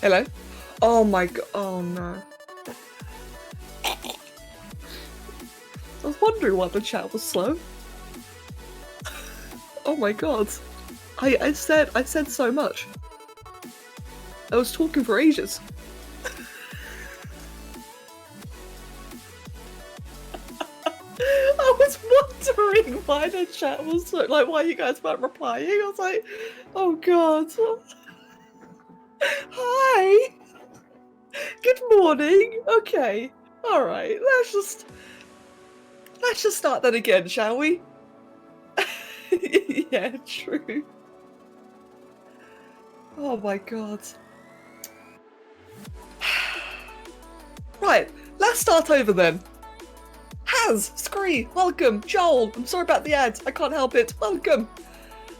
Hello? Oh my god. Oh no. I was wondering why the chat was slow. Oh my god. I said so much. I was talking for ages. I was wondering why the chat was so, like, why you guys weren't replying. I was like, oh god. Hi. Good morning. Okay. All right. Let's just start that again, shall we? Yeah, true. Oh my god. Right, let's start over then. Haz, Scree, welcome. Joel, I'm sorry about the ads. I can't help it. Welcome.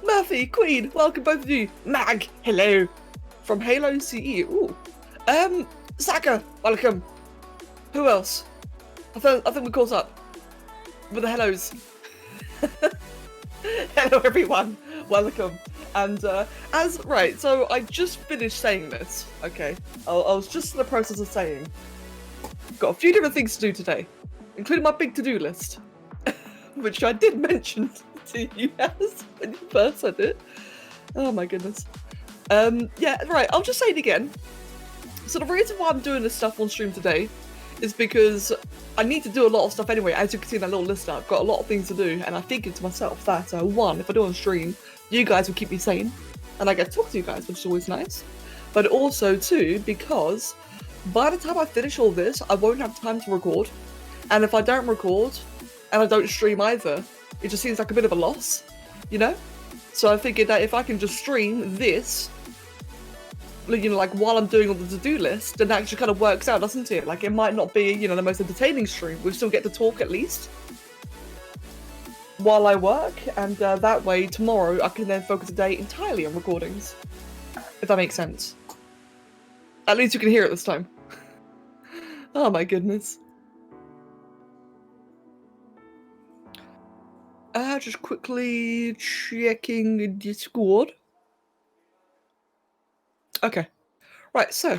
Murphy, Queen, welcome both of you. Mag, hello. From Halo CE. Ooh. Saka, welcome. Who else? I think we caught up with the hellos. Hello everyone, welcome. And right, so I just finished saying this, okay? I was just in the process of saying, got a few different things to do today, including my big to-do list, which I did mention to you guys when you first said it. Oh my goodness. Yeah, right, I'll just say it again. So the reason why I'm doing this stuff on stream today is because I need to do a lot of stuff anyway. As you can see in that little list, I've got a lot of things to do, and I think to myself that, one, if I do it on stream, you guys will keep me sane, and I get to talk to you guys, which is always nice. But also, two, because by the time I finish all this, I won't have time to record. And if I don't record, and I don't stream either, it just seems like a bit of a loss, you know? So I figured that if I can just stream this, you know, like while I'm doing all the to-do list, then that actually kind of works out, doesn't it? Like it might not be, you know, the most entertaining stream. We still get to talk at least while I work, and that way tomorrow I can then focus the day entirely on recordings, if that makes sense. At least you can hear it this time. Oh my goodness. Just quickly checking the Discord. Okay, right, so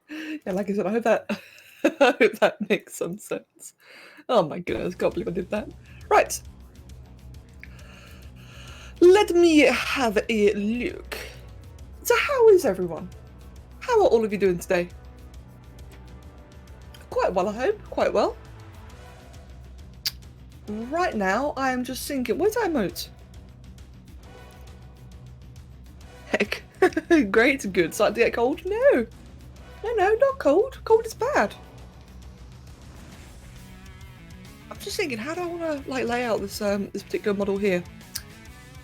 yeah, like I said, I hope that makes some sense. Oh my goodness, can't believe I did that. Right. Let me have a look. So how is everyone? How are all of you doing today? Quite well, I hope. Quite well. Right now, I am just thinking, where's that emote? Heck. Great, good. Starting to get cold? No. No, not cold. Cold is bad. I'm just thinking, how do I want to like lay out this this particular model here?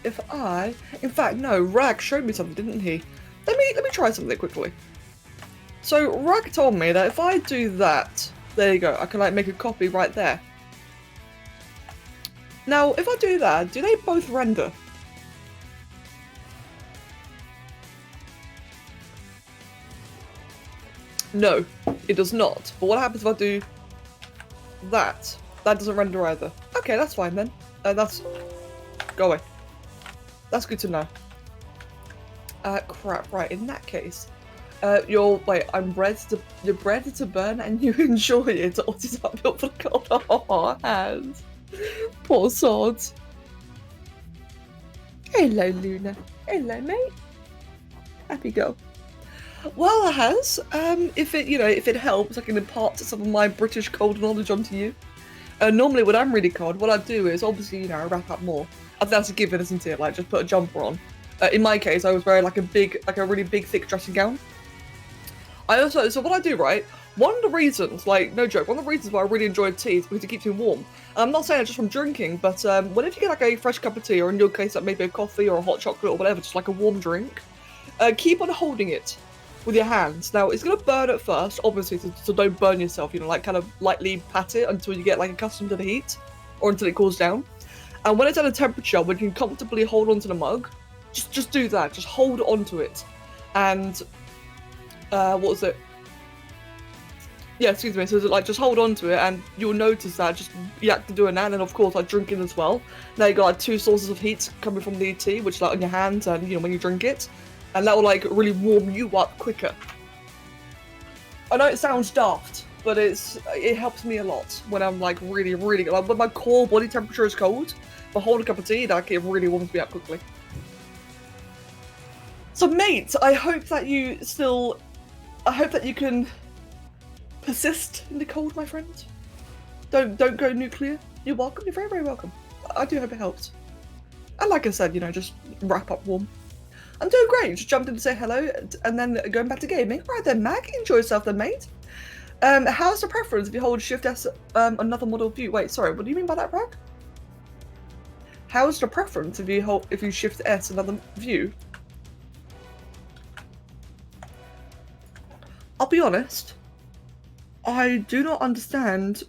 If in fact, no, Rag showed me something, didn't he? Let me try something quickly. So Rag told me that if I do that, there you go, I can like make a copy right there. Now, if I do that, do they both render? No, it does not. But what happens if I do that? That doesn't render either. Okay, that's fine then. That's... Go away. That's good to know. Crap, right, in that case. You're bred to burn and you enjoy it. Or does that feel for the cold? Oh, hands. Poor sods. Hello, Luna. Hello, mate. Happy girl. Well, it has. If it helps, I can impart some of my British cold knowledge onto you. Normally, when I'm really cold, what I do is obviously, you know, I wrap up more. I think that's a given, isn't it? Like, just put a jumper on. In my case, I was wearing like a really big, thick dressing gown. So what I do, right? One of the reasons, like, no joke, one of the reasons why I really enjoy tea is because it keeps me warm. And I'm not saying it just from drinking, but whenever you get like a fresh cup of tea, or in your case, like maybe a coffee or a hot chocolate or whatever, just like a warm drink, keep on holding it with your hands. Now, it's going to burn at first, obviously, so don't burn yourself, you know, like kind of lightly pat it until you get like accustomed to the heat, or until it cools down. And when it's at a temperature where you can comfortably hold onto the mug, just do that, just hold onto it. And, what was it? Yeah, excuse me, so like just hold on to it and you'll notice that just you have to do that, and of course like drinking as well. Now you got like two sources of heat coming from the tea, which is like on your hands and, you know, when you drink it. and that will like really warm you up quicker. I know it sounds daft, but it helps me a lot when I'm like really like when my core body temperature is cold. If I hold a cup of tea, like it really warms me up quickly. So mate, I hope that you can persist in the cold, my friend. Don't go nuclear. You're welcome. You're very welcome. I do hope it helps. And like I said, you know, just wrap up warm. I'm doing great. Just jumped in to say hello, and then going back to gaming. Right then, Mag, enjoy yourself then, mate. How's the preference if you hold Shift S another model view? Wait, sorry, what do you mean by that, Rag? How's the preference if you Shift S another view? I'll be honest, I do not understand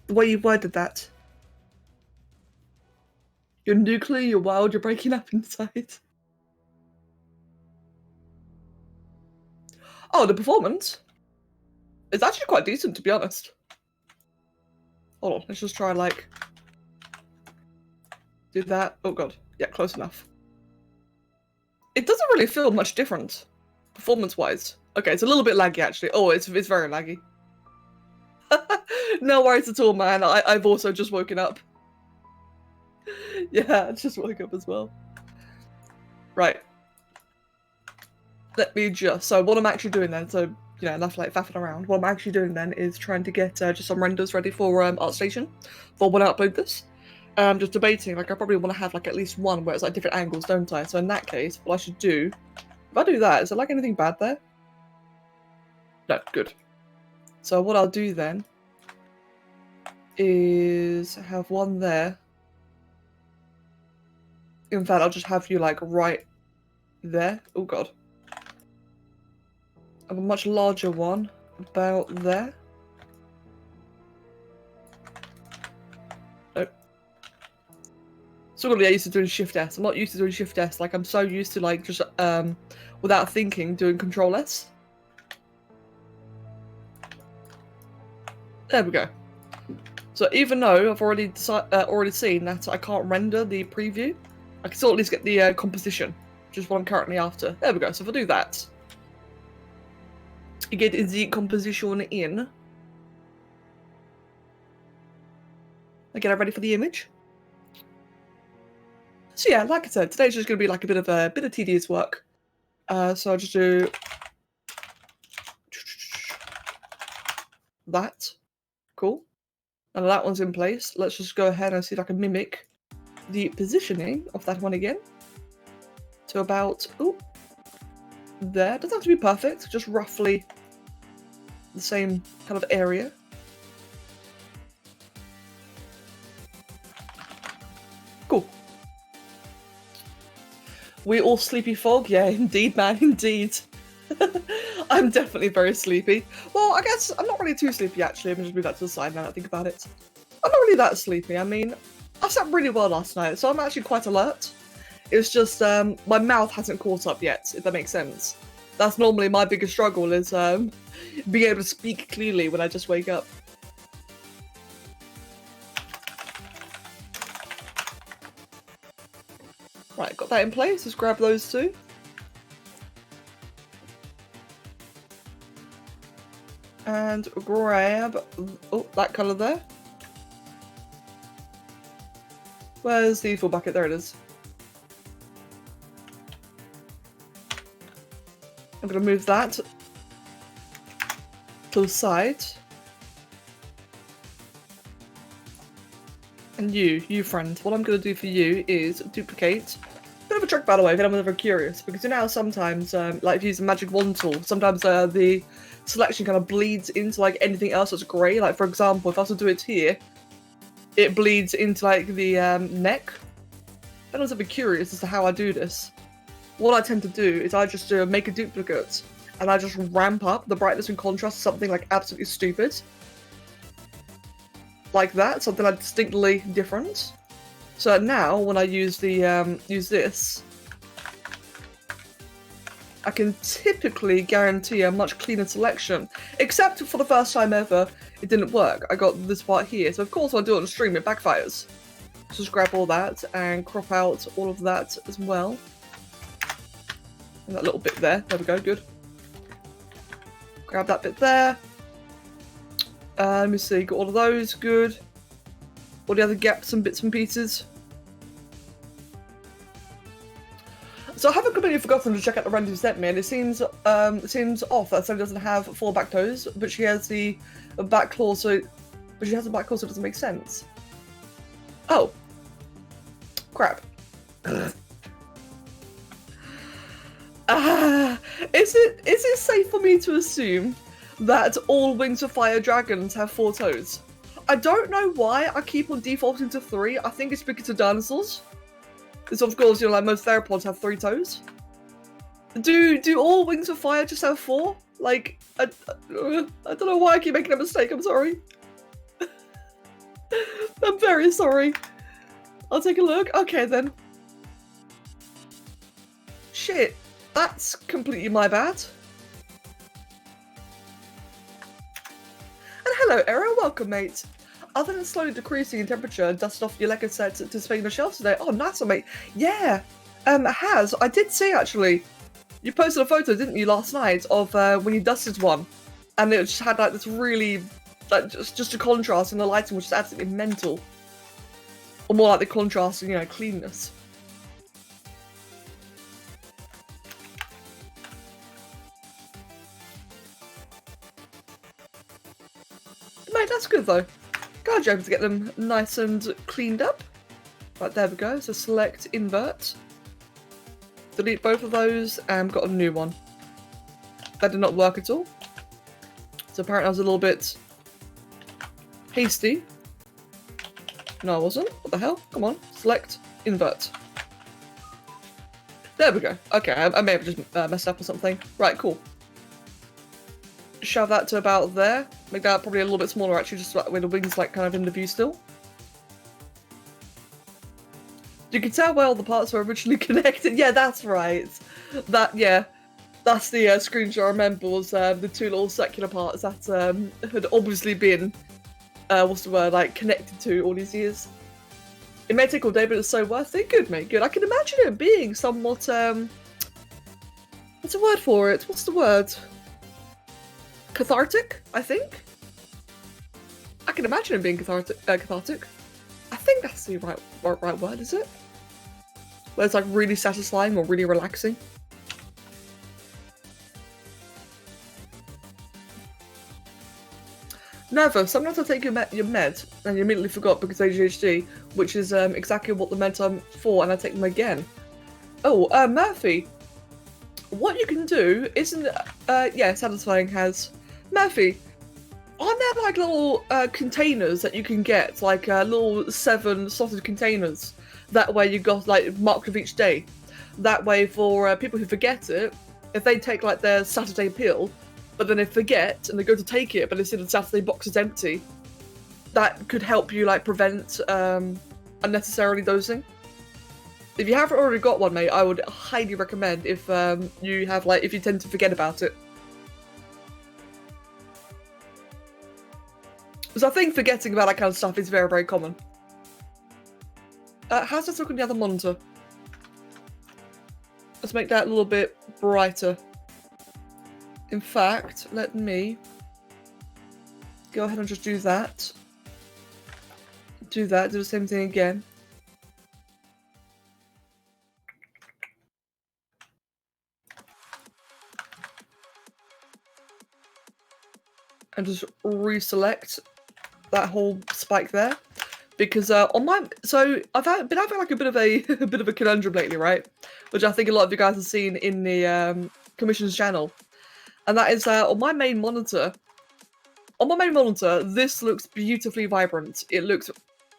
the way you worded that. You're nuclear, you're wild, you're breaking up inside. Oh, the performance? It's actually quite decent, to be honest. Hold on, let's just try, like, do that. Oh god, yeah, close enough. It doesn't really feel much different, performance-wise. Okay, it's a little bit laggy, actually. Oh, it's very laggy. No worries at all, man. I've also just woken up. Yeah, I just woke up as well. Right. Let me just... So what I'm actually doing then, so, you know, enough like faffing around. What I'm actually doing then is trying to get just some renders ready for ArtStation for when I upload this. Just debating, like I probably want to have like at least one where it's like different angles, don't I? So in that case, what I should do, if I do that, is there like anything bad there? No, good. So what I'll do then is have one there. In fact, I'll just have you like right there. Oh god. I have a much larger one about there. Nope. Still gotta get used to doing Shift S. I'm not used to doing Shift S. Like I'm so used to like just without thinking doing Control S. There we go. So even though I've already seen that I can't render the preview, I can still at least get the composition, which is what I'm currently after. There we go. So if I do that, you get the composition in. I get it ready for the image. So yeah, like I said, today's just going to be like a bit of tedious work. So I'll just do that. Cool. And that one's in place. Let's just go ahead and see if I can mimic the positioning of that one again. To about, ooh, there. Doesn't have to be perfect, just roughly the same kind of area. Cool. We all sleepy fog? Yeah, indeed, man, indeed. I'm definitely very sleepy. Well, I guess I'm not really too sleepy, actually. I'm going to just move that to the side now that I think about it. I'm not really that sleepy. I mean, I slept really well last night, so I'm actually quite alert. It's just my mouth hasn't caught up yet, if that makes sense. That's normally my biggest struggle, is being able to speak clearly when I just wake up. Right, got that in place. Let's grab those two. And grab, oh, that colour there. Where's the full bucket? There it is. I'm going to move that to the side. And you friend, what I'm going to do for you is duplicate. Bit of a trick, by the way, if I'm ever curious, because you know how sometimes, like if you use a magic wand tool, sometimes the selection kind of bleeds into like anything else that's grey. Like for example, if I was to do it here, it bleeds into like the neck. I was ever curious as to how I do this. What I tend to do is I just make a duplicate and I just ramp up the brightness and contrast to something like absolutely stupid. Like that, something like distinctly different. So now when I use the use this, I can typically guarantee a much cleaner selection. Except for the first time ever, it didn't work. I got this part here, so of course when I do it on stream, it backfires. Just grab all that and crop out all of that as well. And that little bit there. There we go, good. Grab that bit there. Let me see, got all of those, good. All the other gaps and bits and pieces. So I haven't completely forgotten to check out the render you sent me, and it seems off that Sally doesn't have 4 back toes, but she has the back claw, so but she has a back claw, so it doesn't make sense. Oh, crap. Is it safe for me to assume that all Wings of Fire dragons have 4 toes? I don't know why I keep on defaulting to 3. I think it's because of dinosaurs. Because of course, you know, like most theropods have 3 toes. Do all Wings of Fire just have 4? Like, I don't know why I keep making a mistake, I'm sorry. I'm very sorry. I'll take a look. Okay then. Shit, that's completely my bad. And hello, Era, welcome, mate. Other than slowly decreasing in temperature, dust off your Lego set to spin the shelves today. Oh, nice one, mate. Yeah, I did see actually. You posted a photo, didn't you, last night of when you dusted one, and it just had like this really, like just a contrast in the lighting, which is absolutely mental. Or more like the contrast in, you know, cleanness. Mate, that's good though. Glad you're able to get them nice and cleaned up. Right, there we go. So select invert. Delete both of those and got a new one. That did not work at all. So apparently I was a little bit hasty. No, I wasn't. What the hell? Come on. Select invert. There we go. Okay, I may have just messed up or something. Right, cool. Shove that to about there. Make that probably a little bit smaller actually, just with the wings like kind of in the view still. You can tell where all the parts were originally connected. Yeah, that's right. That's the screenshot I remember was the 2 little circular parts that had obviously been what's the word, like connected to all these years. It may take all day, but it's so worth it. Good, mate, good. I can imagine it being somewhat what's the word for it? What's the word? Cathartic, I think. I can imagine it being cathartic. I think that's the right word, is it? Where it's like really satisfying or really relaxing. Never. Sometimes I take your med and you immediately forgot because ADHD, which is exactly what the meds are for, and I take them again. Oh, Murphy. What you can do isn't yeah, satisfying has. Murphy, aren't there like little containers that you can get, like little 7 slotted containers? That way you got like marked with each day. That way for people who forget it, if they take like their Saturday pill, but then they forget and they go to take it, but instead the Saturday box is empty, that could help you like prevent unnecessarily dosing. If you haven't already got one, mate, I would highly recommend if you have like if you tend to forget about it. Because I think forgetting about that kind of stuff is very, very common. How's this look on the other monitor? Let's make that a little bit brighter. In fact, let me go ahead and just do that. Do the same thing again. And just reselect that whole spike there, because on my I've been having like a bit of a conundrum lately, right? Which I think a lot of you guys have seen in the commissions channel, and that is on my main monitor. On my main monitor, this looks beautifully vibrant. It looks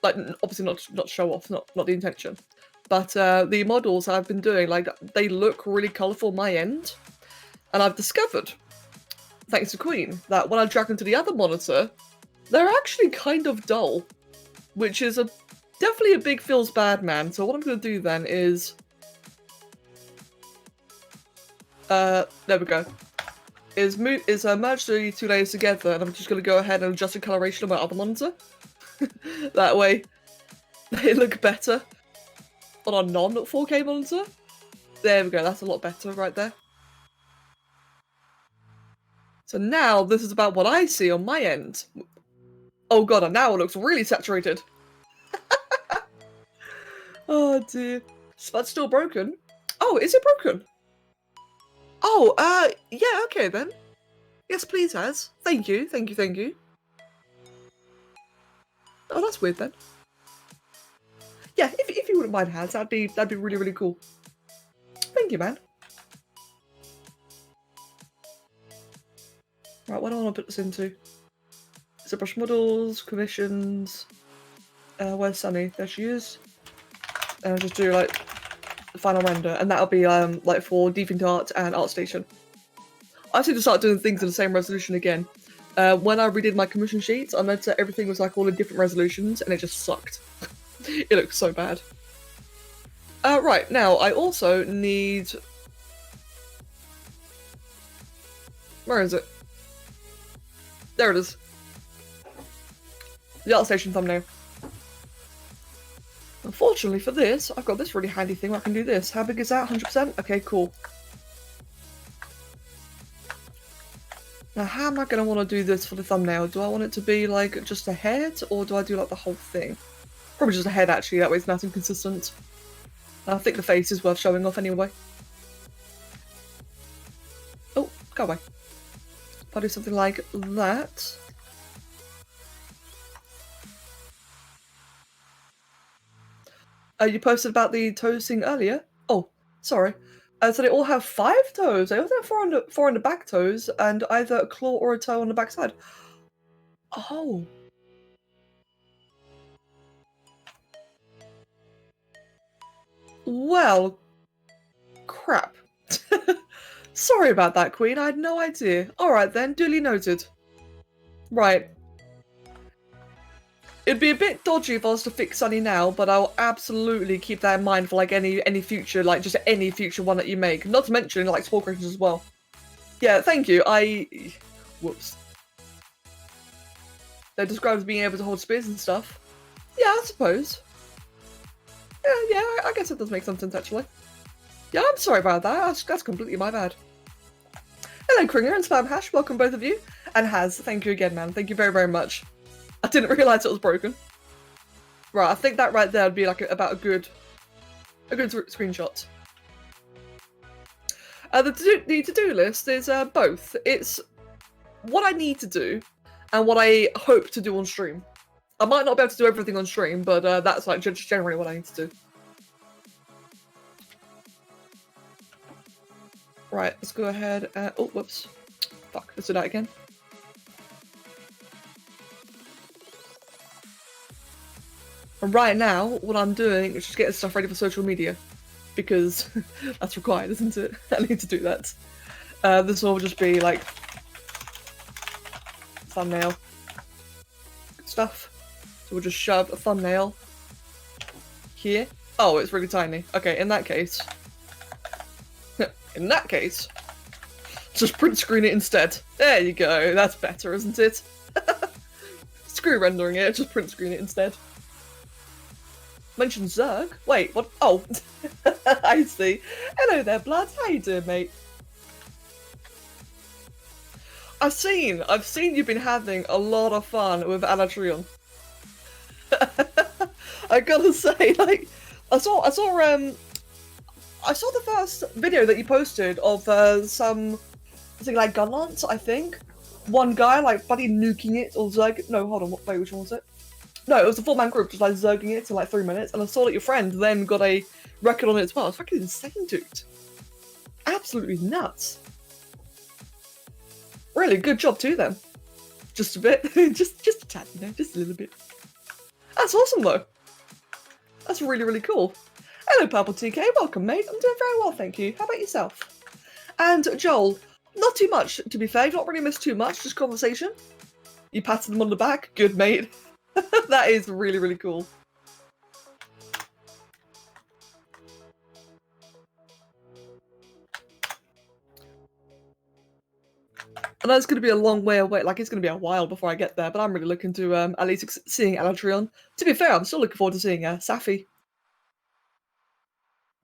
like obviously not show off, not the intention, but the models I've been doing, like they look really colourful on my end, and I've discovered, thanks to Queen, that when I drag them to the other monitor, they're actually kind of dull, which is definitely a big feels bad, man. So what I'm going to do then is, there we go, is merge the 2 layers together, and I'm just going to go ahead and adjust the coloration of my other monitor. That way, they look better on a non-4K monitor. There we go, that's a lot better right there. So now this is about what I see on my end. Oh god, and now it looks really saturated. Oh dear. But still broken. Oh, is it broken? Oh, yeah, okay then. Yes, please, Has. Thank you, thank you, thank you. Oh, that's weird then. Yeah, if you wouldn't mind, Has, that'd be really, really cool. Thank you, man. Right, what do I want to put this into? ZBrush models, commissions. Where's Sunny? There she is. And I'll just do like the final render, and that'll be like for DeviantArt and ArtStation. I need to start doing things in the same resolution again. When I redid my commission sheets, I noticed that everything was like all in different resolutions, and it just sucked. It looks so bad. Right, now I also need... Where is it? There it is. The ArtStation thumbnail. Unfortunately for this, I've got this really handy thing where I can do this. How big is that? 100%? Okay, cool. Now, how am I going to want to do this for the thumbnail? Do I want it to be like just a head, or do I do like the whole thing? Probably just a head, actually. That way it's nice and consistent. I think the face is worth showing off anyway. Oh, go away. If I do something like that. You posted about the toes thing earlier? Oh, sorry. So they all have 5 toes. They also have 4 on the back toes, and either a claw or a toe on the back side. Oh. Well, crap. Sorry about that, Queen. I had no idea. Alright then, duly noted. Right. It'd be a bit dodgy if I was to fix Sunny now, but I'll absolutely keep that in mind for like any future, like just any future one that you make. Not to mention like Spore creators as well. Yeah, thank you. Whoops. They're described as being able to hold spears and stuff. Yeah, I suppose. Yeah, I guess it does make some sense actually. Yeah, I'm sorry about that. That's completely my bad. Hello, Kringer and Spam Hash. Welcome both of you. And Has, thank you again, man. Thank you very, very much. I didn't realise it was broken. Right, I think that right there would be like about a good screenshot. The to-do list is both. It's what I need to do and what I hope to do on stream. I might not be able to do everything on stream, but that's like just generally what I need to do. Right, let's go ahead and... Oh, whoops. Fuck, let's do that again. And right now, what I'm doing is just getting stuff ready for social media. Because that's required, isn't it? I need to do that. This will just be like... thumbnail. Good stuff. So we'll just shove a thumbnail here. Oh, it's really tiny. Okay, in that case... in that case... just print screen it instead. There you go. That's better, isn't it? Screw rendering it, just print screen it instead. Mentioned Zerg? Wait, what? Oh, I see. Hello there, Blood. How you doing, mate? I've seen you've been having a lot of fun with Alatrion. I gotta say, like, I saw the first video that you posted of something like Gunlance, I think. One guy like bloody nuking it or Zerg. No, hold on. Wait, which one was it? No, it was a 4-man group just like zerging it in like 3 minutes, and I saw that your friend then got a record on it as well. It's fucking insane, dude. Absolutely nuts. Really good job too, then. Just a bit, just a tad, you know, just a little bit. That's awesome though. That's really, really cool. Hello, Purple TK. Welcome, mate. I'm doing very well, thank you. How about yourself? And Joel, not too much to be fair. You've not really missed too much. Just conversation. You patted them on the back. Good, mate. That is really, really cool. I know it's going to be a long way away, like it's going to be a while before I get there, but I'm really looking to at least seeing Alatrion. To be fair, I'm still looking forward to seeing Safi.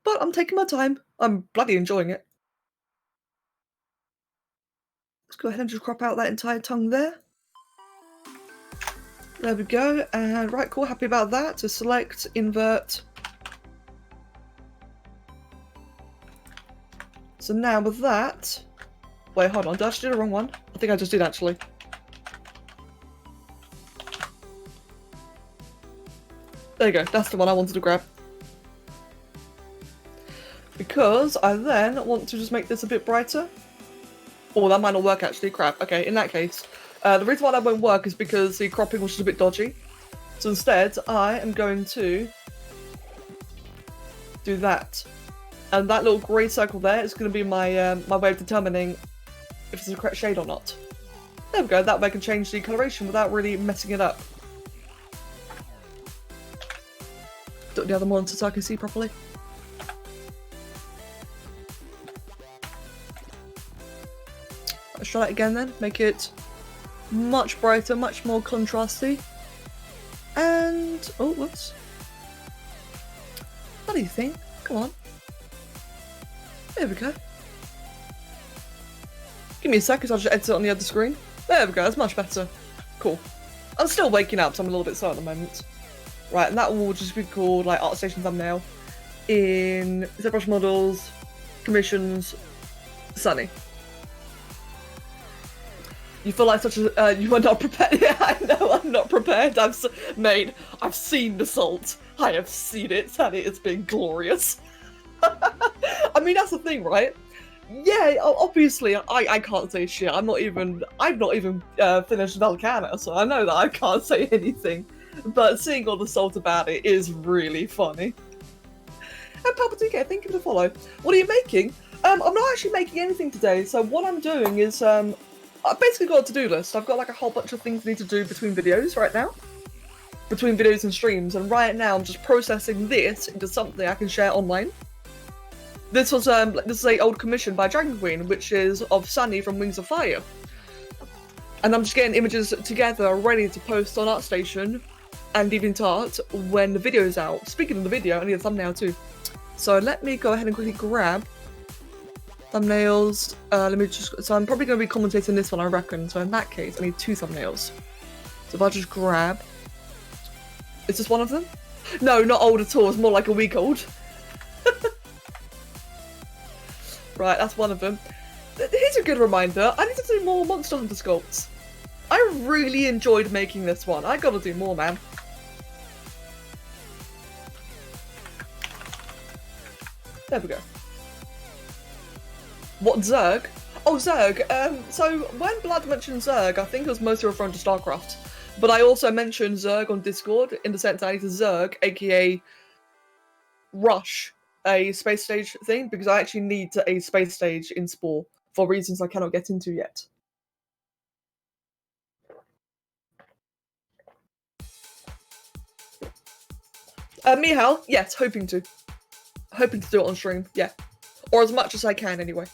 But I'm taking my time. I'm bloody enjoying it. Let's go ahead and just crop out that entire tongue there. There we go. And right, cool. Happy about that. So select, invert. So now with that... Wait, hold on. Did I just do the wrong one? I think I just did, actually. There you go. That's the one I wanted to grab. Because I then want to just make this a bit brighter. Oh, that might not work, actually. Crap. Okay, in that case. The reason why that won't work is because the cropping was just a bit dodgy. So instead, I am going to do that. And that little grey circle there is going to be my my way of determining if it's the correct shade or not. There we go, that way I can change the coloration without really messing it up. Do the other monitor so I can see properly. Let's try that again then, make it much brighter, much more contrasty. And, oh, whoops. What do you think? Come on. There we go. Give me a sec, I'll just edit it on the other screen. There we go, that's much better. Cool. I'm still waking up, so I'm a little bit slow at the moment. Right, and that will just be called, like, ArtStation thumbnail in ZBrush models, commissions, Sunny. You feel like such a, you are not prepared. Yeah, I know, I'm not prepared. I've seen the salt. I have seen it, and it has been glorious. I mean, that's the thing, right? Yeah, obviously, I can't say shit. I've not even finished Valcana, so I know that I can't say anything. But seeing all the salt about it is really funny. And Papa2K, thank you for the follow. What are you making? I'm not actually making anything today, so what I'm doing is, I've basically got a to-do list. I've got like a whole bunch of things I need to do between videos right now. Between videos and streams, and right now I'm just processing this into something I can share online. This was this is a old commission by Dragon Queen, which is of Sunny from Wings of Fire. And I'm just getting images together ready to post on ArtStation and DeviantArt when the video's out. Speaking of the video, I need a thumbnail too. So let me go ahead and quickly grab thumbnails. So I'm probably going to be commentating this one, I reckon. So in that case, I need 2 thumbnails. So if I just grab... Is this one of them? No, not old at all. It's more like a week old. Right, that's one of them. Here's a good reminder. I need to do more Monster Hunter sculpts. I really enjoyed making this one. I gotta do more, man. There we go. What, Zerg? Oh, Zerg. So when Blood mentioned Zerg, I think it was mostly referring to StarCraft. But I also mentioned Zerg on Discord in the sense that I need to Zerg, aka rush a space stage thing, because I actually need a space stage in Spore for reasons I cannot get into yet. Mihal, yes, hoping to. Hoping to do it on stream, yeah. Or as much as I can, anyway.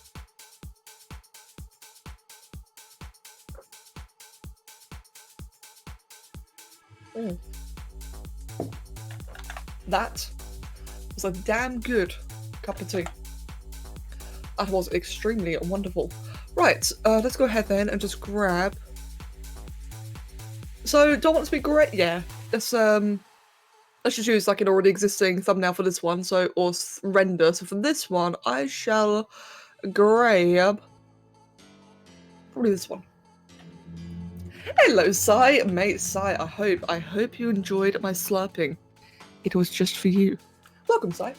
That was a damn good cup of tea. That was extremely wonderful. Right, let's go ahead then and just grab... So, do I want it to be great? Yeah, let's just use like an already existing thumbnail for this one, so, or render. So for this one, I shall grab probably this one. Hello, Sai, mate, Sai. I hope you enjoyed my slurping. It was just for you. Welcome, Sai.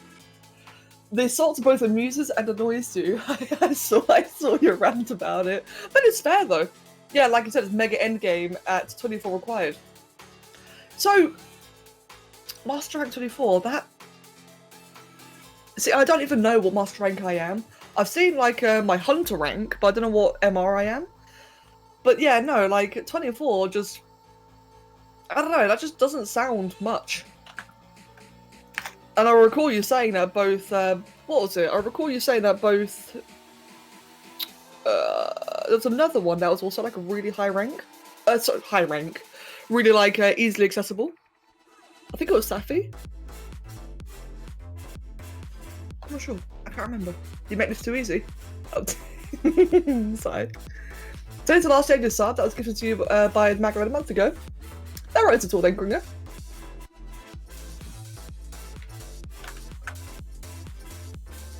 The salt both amuses and annoys you. I saw your rant about it, but it's fair though. Yeah, like I said, it's mega endgame at 24 required. So, Master Rank 24, that... See, I don't even know what Master Rank I am. I've seen, like, my Hunter rank, but I don't know what MR I am. But yeah, no, like, 24 just... I don't know, that just doesn't sound much. And I recall you saying that both... what was it? I recall you saying that both... there's another one that was also, like, a really high rank. Sorry, high rank. Really, like, easily accessible. I think it was Safi. I'm not sure. I can't remember. You make this too easy. Oh. Sorry. Today's the last day of this sub that was gifted to you by Magdalene a month ago. That writes it all then, Gringer.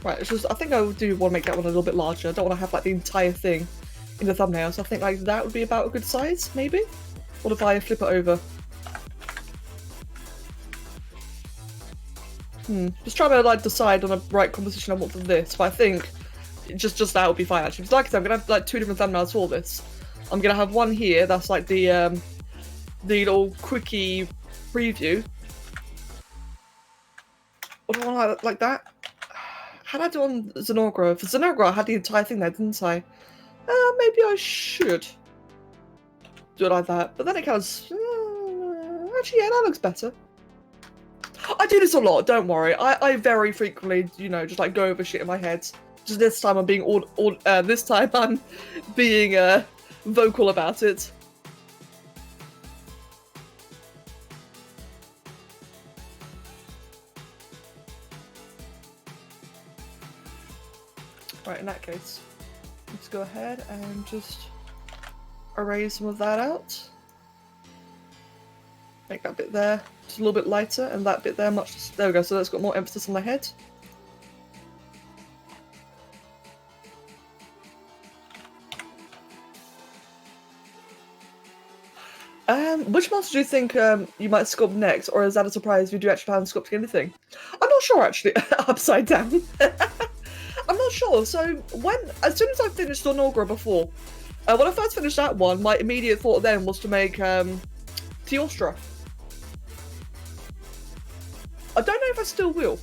Right, it's just, I think I do want to make that one a little bit larger. I don't want to have like the entire thing in the thumbnail, so I think like that would be about a good size, maybe? What if I flip it over? Just trying to like decide on a right composition I want for this, but I think just that would be fine actually. Because like I said, I'm gonna have like 2 different thumbnails for this. I'm gonna have one here that's like the little quickie preview. Or do I want like that? How did I do on Xenogra? For Xenogra I had the entire thing there, didn't I? Maybe I should do it like that. But then it kind of actually, yeah, that looks better. I do this a lot, don't worry. I very frequently, you know, just like go over shit in my head. Just this time I'm being this time I'm being vocal about it. Right, in that case, let's go ahead and just erase some of that out. Make that bit there just a little bit lighter, and that bit there much. There we go. So that's got more emphasis on the head. Which monster do you think you might sculpt next, or is that a surprise if you do actually plan on sculpting anything? I'm not sure actually. Upside down. I'm not sure. So as soon as I finished Donogra before, when I first finished that one, my immediate thought then was to make Teostra. I don't know if I still will.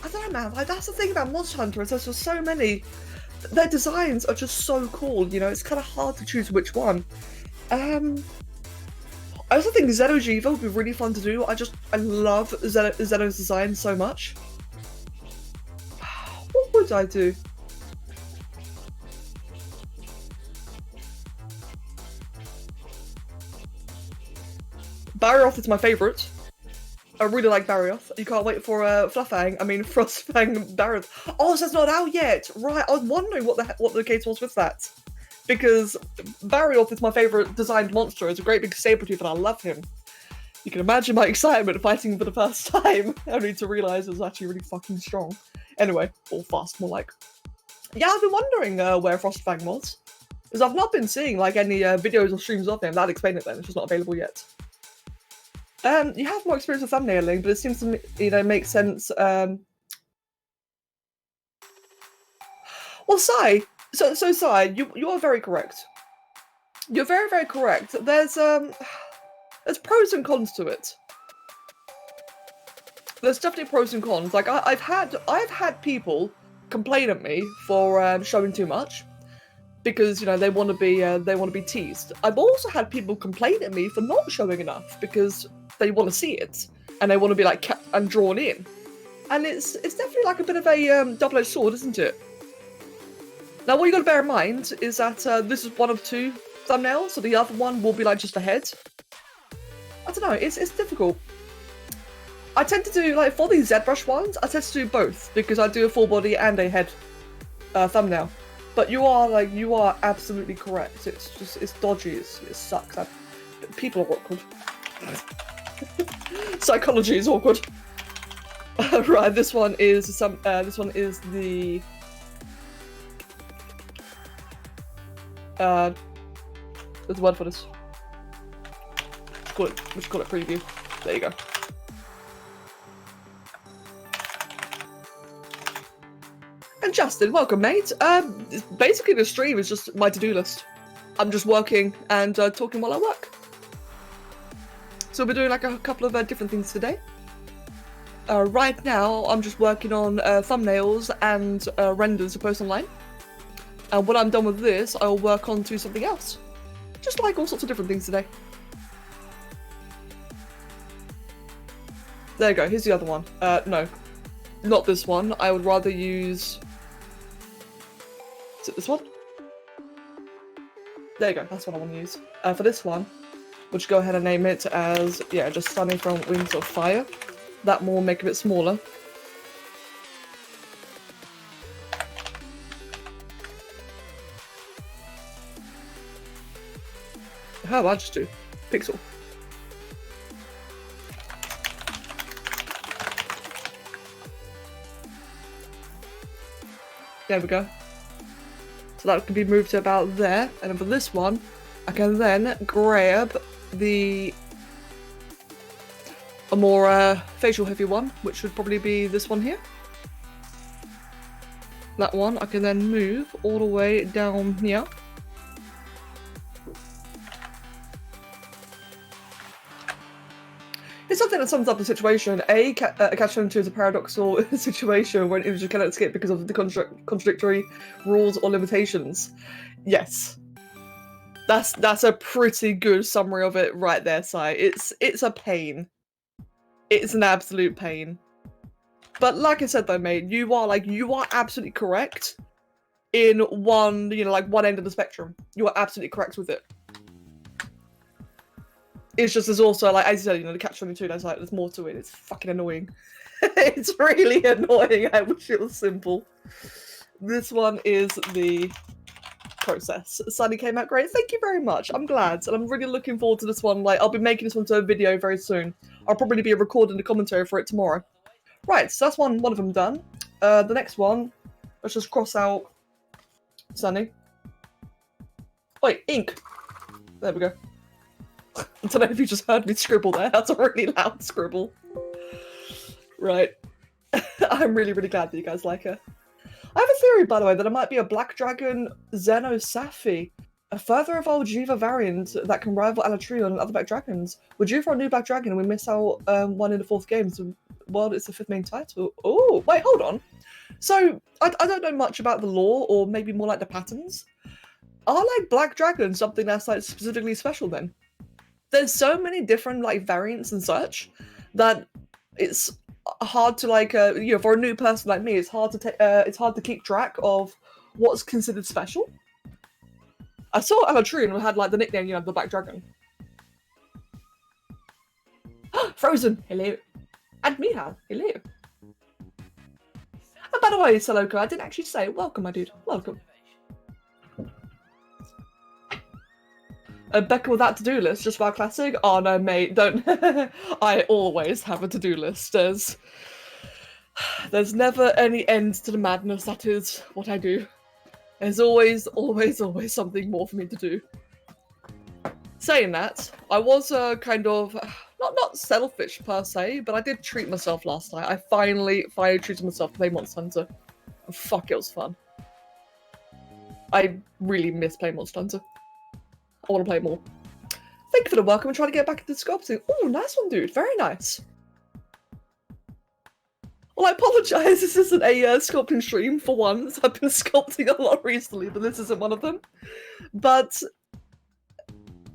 I don't know, man. Like, that's the thing about Monster Hunter, is there's just so many. Their designs are just so cool, you know, it's kind of hard to choose which one. I also think Xeno'jiiva would be really fun to do. I love Xeno's design so much. What would I do? Barioth is my favourite. I really like Barioth. You can't wait for Frostfang Barioth. Oh, so it's not out yet. Right, I was wondering what the case was with that. Because Barioth is my favourite designed monster. It's a great big saber-tooth and I love him. You can imagine my excitement fighting him for the first time, only to realise it was actually really fucking strong. Anyway, all fast, more like. Yeah, I've been wondering where Frostfang was. Because I've not been seeing like any videos or streams of him. That'd explain it then, it's just not available yet. You have more experience with thumbnailing, but it seems to me, you know, make sense. Well, Sai, so Sai, you are very correct. You're very, very correct. There's pros and cons to it. There's definitely pros and cons. Like I've had people complain at me for showing too much, because you know they want to be teased. I've also had people complain at me for not showing enough because they want to see it and they want to be like kept and drawn in. And it's definitely like a bit of a double-edged sword, isn't it? Now, what you got to bear in mind is that this is one of 2 thumbnails, so the other one will be like just a head. I don't know. It's difficult. I tend to do like for these ZBrush ones, I tend to do both because I do a full body and a head thumbnail. But you are absolutely correct. It's dodgy. It sucks. People are awkward. Psychology is awkward. Right, this one is the there's a word for this. We should call it preview. There you go. And Justin, welcome, mate. Basically, the stream is just my to-do list. I'm just working and talking while I work. So we're doing like a couple of different things today. Right now, I'm just working on thumbnails and renders to post online. And when I'm done with this, I'll work on to something else. Just like all sorts of different things today. There you go, here's the other one. No, not this one. I would rather use... Is it this one? There you go, that's what I want to use. For this one, we'll just go ahead and name it as, yeah, just Sunny from Wings of Fire. That will make it a bit smaller. Oh, I'll just do pixel. There we go. So that can be moved to about there. And then for this one, I can then grab a more facial heavy one, which would probably be this one here. That one I can then move all the way down here. It's something that sums up the situation. A catch-22 is a paradoxical situation where an image cannot escape because of the contradictory rules or limitations. Yes. That's a pretty good summary of it right there, Sai. It's a pain. It's an absolute pain. But like I said though, mate, you are absolutely correct in one, one end of the spectrum. You are absolutely correct with it. It's just there's also, like, as you said, the catch-22, there's more to it. It's fucking annoying. It's really annoying. I wish it was simple. This one is the process. Sunny came out great. Thank you very much. I'm glad. And I'm really looking forward to this one. Like, I'll be making this one to a video very soon. I'll probably be recording the commentary for it tomorrow. Right, so that's one of them done. The next one, let's just cross out Sunny. Wait, ink. There we go. I don't know if you just heard me scribble there. That's a really loud scribble. Right. I'm really, really glad that you guys like her. I have a theory, by the way, that it might be a Black Dragon Xeno Safi, a further evolved Jiva variant that can rival Alatreon and other Black Dragons. We're due for a new Black Dragon and we miss out one in the 4th game, so well, it's the 5th main title. Oh, wait, hold on. So, I don't know much about the lore, or maybe more like the patterns. Are, like, Black Dragons something that's, like, specifically special, then? There's so many different, like, variants and such that it's hard to, like, for a new person like me, it's hard to keep track of what's considered special. I saw Alatreon who had, like, the nickname, the Black Dragon. Frozen, hello. And Mihal, hello. And by the way, Saloko, I didn't actually say welcome, my dude. Welcome. Becca with that to-do list, just for our classic? Oh no, mate, don't. I always have a to-do list. There's never any end to the madness. That is what I do. There's always something more for me to do. Saying that, I was kind of not selfish per se, but I did treat myself last night. I finally treated myself to play Monster Hunter. And fuck, it was fun. I really miss playing Monster Hunter. I want to play more. Thank you for the welcome and trying to get back into sculpting. Oh, nice one, dude. Very nice. Well, I apologise. This isn't a sculpting stream for once. I've been sculpting a lot recently, but this isn't one of them. But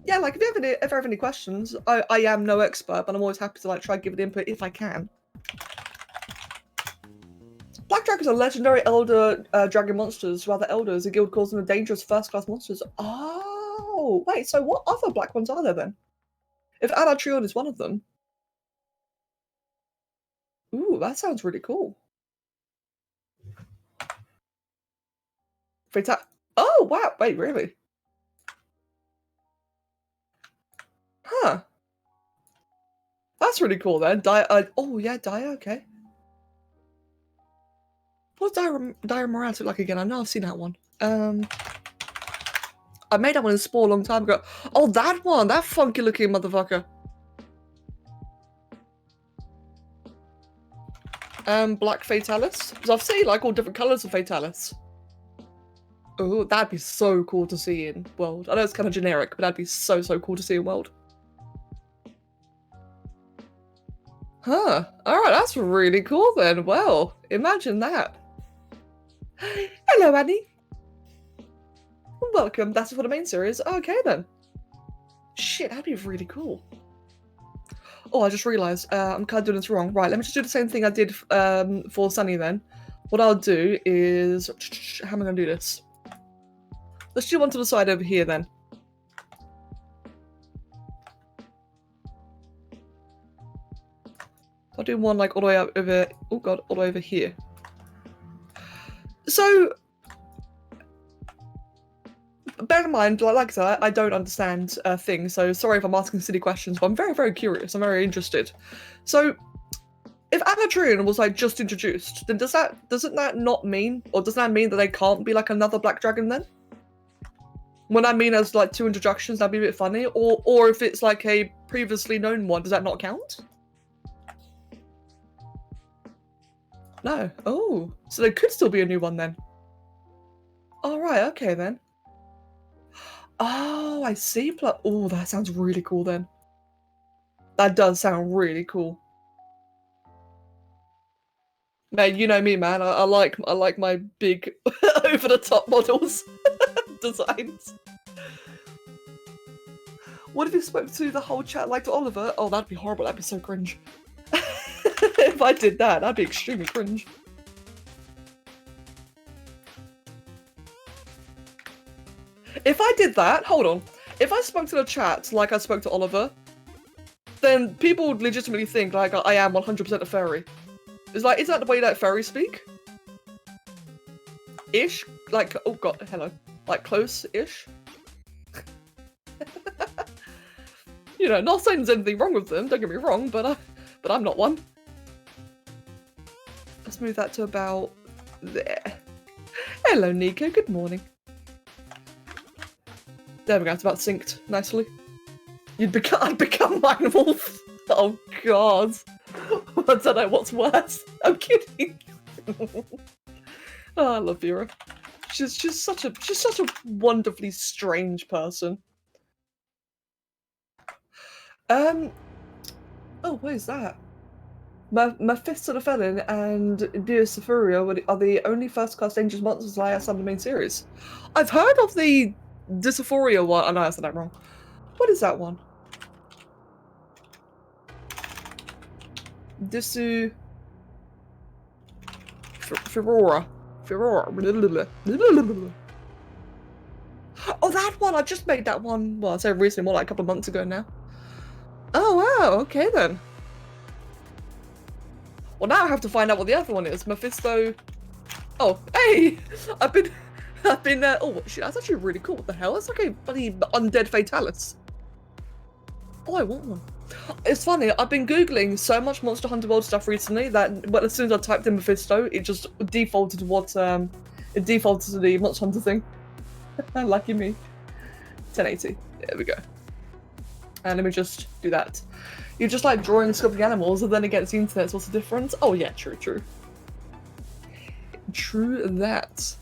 yeah, like if you ever have any questions, I am no expert, but I'm always happy to try and give it input if I can. Black dragons are legendary elder dragon monsters. Rather, elders. The guild calls them the dangerous first-class monsters. Oh, wait, so what other black ones are there then? If Alatreon is one of them. Ooh, that sounds really cool. Oh, wow, wait, really? Huh. That's really cool then. Oh, yeah, Dia, okay. What's Dia Morales look like again? I know I've seen that one. I made that one in Spore a long time ago. Oh, that one! That funky looking motherfucker. Black Fatalis. Because I've seen like all different colours of Fatalis. Oh, that'd be so cool to see in World. I know it's kind of generic, but that'd be so cool to see in World. Huh. Alright, that's really cool then. Well, imagine that. Hello, Annie. Welcome. That's for the main series. Okay, then. Shit, that'd be really cool. Oh, I just realised I'm kind of doing this wrong. Right, let me just do the same thing I did for Sunny then. What I'll do is... How am I going to do this? Let's do one to the side over here then. I'll do one like all the way up over... Oh god, all the way over here. So... bear in mind, like I said, I don't understand things, so sorry if I'm asking silly questions, but I'm very, very curious. I'm very interested. So, if Aladrin was like just introduced, then doesn't that not mean, or doesn't that mean that they can't be like another black dragon then? When I mean as like 2 introductions, that'd be a bit funny. Or if it's like a previously known one, does that not count? No. Oh, so there could still be a new one then. All right. Okay then. Oh, I see. Oh, that sounds really cool then. That does sound really cool. Man, you know me, man. I like my big over the top models designs. What if you spoke to the whole chat like to Oliver? Oh, that'd be horrible. That'd be so cringe. If I did that, that'd be extremely cringe. If I did that, hold on. If I spoke to the chat like I spoke to Oliver, then people would legitimately think like I am 100% a fairy. Is that the way that fairies speak? Ish? Like, oh god, hello. Like, close-ish? You know, not saying there's anything wrong with them, don't get me wrong, but I'm not one. Let's move that to about there. Hello, Nico, good morning. There we go, it's about synced nicely. I'd become Mine Wolf. Oh god. I don't know what's worse. I'm kidding. Oh, I love Vera. She's such a wonderfully strange person. Oh, what is that? Mephisto the Felon and Diosophuria are the only first class dangerous monsters I outside the main series. I've heard of the Diosophuria one. I know I said that wrong. What is that one? Ferora. Oh, that one! I just made that one. Well, I say recently, more like a couple of months ago now. Oh wow! Okay then. Well, now I have to find out what the other one is. Mephisto. Oh, hey! I've been. Oh shit! That's actually really cool. What the hell? It's like a bloody undead fatalis. Oh, I want one. It's funny, I've been googling so much Monster Hunter World stuff recently that as soon as I typed in Mephisto, it just defaulted to it defaulted to the Monster Hunter thing. Lucky me. 1080. There we go. And let me just do that. You're just like drawing and sculpting animals, and then against the internet, what's the difference? Oh yeah, true. True that.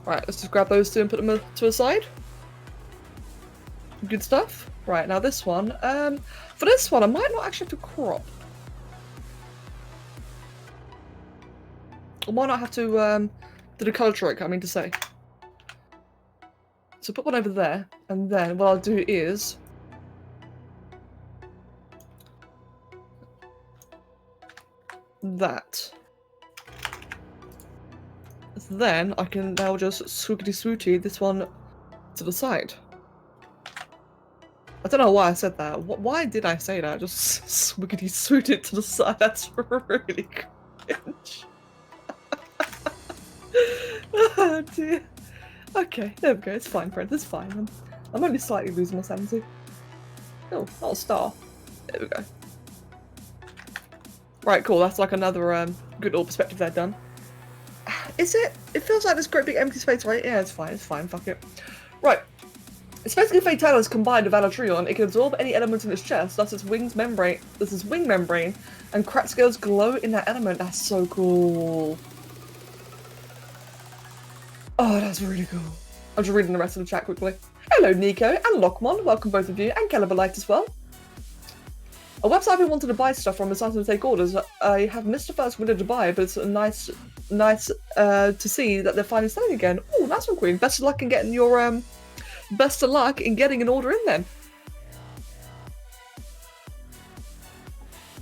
Right, let's just grab those two and put them to a side. Good stuff. Right, now this one. For this one, I might not actually have to crop. I might not have to do the colour trick, I mean to say. So put one over there, and then what I'll do is... that. Then I can now just swookity-swooty this one to the side. I don't know why I said that. Why did I say that? Just swookity-swoot it to the side. That's really cringe. Oh dear. Okay, there we go. It's fine, friends. It's fine. I'm only slightly losing my sanity. Oh, not a star. There we go. Right, cool. That's like another good little perspective there done. Is it? It feels like this great big empty space, right? Yeah, it's fine. It's fine. Fuck it. Right. It's basically Fatalis combined with Alatreon. It can absorb any element in its chest, thus its wing membrane, and crack scales glow in that element. That's so cool. Oh, that's really cool. I'm just reading the rest of the chat quickly. Hello, Nico and Lockmon. Welcome both of you, and Caliberlight as well. A website I've been wanting to buy stuff from is starting to take orders. I have missed the first window to buy, but it's nice to see that they're finally selling again. Oh, nice one, Queen. Best of luck in getting your best of luck in getting an order in then.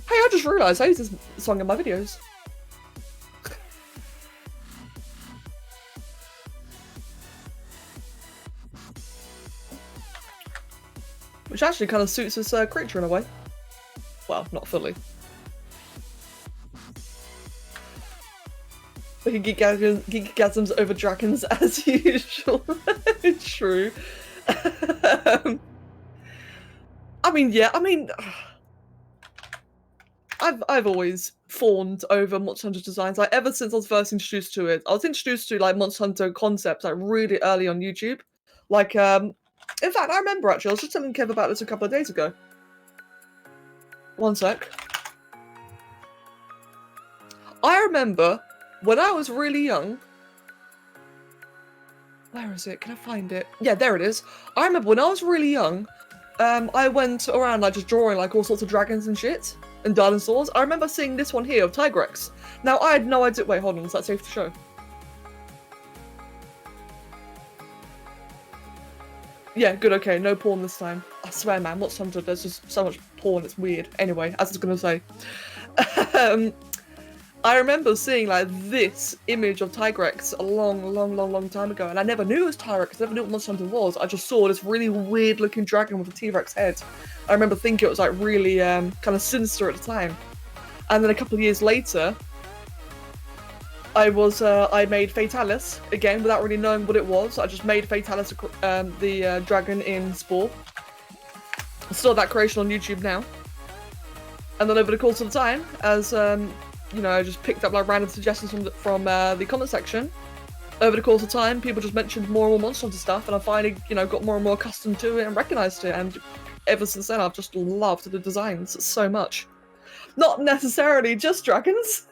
Hey, I just realised I use this song in my videos. Which actually kind of suits this creature in a way. Well, not fully. Making geekgasms over dragons as usual. It's true. I mean, yeah, I mean, I've always fawned over Monster Hunter designs. Like ever since I was first introduced to it, I was introduced to like Monster Hunter concepts like really early on YouTube. Like, in fact, I remember actually, I was just telling Kev about this a couple of days ago. One sec. I remember when I was really young. Where is it? Can I find it? Yeah, there it is. I remember when I was really young, I went around like just drawing like all sorts of dragons and shit and dinosaurs. I remember seeing this one here of Tigrex. Now I had no idea. Wait, hold on. Is that safe to show? Yeah, good. Okay, no porn this time. I swear, man. What's Hunter? There's just so much porn. It's weird. Anyway, as I was gonna say, I remember seeing like this image of Tigrex a long time ago, and I never knew it was Tigrex. I never knew what Monster Hunter was. I just saw this really weird looking dragon with a T-Rex head. I remember thinking it was like really kind of sinister at the time. And then a couple of years later, I made Fatalis again without really knowing what it was. I just made Fatalis the dragon in Spore. Still that creation on YouTube now. And then over the course of the time, as you know, I just picked up like random suggestions from the comment section. Over the course of time, people just mentioned more and more Monster Hunter stuff, and I finally, you know, got more and more accustomed to it and recognised it. And ever since then, I've just loved the designs so much. Not necessarily just dragons.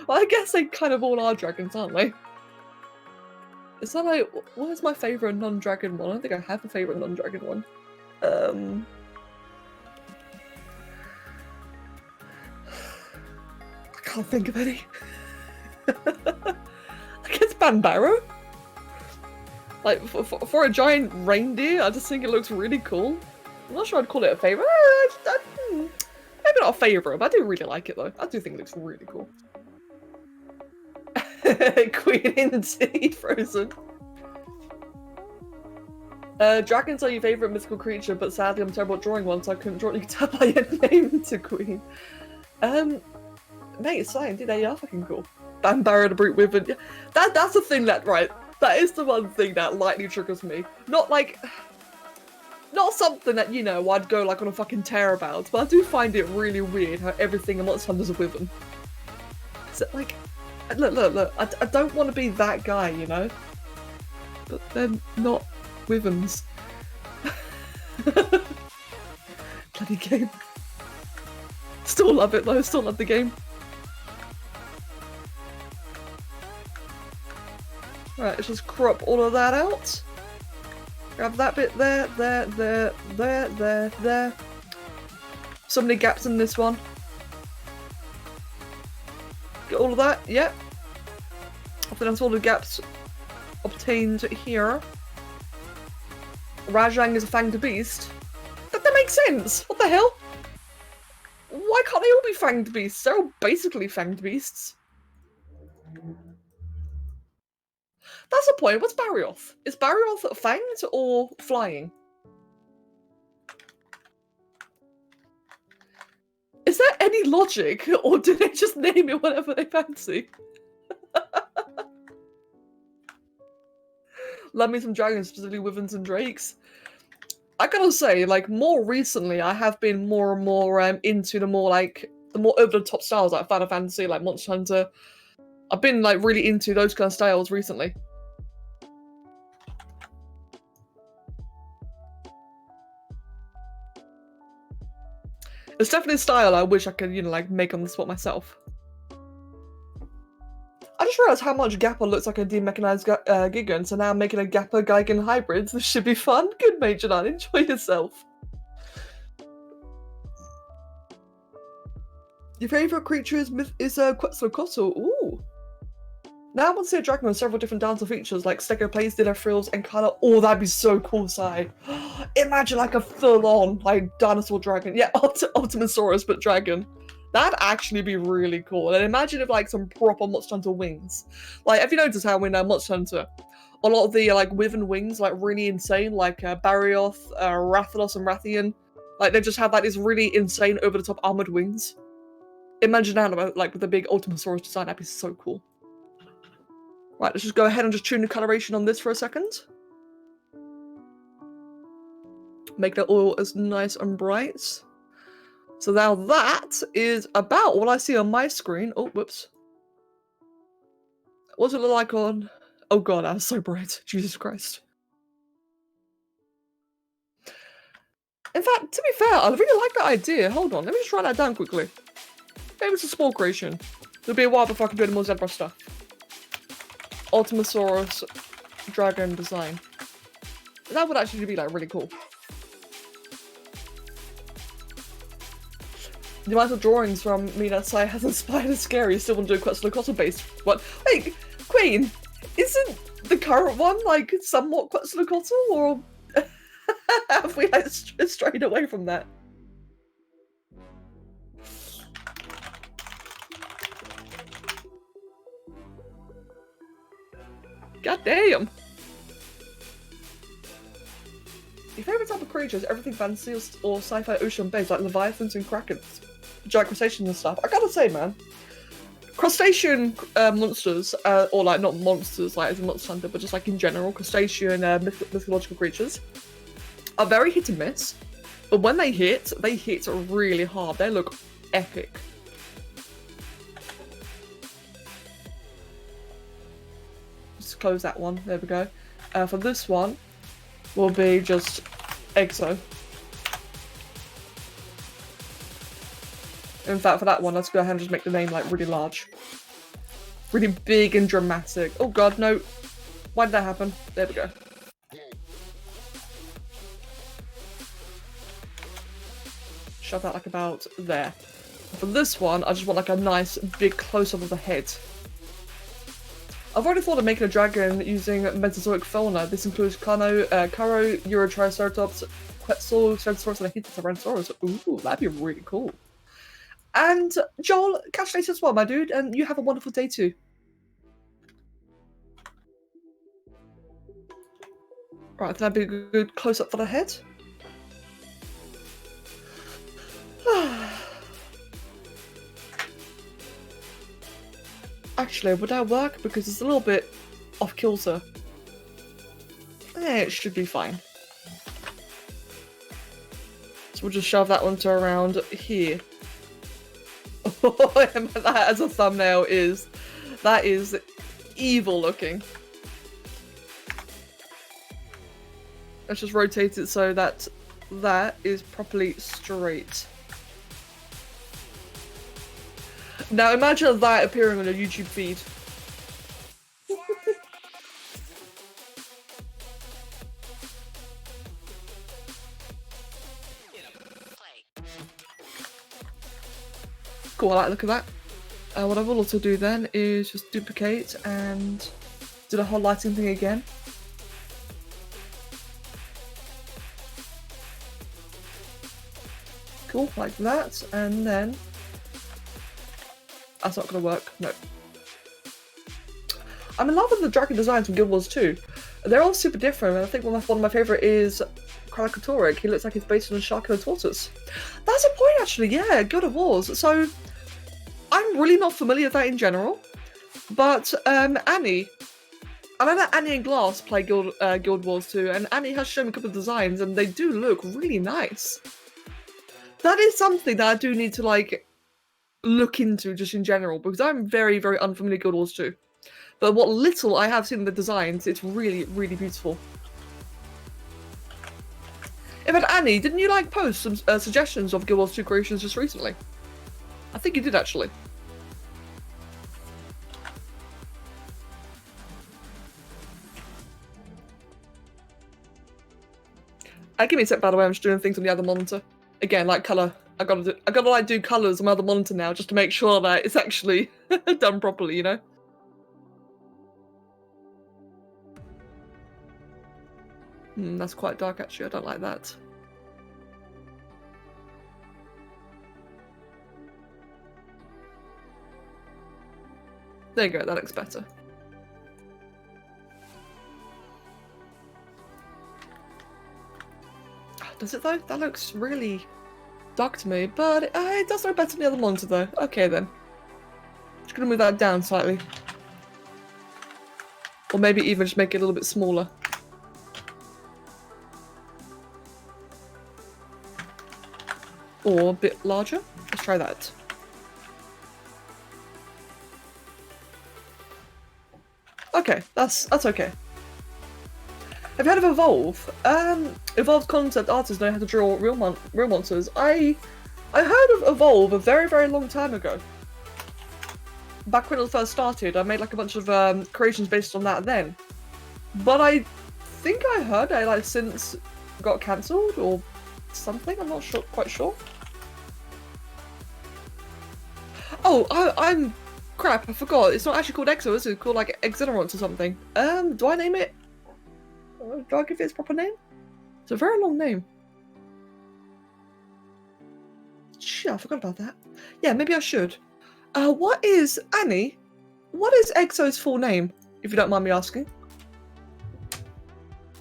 Well, I guess they kind of all are dragons, aren't they? Is that like, what is my favourite non-dragon one? I don't think I have a favourite non-dragon one. I can't think of any. I guess Banbaro? Like, for a giant reindeer, I just think it looks really cool. I'm not sure I'd call it a favourite. Maybe not a favourite, but I do really like it though. I do think it looks really cool. Queen indeed, Frozen. Dragons are your favourite mythical creature, but sadly I'm terrible at drawing one, so I couldn't draw. You can tell by your name to Queen. Mate, it's fine, dude. They are fucking cool. Banbaro the Brute Wyvern. Yeah, that's the thing that, right, that is the one thing that lightly triggers me. Not like, not something that, you know, I'd go like on a fucking tear about, but I do find it really weird how everything in Monster Hunter's a wyvern. So, like, look, I don't want to be that guy, you know? But they're not wyverns. Bloody game. Still love it though, still love the game. Right, let's just crop all of that out. Grab that bit there. So many gaps in this one. Get all of that, yep. I think that's all the gaps obtained here. Rajang is a fanged beast. That makes sense! What the hell? Why can't they all be fanged beasts? They're all basically fanged beasts. That's the point. What's Barioth? Is Barioth fanged or flying? Is there any logic, or do they just name it whatever they fancy? Love me some dragons, specifically wyverns and drakes. I gotta say, like, more recently, I have been more and more into the more over-the-top styles, like Final Fantasy, like Monster Hunter. I've been, like, really into those kind of styles recently. It's definitely a style I wish I could, you know, like, make on the spot myself. I just realised how much Gappa looks like a demechanized Gigan, so now I'm making a Gappa Gigan hybrid. This should be fun. Good, Major Nine. Enjoy yourself. Your favourite creature is Quetzalcoatl. Ooh. Now I want to see a dragon with several different dinosaur features like Stegoplays, Dilophoril's, and colour. Oh, that'd be so cool, Si. Imagine like a full-on like dinosaur dragon. Yeah, Optimosaurus, but dragon. That'd actually be really cool. And imagine if like some proper Monster Hunter wings. Like, have you noticed how in Monster Hunter, a lot of the like wyvern wings like really insane, like Barioth, Rathalos, and Rathian, like they just have like this really insane over-the-top armored wings. Imagine that like with the big Ultimosaurus design. That'd be so cool. Right, let's just go ahead and just tune the coloration on this for a second. Make that oil as nice and bright. So now that is about what I see on my screen. Oh, whoops. What's it look like on... Oh god, that was so bright. Jesus Christ. In fact, to be fair, I really like that idea. Hold on, let me just write that down quickly. Maybe it's a Spore creation. It'll be a while before I can do any more ZBrush stuff. Ultimasaurus dragon design. That would actually be like really cool. The amount of drawings from me that Sai has inspired is scary. You still want to do a Quetzalcoatl based one. Wait, Queen, isn't the current one like somewhat Quetzalcoatl, or have we like strayed away from that? God damn! Your favourite type of creatures, everything fantasy or sci-fi ocean based, like leviathans and krakens, giant crustaceans and stuff. I gotta say, man, crustacean monsters, or like not monsters like as a monster hunter, but just like in general, crustacean mythological creatures are very hit and miss. But when they hit really hard. They look epic. Just close that one. There we go. For this one, will be just Exo. In fact, for that one, let's go ahead and just make the name like really large. Really big and dramatic. Oh god, no. Why did that happen? There we go. Shove that like about there. For this one, I just want like a nice big close-up of the head. I've already thought of making a dragon using Mesozoic fauna. This includes Karo, Eurotriceratops, Quetzal, Stegosaurus, and a hint of Tyrannosaurus. Ooh, that'd be really cool. And Joel, catch you later as well, my dude, and you have a wonderful day too. Right, that'd be a good close-up for the head. Actually, would that work? Because it's a little bit off kilter. It should be fine. So we'll just shove that one to around here. That as a thumbnail is... That is evil looking. Let's just rotate it so that that is properly straight. Now imagine that appearing on a YouTube feed. Cool, I like the look of that. What I will also do then is just duplicate and do the whole lighting thing again. Cool, like that, and then... That's not going to work, no. I'm in love with the dragon designs from Guild Wars 2. They're all super different, and I think one of my favourite is Kralakatorek. He looks like he's based on a shark and a tortoise. That's a point, actually, yeah, Guild Wars. So, I'm really not familiar with that in general, but Annie... I know that Annie and Glass play Guild Wars 2, and Annie has shown me a couple of designs, and they do look really nice. That is something that I do need to, like... look into just in general, because I'm very, very unfamiliar with Guild Wars 2. But what little I have seen in the designs, it's really, really beautiful. In fact, Annie, didn't you like post some suggestions of Guild Wars 2 creations just recently? I think you did actually. Give me a sec, by the way, I'm just doing things on the other monitor. Again, like colour. I gotta like do colours on my other monitor now just to make sure that it's actually done properly, you know? That's quite dark actually, I don't like that. There you go, that looks better. Does it though? That looks really dark to me, but it does look better than the other monitor though. Okay then. Just gonna move that down slightly. Or maybe even just make it a little bit smaller. Or a bit larger. Let's try that. Okay, that's okay. Have you heard of Evolve? Evolve's concept artists know how to draw real monsters. I heard of Evolve a very, very long time ago. Back when it first started, I made like a bunch of creations based on that then. But I think I heard they like since got cancelled or something. I'm not quite sure. Oh, I'm crap. I forgot. It's not actually called Exo. It's called like Exenerons or something. Do I name it? Do I give it its proper name? It's a very long name. Shit, I forgot about that. Yeah, maybe I should. What is Annie? What is Exo's full name, if you don't mind me asking?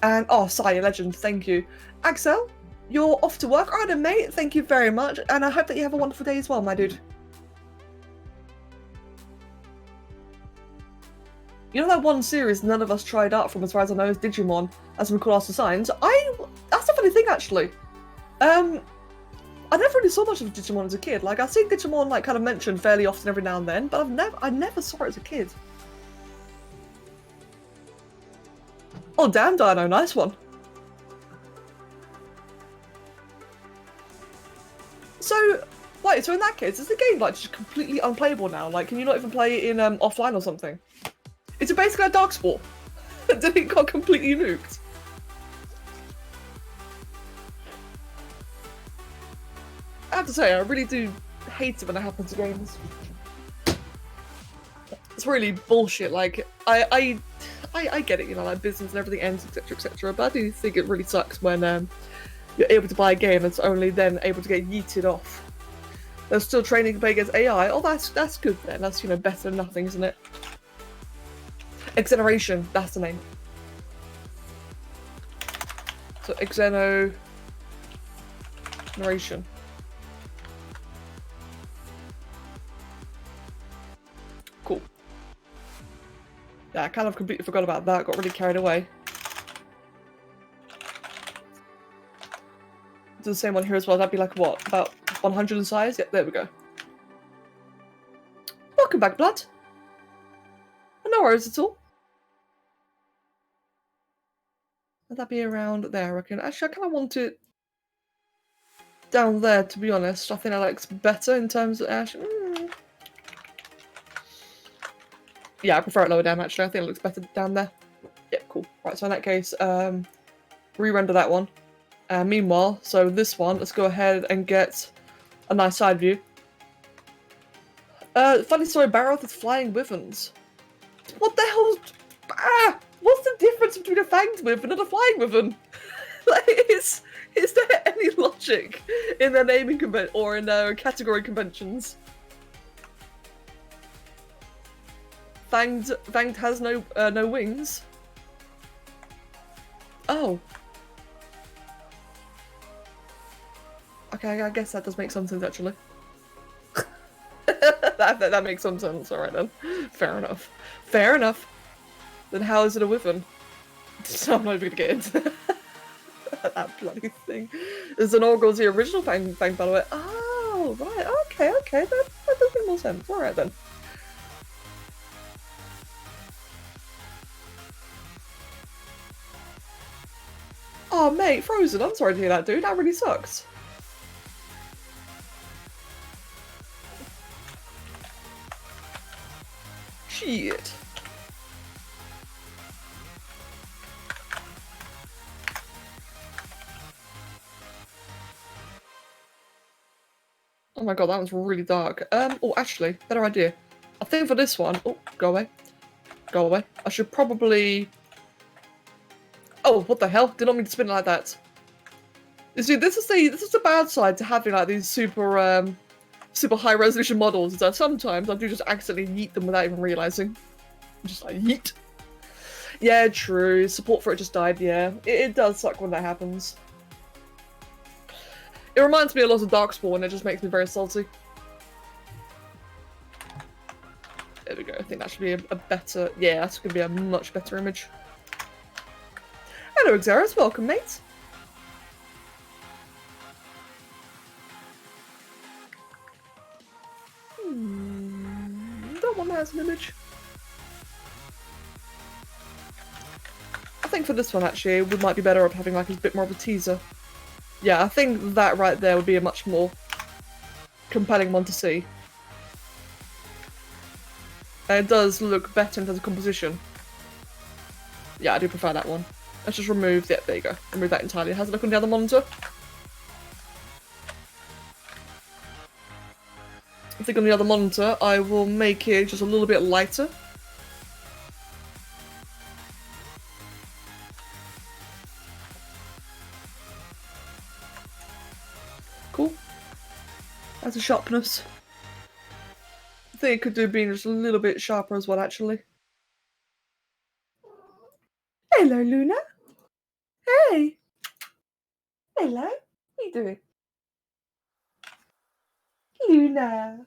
And oh, Saya Legend, thank you. Axel, you're off to work. Alright, mate. Thank you very much, and I hope that you have a wonderful day as well, my dude. You know that one series none of us tried out from, as far as I know, is Digimon, as we call our signs. That's a funny thing, actually. I never really saw much of Digimon as a kid. Like, I've seen Digimon like kind of mentioned fairly often every now and then, but I never saw it as a kid. Oh, damn, Dino, nice one. So, wait, so in that case, is the game like just completely unplayable now? Like, can you not even play it in offline or something? It's basically a Dark Spore. Did it got completely nuked? I have to say, I really do hate it when it happens to games. It's really bullshit. Like, I get it, you know, like business and everything ends, etc., etc. But I do think it really sucks when you're able to buy a game that's only then able to get yeeted off. They're still training to play against AI. Oh, that's good then. That's, you know, better than nothing, isn't it? Exeneration, that's the name. So Exeneration. Cool. Yeah, I kind of completely forgot about that. Got really carried away. Do the same one here as well. That'd be like what? About 100 in size? Yep, there we go. Welcome back, Blood. No worries at all. Would that be around there, I reckon? Actually, I kind of want it down there, to be honest. I think that looks better in terms of actually. Yeah, I prefer it lower down, actually. I think it looks better down there. Yeah, cool. Right, so in that case, re-render that one. Meanwhile, so this one, let's go ahead and get a nice side view. Funny story, Barroth is flying wyverns. What the hell? Ah! What's the difference between a fanged wyvern and a flying wyvern? Like, is there any logic in their naming or in their category conventions? Fanged has no wings. Oh. Okay, I guess that does make some sense actually. that makes some sense. All right then. Fair enough. Fair enough. Then how is it a wyvern? I'm not even gonna get into that bloody thing. Is an Orgle's the original fang, by the way? Oh, right. Okay. That does make more sense. All right then. Oh, mate, Frozen. I'm sorry to hear that, dude. That really sucks. Shit. Oh my god, that one's really dark. Oh, actually, better idea. I think for this one... Oh, go away. Go away. I should probably... Oh, what the hell? Did not mean to spin it like that. You see, this is the bad side to having like these super super high resolution models, is that sometimes I do just accidentally yeet them without even realizing. I'm just like yeet. Yeah, true. Support for it just died. Yeah, it does suck when that happens. It reminds me a lot of Darkspawn, and it just makes me very salty. There we go. I think that should be a better... Yeah, that's going to be a much better image. Hello, Xeris. Welcome, mate. That one has an image. I think for this one, actually, we might be better off having like a bit more of a teaser. Yeah, I think that right there would be a much more compelling one to see. And it does look better in terms of composition. Yeah, I do prefer that one. Let's just remove... Yeah, there you go. Remove that entirely. How's it look on the other monitor? I think on the other monitor, I will make it just a little bit lighter. Cool. That's a sharpness. I think it could do being just a little bit sharper as well, actually. Hello, Luna. Hey. Hello. What are you doing? Luna.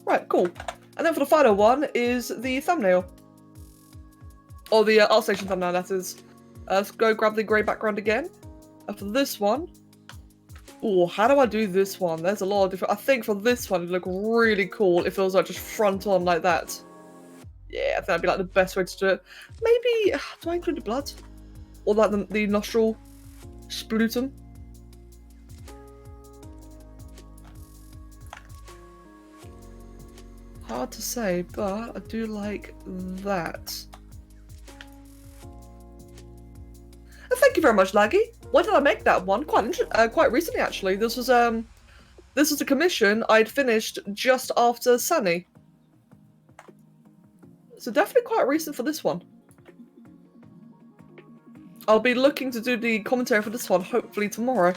Right, cool. And then for the final one is the thumbnail. Or the ArtStation thumbnail, that is. Let's go grab the grey background again. And for this one... Oh, how do I do this one? There's a lot of different... I think for this one, it'd look really cool if it was like just front on like that. Yeah, I think that'd be like the best way to do it. Maybe... Do I include the blood? Or like the nostril splutum? Hard to say, but I do like that. Thank you very much, Laggy. Why did I make that one? Quite recently, actually. This was a commission I'd finished just after Sunny. So definitely quite recent for this one. I'll be looking to do the commentary for this one, hopefully tomorrow.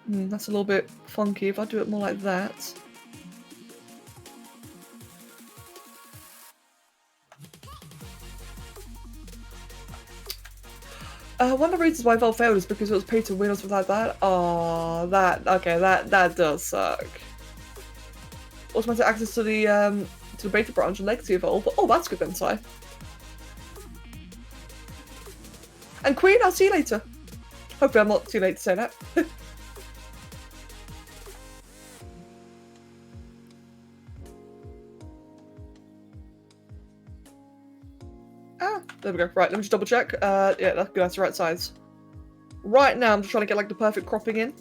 That's a little bit funky if I do it more like that. One of the reasons why Valve failed is because it was pay to win or something like that. Oh, that does suck. Automatic access to the beta branch and Legacy Evolve. Oh, that's good then, Si. And Queen, I'll see you later. Hopefully I'm not too late to say that. There we go. Right, let me just double check. Yeah, that's good. That's the right size. Right now, I'm just trying to get like the perfect cropping in,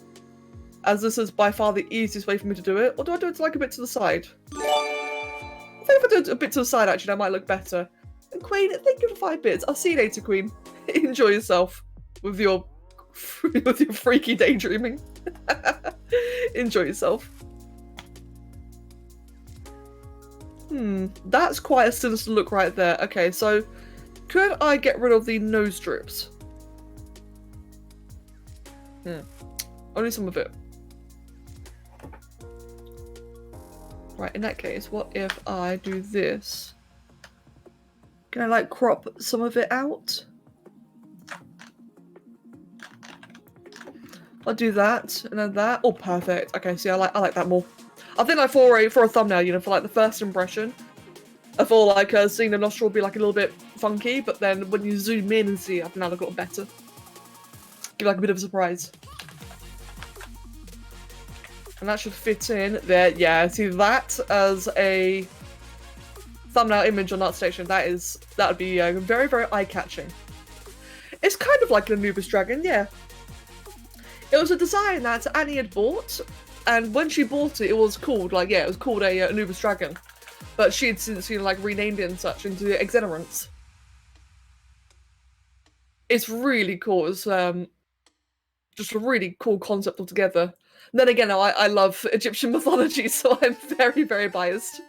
as this is by far the easiest way for me to do it. Or do I do it like a bit to the side? I think if I do it a bit to the side, actually, that might look better. And Queen, thank you for 5 bits. I'll see you later, Queen. Enjoy yourself with your freaky daydreaming. Enjoy yourself. That's quite a sinister look right there. Okay, so could I get rid of the nose drips? Only some of it. Right, in that case, what if I do this? Can I like crop some of it out? I'll do that, and then that. Oh, perfect. Okay, see, I like that more. I think like for a thumbnail, you know, for like the first impression, I feel like seeing the nostril will be like a little bit funky, but then when you zoom in and see, I think that'll look a lot better. Give like a bit of a surprise. And that should fit in there. Yeah, see that as a thumbnail image on ArtStation. That would be very, very eye-catching. It's kind of like an Anubis dragon, yeah. It was a design that Annie had bought, and when she bought it, it was called a Anubis dragon. But she had since like renamed it and such into Exenerance. It's really cool. It's just a really cool concept altogether. And then again, I love Egyptian mythology, so I'm very, very biased.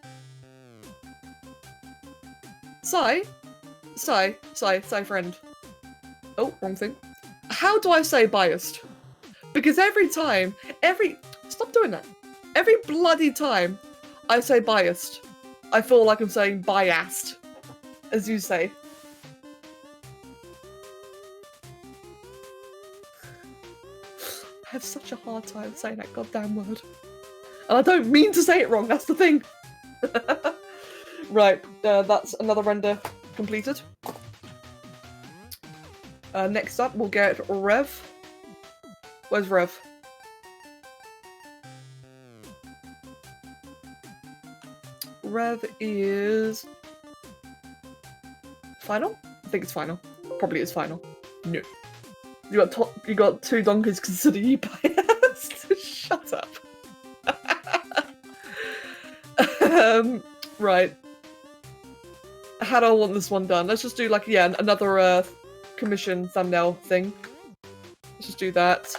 Sai, friend. Oh, wrong thing. How do I say biased? Because stop doing that. Every bloody time I say biased, I feel like I'm saying biased, as you say. I have such a hard time saying that goddamn word. And I don't mean to say it wrong, that's the thing. Right, that's another render completed. Next up, we'll get Rev. Where's Rev? Rev is... final? I think it's final. Probably is final. No. You got two donkeys consider you biased. Shut up. Right. How do I want this one done? Let's just do like, yeah, another commission thumbnail thing. Let's just do that.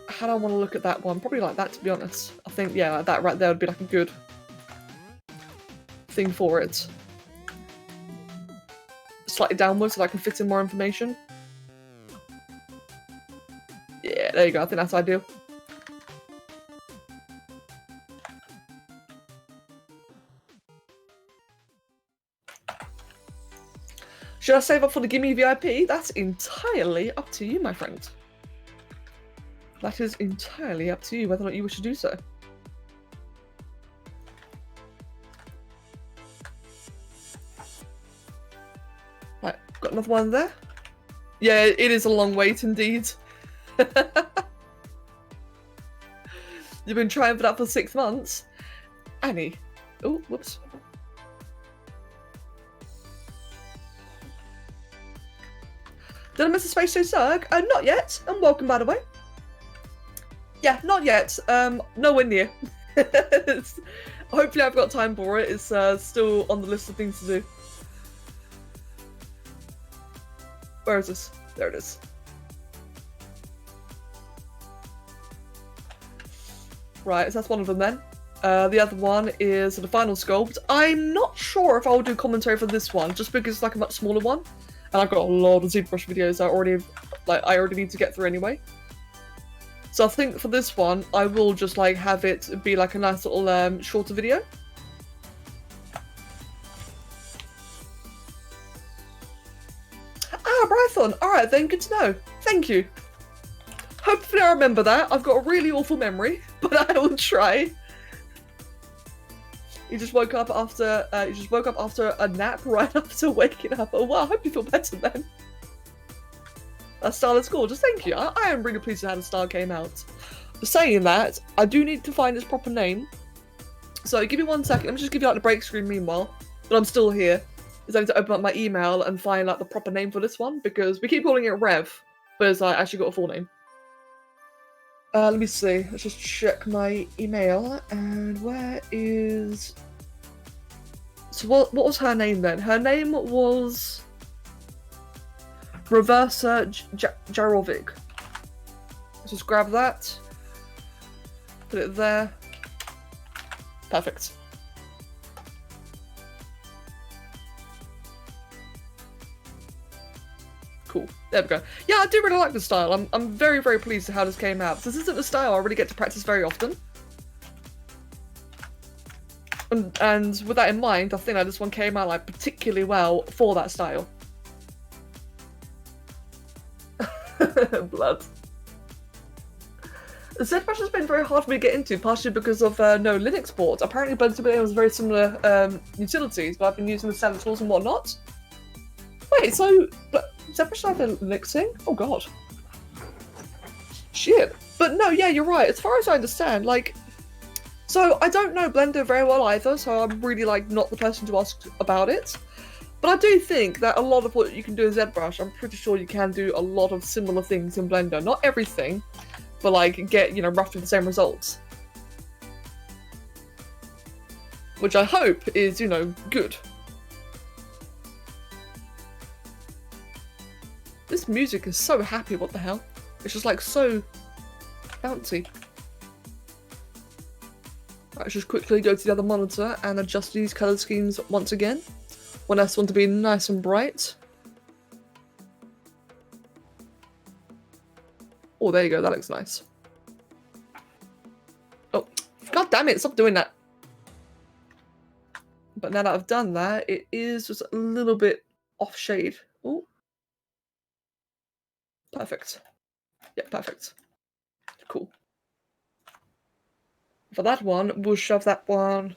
How do I want to look at that one? Probably like that, to be honest. I think, yeah, that right there would be like a good thing for it. Slightly downwards so that I can fit in more information. Yeah, there you go. I think that's ideal. Should I save up for the Gimme VIP? That's entirely up to you, my friend. That is entirely up to you whether or not you wish to do so. Right, got another one there. Yeah, it is a long wait indeed. You've been trying for that for 6 months. Annie. Oh, whoops. Did I miss a Space Show Zerg? Not yet. And welcome, by the way. Yeah, not yet. Nowhere near. Hopefully I've got time for it. It's still on the list of things to do. Where is this? There it is. Right, so that's one of them then. The other one is the final sculpt. I'm not sure if I'll do commentary for this one, just because it's like a much smaller one. And I've got a lot of ZBrush videos I already need to get through anyway. So I think for this one, I will just like have it be like a nice little shorter video. Ah, Brython! Alright then, good to know. Thank you. Hopefully I remember that. I've got a really awful memory, but I will try. You just woke up after a nap right after waking up. Oh wow, I hope you feel better then. That style is gorgeous, thank you. I am really pleased with how the style came out. Saying that, I do need to find its proper name. So give me 1 second, let me just give you like the break screen meanwhile. But I'm still here. Is I need to open up my email and find like the proper name for this one, because we keep calling it Rev, but it's like actually got a full name. Let me see, let's just check my email, and where is... So what was her name then? Her name was... Reversa Jarovic. Let's just grab that. Put it there. Perfect. Cool. There we go. Yeah, I do really like the style. I'm very, very pleased with how this came out. This isn't a style I really get to practice very often. And with that in mind, I think that this one came out like particularly well for that style. Blood. ZBrush has been very hard for me to get into, partially because of no Linux ports. Apparently Blender has very similar utilities, but I've been using the standard tools and whatnot. Wait, so ZBrush have a Linux thing? Oh god. Shit. But no, yeah, you're right. As far as I understand, like... So, I don't know Blender very well either, so I'm really, like, not the person to ask about it. But I do think that a lot of what you can do in ZBrush, I'm pretty sure you can do a lot of similar things in Blender. Not everything, but like get, you know, roughly the same results. Which I hope is, you know, good. This music is so happy, what the hell? It's just like so bouncy. Let's just quickly go to the other monitor and adjust these colour schemes once again. Want this one to be nice and bright. Oh, there you go, that looks nice. Oh, god damn it, stop doing that. But now that I've done that, it is just a little bit off shade. Oh. Perfect. Yeah, perfect. Cool. For that one, we'll shove that one.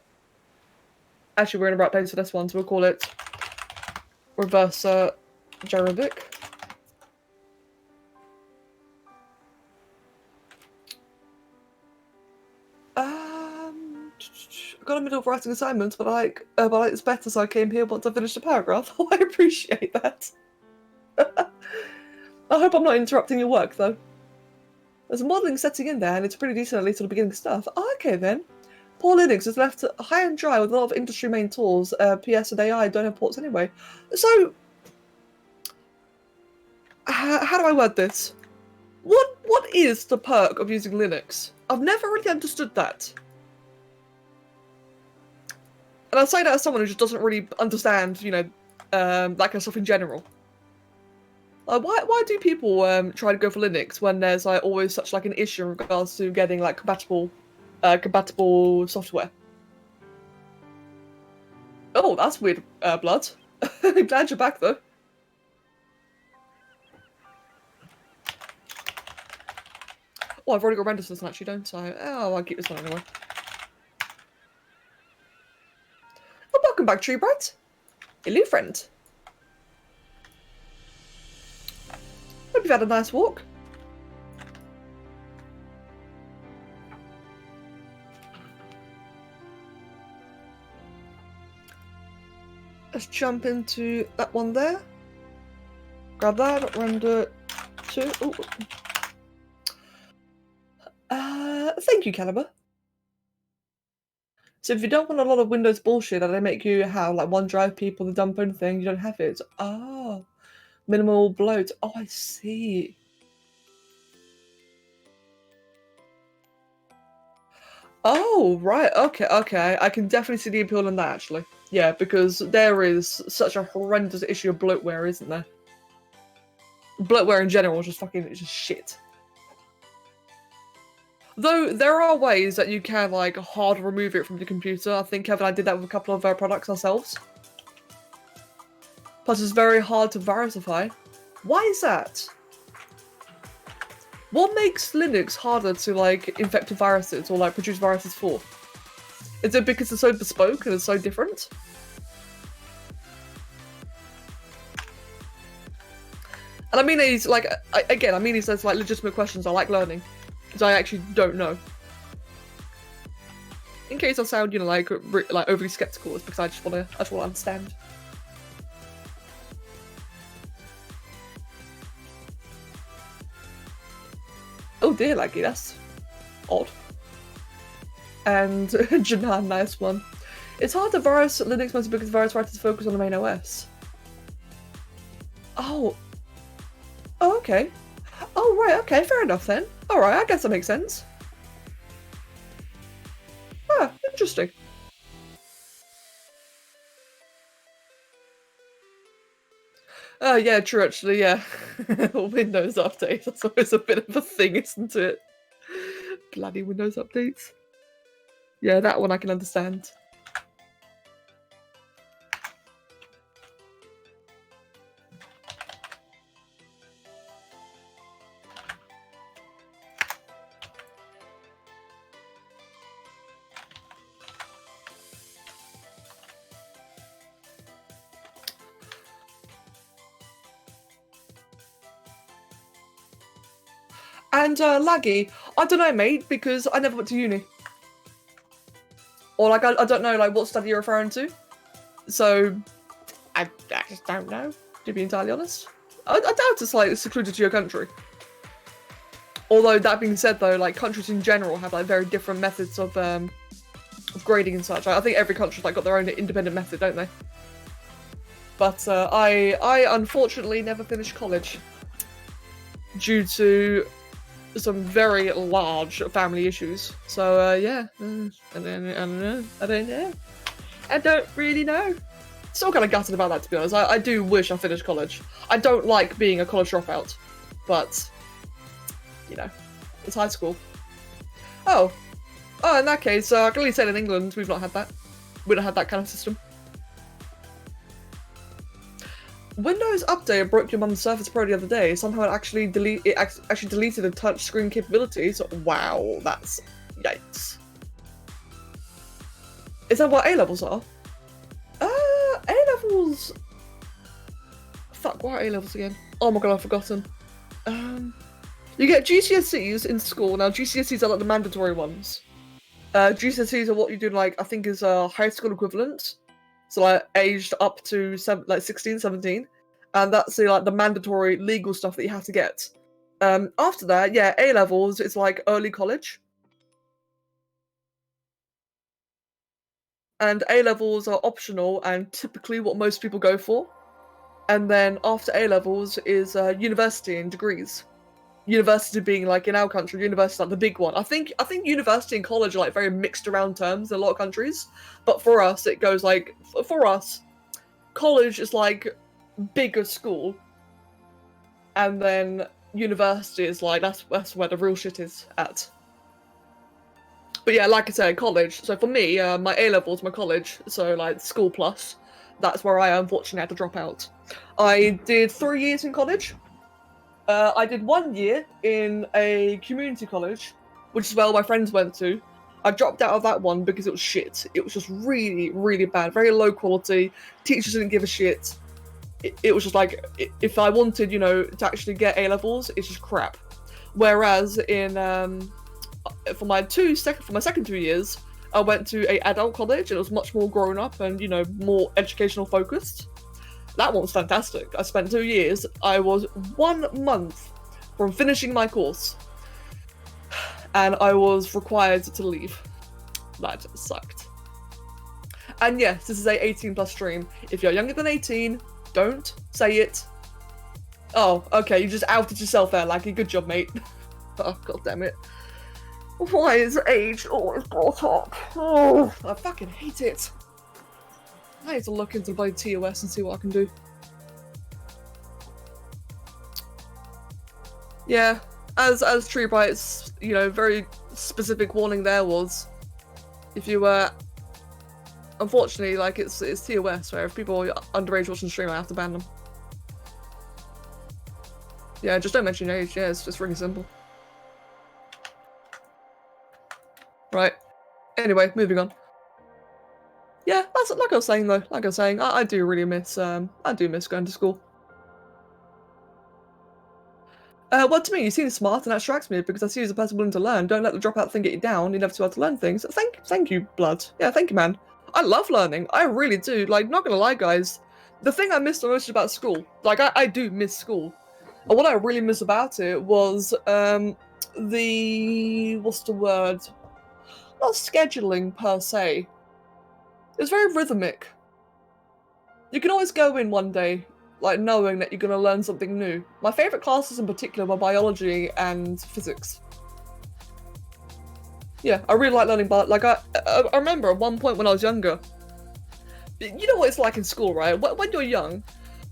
Actually, we're in the right place for this one, so we'll call it Reverser Jerobic. I got a middle of writing assignments, but I like this better, so I came here once I finished a paragraph. Oh, I appreciate that. I hope I'm not interrupting your work, though. There's a modelling setting in there, and it's pretty decent, at least on the beginning stuff. Oh, okay, then. Poor Linux is left high and dry with a lot of industry main tools. PS and AI don't have ports anyway. So, how do I word this? What is the perk of using Linux? I've never really understood that. And I'll say that as someone who just doesn't really understand, you know, that kind of stuff in general. Why do people try to go for Linux when there's like always such like an issue in regards to getting like compatible software? Oh, that's weird, Blood. Glad you're back though. Oh, I've already got render system actually, don't I? Oh, I'll keep this one anyway. Oh, welcome back, Tree Bright. Hello, friend. Hope you've had a nice walk. Let's jump into that one there. Grab that, render 2. Ooh. Thank you, Caliber. So if you don't want a lot of Windows bullshit that they make you have, like OneDrive people, the dump own thing, you don't have it. Oh, minimal bloat. Oh, I see. Oh, right. Okay, okay. I can definitely see the appeal in that, actually. Yeah, because there is such a horrendous issue of bloatware, isn't there? Bloatware in general is just fucking, it's just shit. Though there are ways that you can like hard remove it from the computer. I think Kevin and I did that with a couple of our products ourselves. Plus it's very hard to virusify. Why is that? What makes Linux harder to like infect with viruses or like produce viruses for? Is it because it's so bespoke and it's so different? And I mean these like again, I mean these as like legitimate questions I like learning. Because I actually don't know. In case I sound, you know, like overly skeptical, it's because I just want to understand. Oh dear, Laggy, that's odd. And Janan, nice one. It's hard to virus Linux mostly because virus writers focus on the main OS. Oh. Oh, okay. Oh, right, okay, fair enough then. Alright, I guess that makes sense. Ah, interesting. Yeah, true, actually, yeah. Windows updates, that's always a bit of a thing, isn't it? Bloody Windows updates. Yeah, that one I can understand. And Laggy, I don't know, mate, because I never went to uni. Or like I don't know like what study you're referring to. So I just don't know, to be entirely honest. I doubt it's like secluded to your country. Although that being said though, like countries in general have like very different methods of grading and such. I think every country's like got their own independent method, don't they? But I unfortunately never finished college due to some very large family issues. So yeah, I don't really know. Still kind of gutted about that, to be honest. I do wish I finished college. I don't like being a college dropout, but you know, it's high school. Oh, in that case, I can only say in England we've not had that. We don't have that kind of system. Windows Update broke your mum's Surface Pro the other day. Somehow it actually deleted the touchscreen capability. So wow, that's yikes. Is that what A levels are? A levels. Fuck, what are A levels again? Oh my god, I've forgotten. You get GCSEs in school. Now GCSEs are like the mandatory ones. GCSEs are what you do, like, I think is a high school equivalent. So like aged up to 16, 17. And that's like the mandatory legal stuff that you have to get. After that, yeah, A levels is like early college. And A levels are optional and typically what most people go for. And then after A levels is university and degrees. University being like in our country, university is like the big one. I think university and college are like very mixed around terms in a lot of countries, but for us it goes like for us, college is like bigger school, and then university is like that's where the real shit is at. But yeah, like I said, college. So for me, my A levels, my college, so like school plus, that's where I unfortunately had to drop out. I did 3 years in college. I did 1 year in a community college, which is where all my friends went to. I dropped out of that one because it was shit. It was just really, really bad, very low quality. Teachers didn't give a shit. It was just like, if I wanted, you know, to actually get A levels, it's just crap. Whereas in for my second 2 years, I went to a adult college and it was much more grown up and, you know, more educational focused. That one was fantastic. I spent 2 years. I was 1 month from finishing my course. And I was required to leave. That sucked. And yes, this is a 18 plus stream. If you're younger than 18, don't say it. Oh, okay, you just outed yourself there, Laggy. Good job, mate. Oh, god damn it. Why is age always brought up? Oh, I fucking hate it. I need to look into my TOS and see what I can do. Yeah, as Tree Bright's, you know, very specific warning there was, if you unfortunately, like it's TOS, where if people are underage watching the stream, I have to ban them. Yeah, just don't mention your age. Yeah, it's just really simple. Right. Anyway, moving on. Yeah, that's like I was saying though. Like I was saying, I do really miss I do miss going to school. Well, to me, you seem smart, and that strikes me because I see you as a person willing to learn. Don't let the dropout thing get you down. You're never too hard to learn things. Thank you, Blood. Yeah, thank you, man. I love learning. I really do. Like, not gonna lie, guys. The thing I miss the most about school, like, I do miss school. And what I really miss about it was the what's the word? Not scheduling per se. It was very rhythmic. You can always go in one day, like knowing that you're going to learn something new. My favourite classes in particular were biology and physics. Yeah, I really like learning like I remember at one point when I was younger, you know what it's like in school, right? When you're young,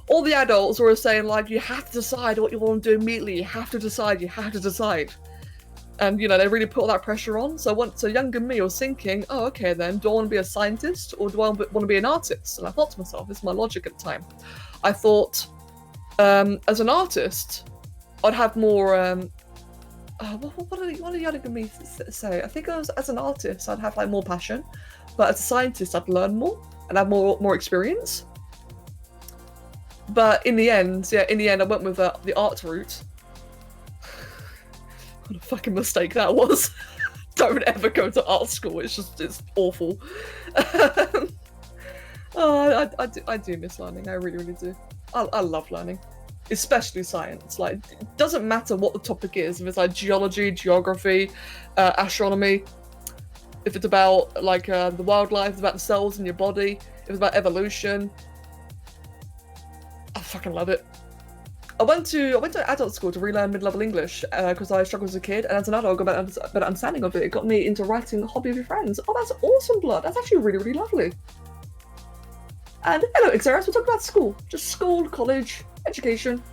all the adults were saying like, you have to decide what you want to do immediately, you have to decide. And, you know, they really put all that pressure on. So once a younger me was thinking, oh, okay then, do I want to be a scientist or do I want to be an artist? And I thought to myself, this is my logic at the time. I thought, as an artist, I'd have more, what did younger me say? I think as an artist, I'd have like more passion. But as a scientist, I'd learn more and have more experience. But in the end, I went with the art route. What a fucking mistake that was. Don't ever go to art school, it's awful. Oh, I do miss learning, I really, really do. I love learning. Especially science. Like, it doesn't matter what the topic is, if it's like geology, geography, astronomy, if it's about like the wildlife, it's about the cells in your body, if it's about evolution. I fucking love it. I went to adult school to relearn mid-level English because I struggled as a kid, and as an adult I got a better understanding of it. It got me into writing Hobby of Your Friends. Oh, that's awesome, Blood. That's actually really, really lovely. And hello, Xeris. We'll talk about school. Just school, college, education.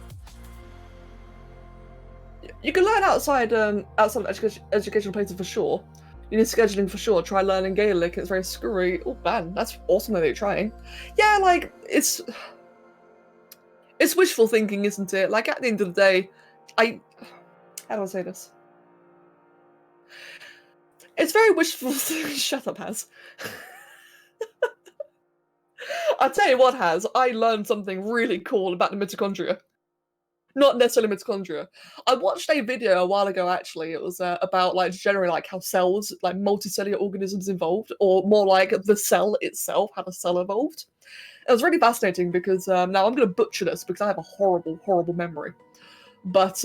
You can learn outside of educational places for sure. You need scheduling for sure. Try learning Gaelic. It's very screwy. Oh man, that's awesome that you're trying. Yeah, like it's. It's wishful thinking, isn't it? Like, at the end of the day, how do I say this? It's very wishful. Shut up, Haz. I'll tell you what, Haz. I learned something really cool about the mitochondria. Not necessarily mitochondria. I watched a video a while ago, actually. It was about, like, generally, like, how cells, like, multicellular organisms evolved, or more like the cell itself, how the cell evolved. It was really fascinating because, now I'm going to butcher this because I have a horrible, horrible memory. But,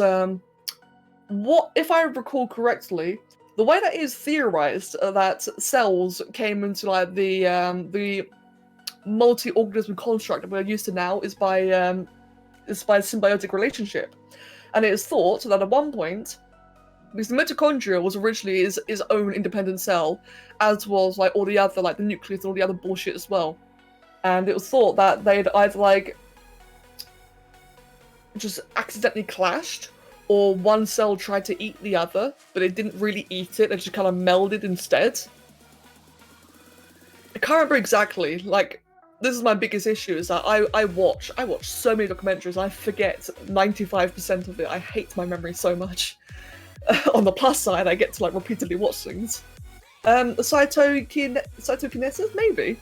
what, if I recall correctly, the way that is theorized that cells came into, like, the multi-organism construct that we're used to now is by a symbiotic relationship. And it is thought that at one point, because the mitochondria was originally his own independent cell, as was like all the other, like the nucleus and all the other bullshit as well. And it was thought that they'd either like just accidentally clashed, or one cell tried to eat the other, but it didn't really eat it, they just kind of melded instead. I can't remember exactly, like, this is my biggest issue, is that I watch so many documentaries, I forget 95% of it. I hate my memory so much. On the plus side, I get to like repeatedly watch things. Cytokinesis, maybe?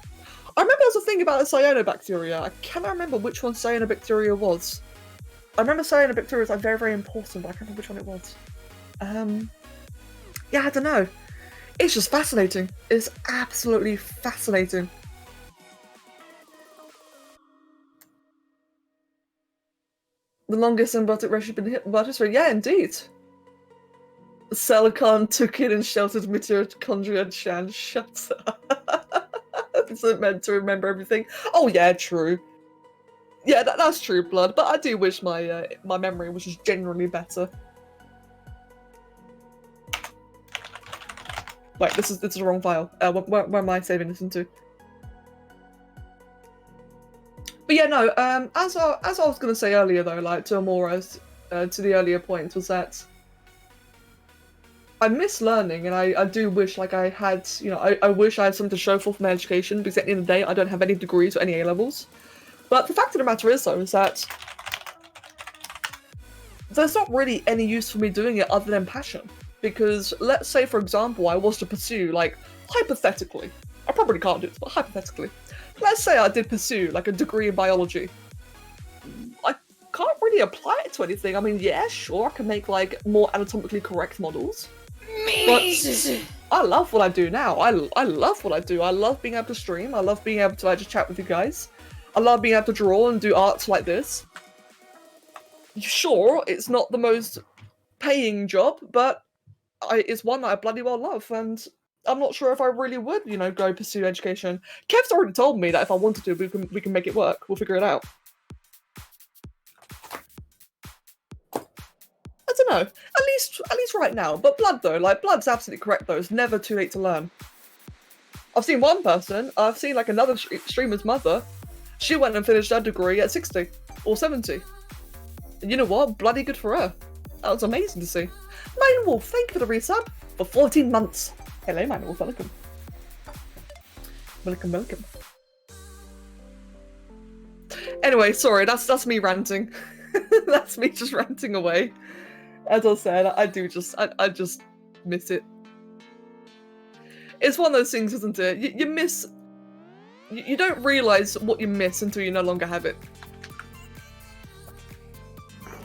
I remember there was a thing about the cyanobacteria. I cannot remember which one cyanobacteria was. I remember cyanobacteria was like very, very important, but I can't remember which one it was. Yeah, I don't know. It's just fascinating. It's absolutely fascinating. The longest symbiotic relationship in history. Yeah, indeed. Silicon took it and sheltered mitochondria and Shan. Shut up. Isn't meant to remember everything. Oh yeah, true. Yeah, that's true, Blood. But I do wish my my memory was just generally better. Wait, this is the wrong file. Where am I saving this into? But yeah, no. As I was gonna say earlier, though, like to Amora's, to the earlier point, was that I miss learning, and I do wish like I had, you know, I wish I had something to show for my education, because at the end of the day, I don't have any degrees or any A levels. But the fact of the matter is, though, is that there's not really any use for me doing it other than passion. Because let's say, for example, I was to pursue, like, hypothetically, I probably can't do this, but hypothetically, let's say I did pursue like a degree in biology. I can't really apply it to anything. I mean, yeah, sure, I can make like more anatomically correct models. But I love what I do now. I love what I do. I love being able to stream. I love being able to like, just chat with you guys. I love being able to draw and do arts like this. Sure, it's not the most paying job, but it's one that I bloody well love, and I'm not sure if I really would, you know, go pursue education. Kev's already told me that if I wanted to, we can make it work. We'll figure it out. I don't know. At least right now. But Blood though, like Blood's absolutely correct though. It's never too late to learn. I've seen one person. I've seen like another streamer's mother. She went and finished her degree at 60 or 70. And you know what? Bloody good for her. That was amazing to see. Mine Wolf, thank you for the resub for 14 months. Hello, Mine Wolf, welcome. Welcome, welcome. Anyway, sorry, that's me ranting. That's me just ranting away. As I said, I just miss it. It's one of those things, isn't it? You miss. You don't realise what you miss until you no longer have it.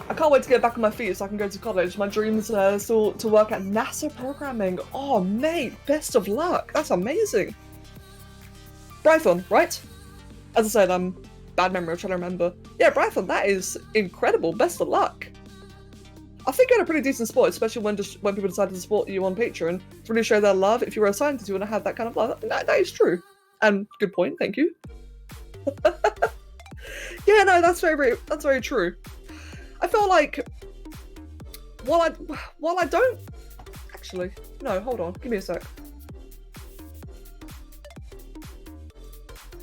I can't wait to get back on my feet so I can go to college. My dream is still to work at NASA programming. Oh, mate, best of luck. That's amazing. Brython, right? As I said, bad memory, I'm trying to remember. Yeah, Brython, that is incredible. Best of luck. I think you're a pretty decent sport, especially when people decide to support you on Patreon. To really show their love. If you're a scientist, you want to have that kind of love. That is true. And good point, thank you. Yeah, no, that's very true. I feel like while I don't actually no, hold on, give me a sec.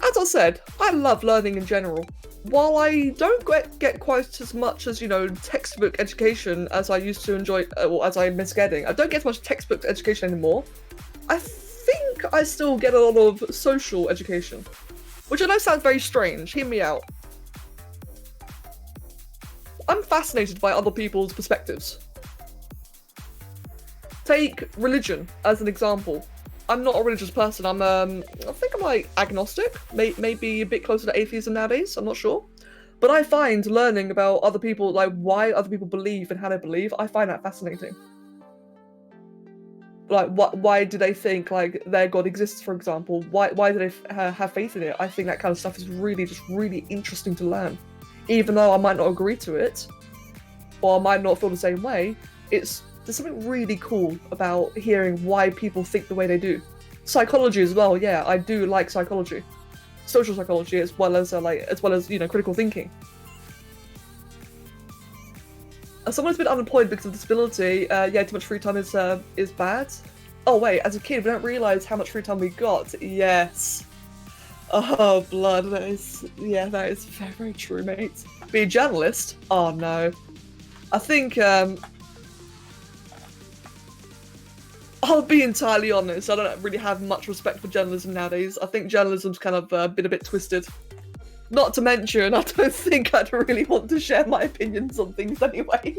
As I said, I love learning in general. While I don't get quite as much as, you know, textbook education as I used to enjoy, or as I miss getting, I don't get as much textbook education anymore. I think I still get a lot of social education, which I know sounds very strange. Hear me out. I'm fascinated by other people's perspectives. Take religion as an example. I'm not a religious person. I think I'm like agnostic, maybe a bit closer to atheism nowadays. I'm not sure. But I find learning about other people, like why other people believe and how they believe, I find that fascinating. Like, why do they think like their God exists, for example? Why do they have faith in it? I think that kind of stuff is really just really interesting to learn. Even though I might not agree to it, or I might not feel the same way, there's something really cool about hearing why people think the way they do. Psychology as well, yeah, I do like psychology. Social psychology as well as critical thinking. As someone who's been unemployed because of disability, yeah, too much free time is bad. Oh wait, as a kid we don't realise how much free time we got. Yes. Oh blood, that is very, very true, mate. Be a journalist? Oh no. I think I'll be entirely honest, I don't really have much respect for journalism nowadays. I think journalism's kind of been a bit twisted. Not to mention, I don't think I'd really want to share my opinions on things anyway.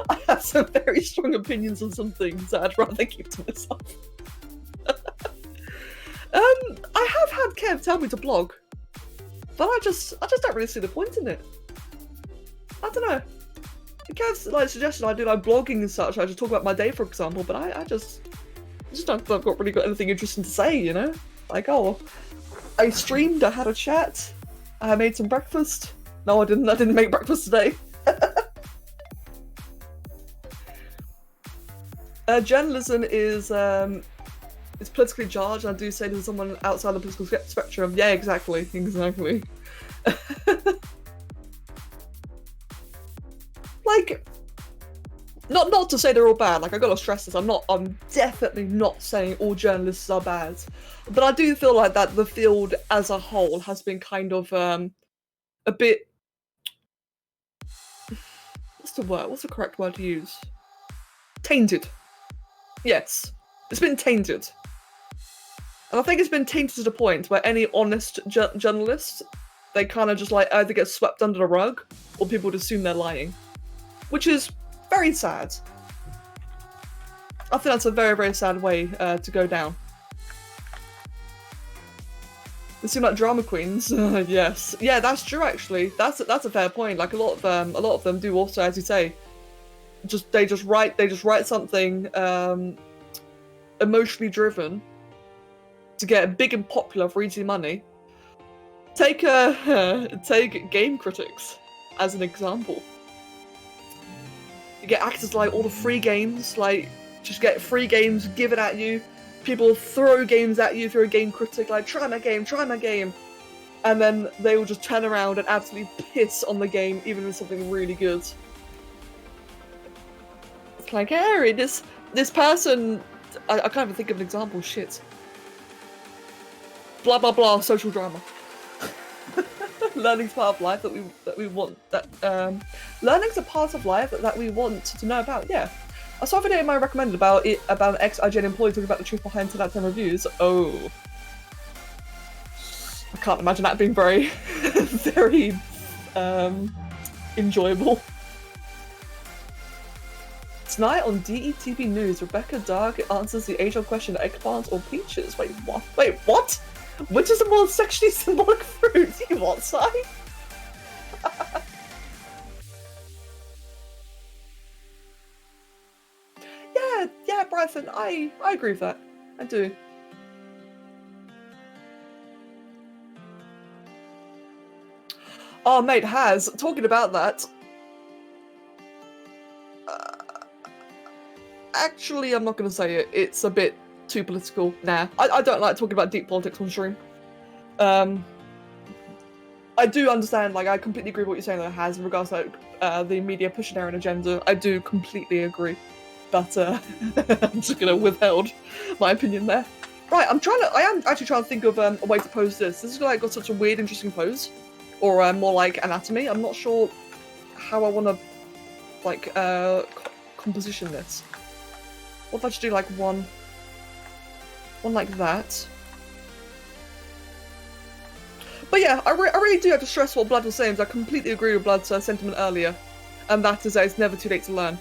I have some very strong opinions on some things that I'd rather keep to myself. I have had Kev tell me to blog, but I just don't really see the point in it. I don't know. Kev's like suggestion I do like blogging and such. I just talk about my day, for example, but I just don't think I've really got anything interesting to say, you know? Like, oh, I streamed, I had a chat, I made some breakfast. No, I didn't make breakfast today. Journalism is politically charged. I do say this to someone outside the political spectrum. Yeah, exactly. Like, not to say they're all bad. Like, I gotta stress this. I'm definitely not saying all journalists are bad, but I do feel like that the field as a whole has been kind of a bit. What's the word? What's the correct word to use? Tainted. Yes, it's been tainted. And I think it's been tainted to the point where any honest journalist, they kind of just like either get swept under the rug or people would assume they're lying. Which is very sad. I think that's a very, very sad way to go down. They seem like drama queens. Yes. Yeah, that's true actually. That's a fair point. Like a lot of them do also, as you say, they just write something emotionally driven to get big and popular for easy money. Take game critics as an example. You get access to like all the free games, like just get free games given at you. People throw games at you if you're a game critic, like try my game. And then they will just turn around and absolutely piss on the game, even if it's something really good. It's like, Harry, this person, I can't even think of an example, shit. Blah blah blah, social drama. Learning's part of life that we want. Learning's a part of life that we want to know about. Yeah, I saw a video I recommended about an ex-IGN employee talking about the truth behind 10 out of 10 reviews. Oh, I can't imagine that being very, very enjoyable. Tonight on DETV News, Rebecca Dark answers the age-old question: eggplants or peaches? Wait, what? Wait, what? Which is the more sexually symbolic fruit? You what, Si? Yeah, Bryson, I agree with that. I do. Oh, mate, talking about that. Actually, I'm not going to say it. It's a bit too political. Nah, I don't like talking about deep politics on stream. I do understand, like, I completely agree with what you're saying that has in regards to like, the media pushing their own agenda. I do completely agree. But I'm just gonna withhold my opinion there. Right, I am actually trying to think of a way to pose this. This is like got such a weird, interesting pose, or more like anatomy. I'm not sure how I want to like composition this. What if I just do like one like that? But yeah, I really do have to stress what Blood was saying, because I completely agree with Blood's sentiment earlier. and that is that it's never too late to learn.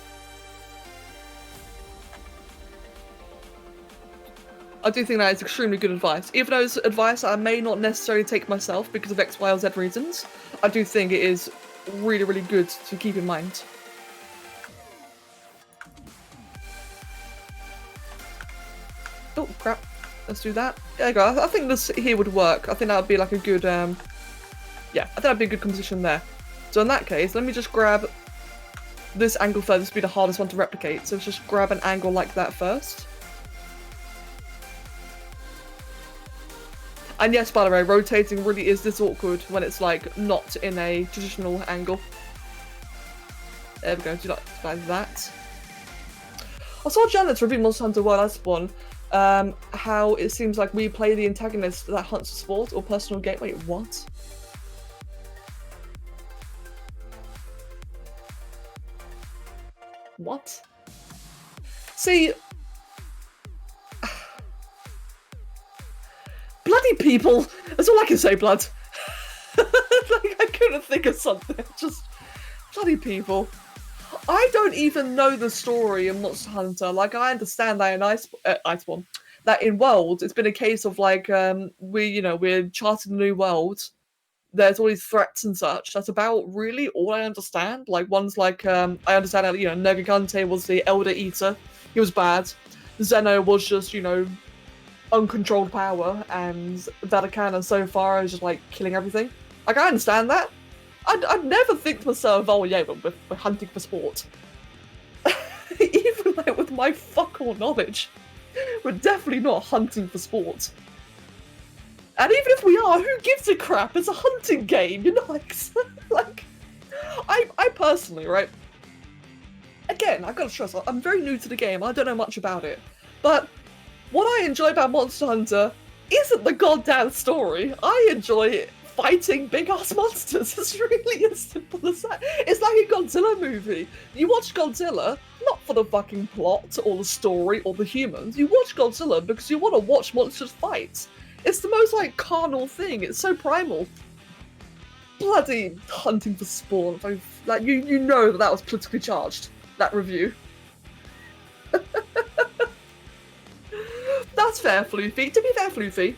I do think that is extremely good advice. Even though it's advice I may not necessarily take myself because of X, Y, or Z reasons, I do think it is really, really good to keep in mind. Oh, crap. Let's do that. There you go. I think this here would work. I think that would be like a good, yeah, I think that'd be a good composition there. So in that case, let me just grab this angle first. This would be the hardest one to replicate. So let's just grab an angle like that first. And yes, by the way, rotating really is this awkward when it's like not in a traditional angle. There we go, do like that. I saw Janet's review Monster Hunter World as one, how it seems like we play the antagonist that hunts for sport or personal gain. Wait, what? What? See, bloody people! That's all I can say, blood. Like, I couldn't think of something. Just bloody people. I don't even know the story in Monster Hunter. Like, I understand that in Iceborne, that in World, it's been a case of like, we're charting a new world. There's all these threats and such. That's about really all I understand. Like, one's like, I understand that, Nergigante was the Elder Eater. He was bad. Zeno was just, uncontrolled power, and Vaticana so far is just like killing everything. Like, I understand that. I'd never think to myself, oh yeah, but we're hunting for sport. Even like with my fuck all knowledge, we're definitely not hunting for sport. And even if we are, who gives a crap? It's a hunting game, like I personally, right? Again, I've got to stress, I'm very new to the game. I don't know much about it, but what I enjoy about Monster Hunter isn't the goddamn story. I enjoy fighting big-ass monsters. It's really as simple as that. It's like a Godzilla movie. You watch Godzilla, not for the fucking plot, or the story, or the humans. You watch Godzilla because you want to watch monsters fight. It's the most, like, carnal thing. It's so primal. Bloody hunting for sport. Like, you know that was politically charged, that review. That's fair, Floofy. To be fair, Floofy,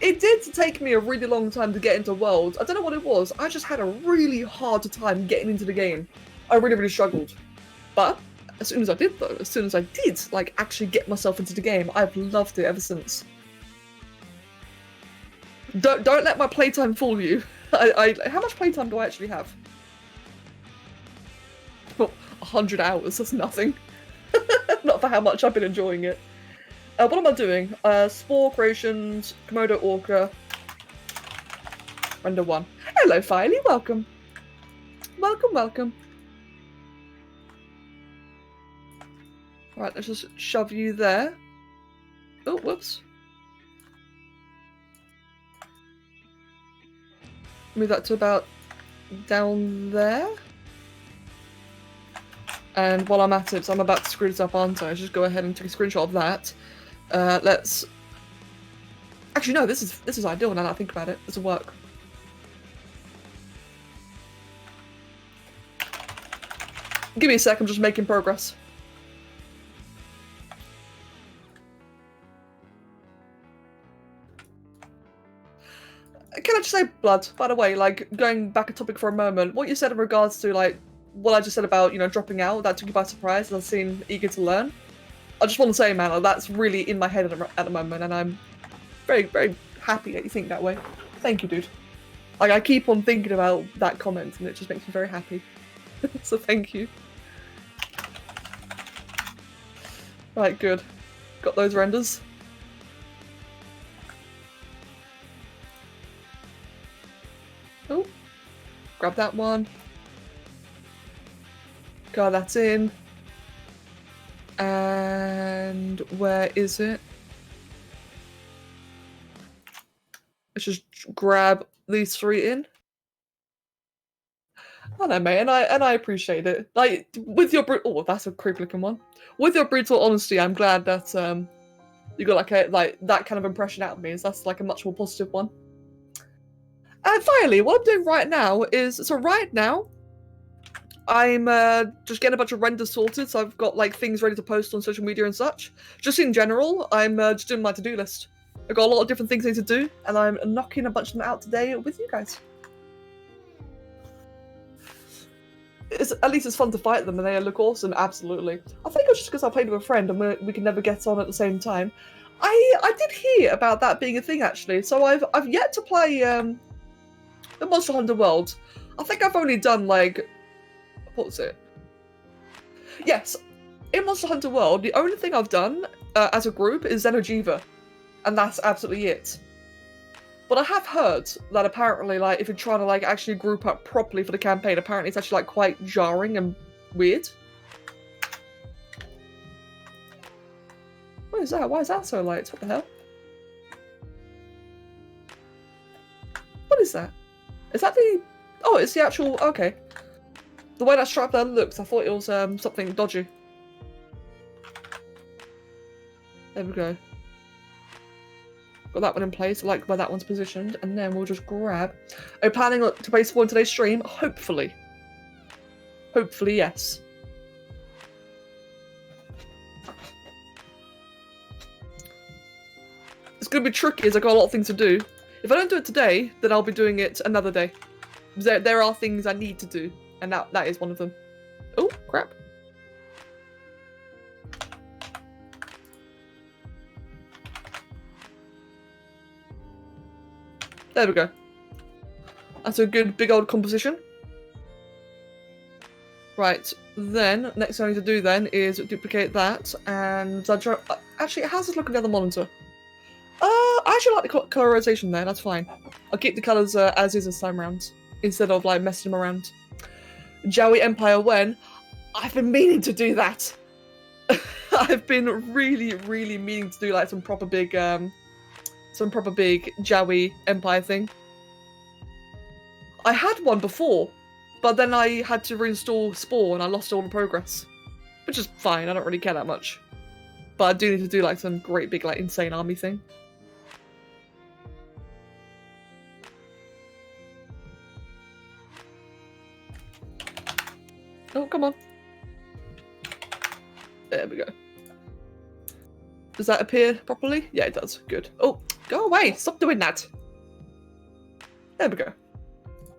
it did take me a really long time to get into World. I don't know what it was. I just had a really hard time getting into the game. I really, really struggled. But as soon as I did, though, like, actually get myself into the game, I've loved it ever since. Don't let my playtime fool you. How much playtime do I actually have? Well, 100 hours. That's nothing. Not for how much I've been enjoying it. What am I doing? Spore creations, Komodo Orca, render 1. Hello, Filey, welcome. Welcome. Right, let's just shove you there. Oh, whoops. Move that to about down there. And while I'm at it, so I'm about to screw this up, aren't I? I'll just go ahead and take a screenshot of that. Let's... Actually, no, this is ideal now that I think about it. This will work. Give me a sec, I'm just making progress. Can I just say, Blood, by the way, like, going back a topic for a moment, what you said in regards to, like, what I just said about, dropping out, that took you by surprise, and I seem eager to learn. I just want to say, man, that's really in my head at the moment, and I'm very, very happy that you think that way. Thank you, dude. Like, I keep on thinking about that comment, and it just makes me very happy. So thank you. Right, good. Got those renders. Oh, grab that one. God, that's in. And where is it? Let's just grab these 3 in. I know, mate, and I appreciate it. Like, with your oh, that's a creepy looking one. With your brutal honesty, I'm glad that you got like that kind of impression out of me. So that's like a much more positive one. And finally, what I'm doing right now is, so right now, I'm just getting a bunch of renders sorted, so I've got like things ready to post on social media and such. Just in general, I'm just doing my to-do list. I've got a lot of different things I need to do, and I'm knocking a bunch of them out today with you guys. At least it's fun to fight them, and they look awesome. Absolutely. I think it's just because I played with a friend, and we can never get on at the same time. I did hear about that being a thing actually. So I've yet to play the Monster Hunter World. I think I've only done like, what was it? Yes, in Monster Hunter World, the only thing I've done as a group is Xeno'jiiva, and that's absolutely it. But I have heard that apparently, like, if you're trying to like actually group up properly for the campaign, apparently it's actually like quite jarring and weird. What is that? Why is that so light? What the hell? What is that? Is that the... Oh, it's the actual... Okay. The way that stripe there looks, I thought it was something dodgy. There we go. Got that one in place. I like where that one's positioned. And then we'll just grab... Are you planning to play Spore in today's stream? Hopefully. Hopefully, yes. It's going to be tricky as I've got a lot of things to do. If I don't do it today, then I'll be doing it another day. There are things I need to do, and that is one of them. Oh, crap. There we go. That's a good big old composition. Right, then, next thing I need to do then is duplicate that, and actually, how's this look on the other monitor? I actually like the colorization there, that's fine. I'll keep the colors as is this time around, instead of like messing them around. Jowie Empire when? I've been meaning to do that. I've been really, really meaning to do like some proper big Jowie Empire thing. I had one before, but then I had to reinstall Spore and I lost all the progress. Which is fine, I don't really care that much. But I do need to do like some great big like insane army thing. Oh, come on. There we go. Does that appear properly? Yeah, it does. Good. Oh, go away! Stop doing that! There we go.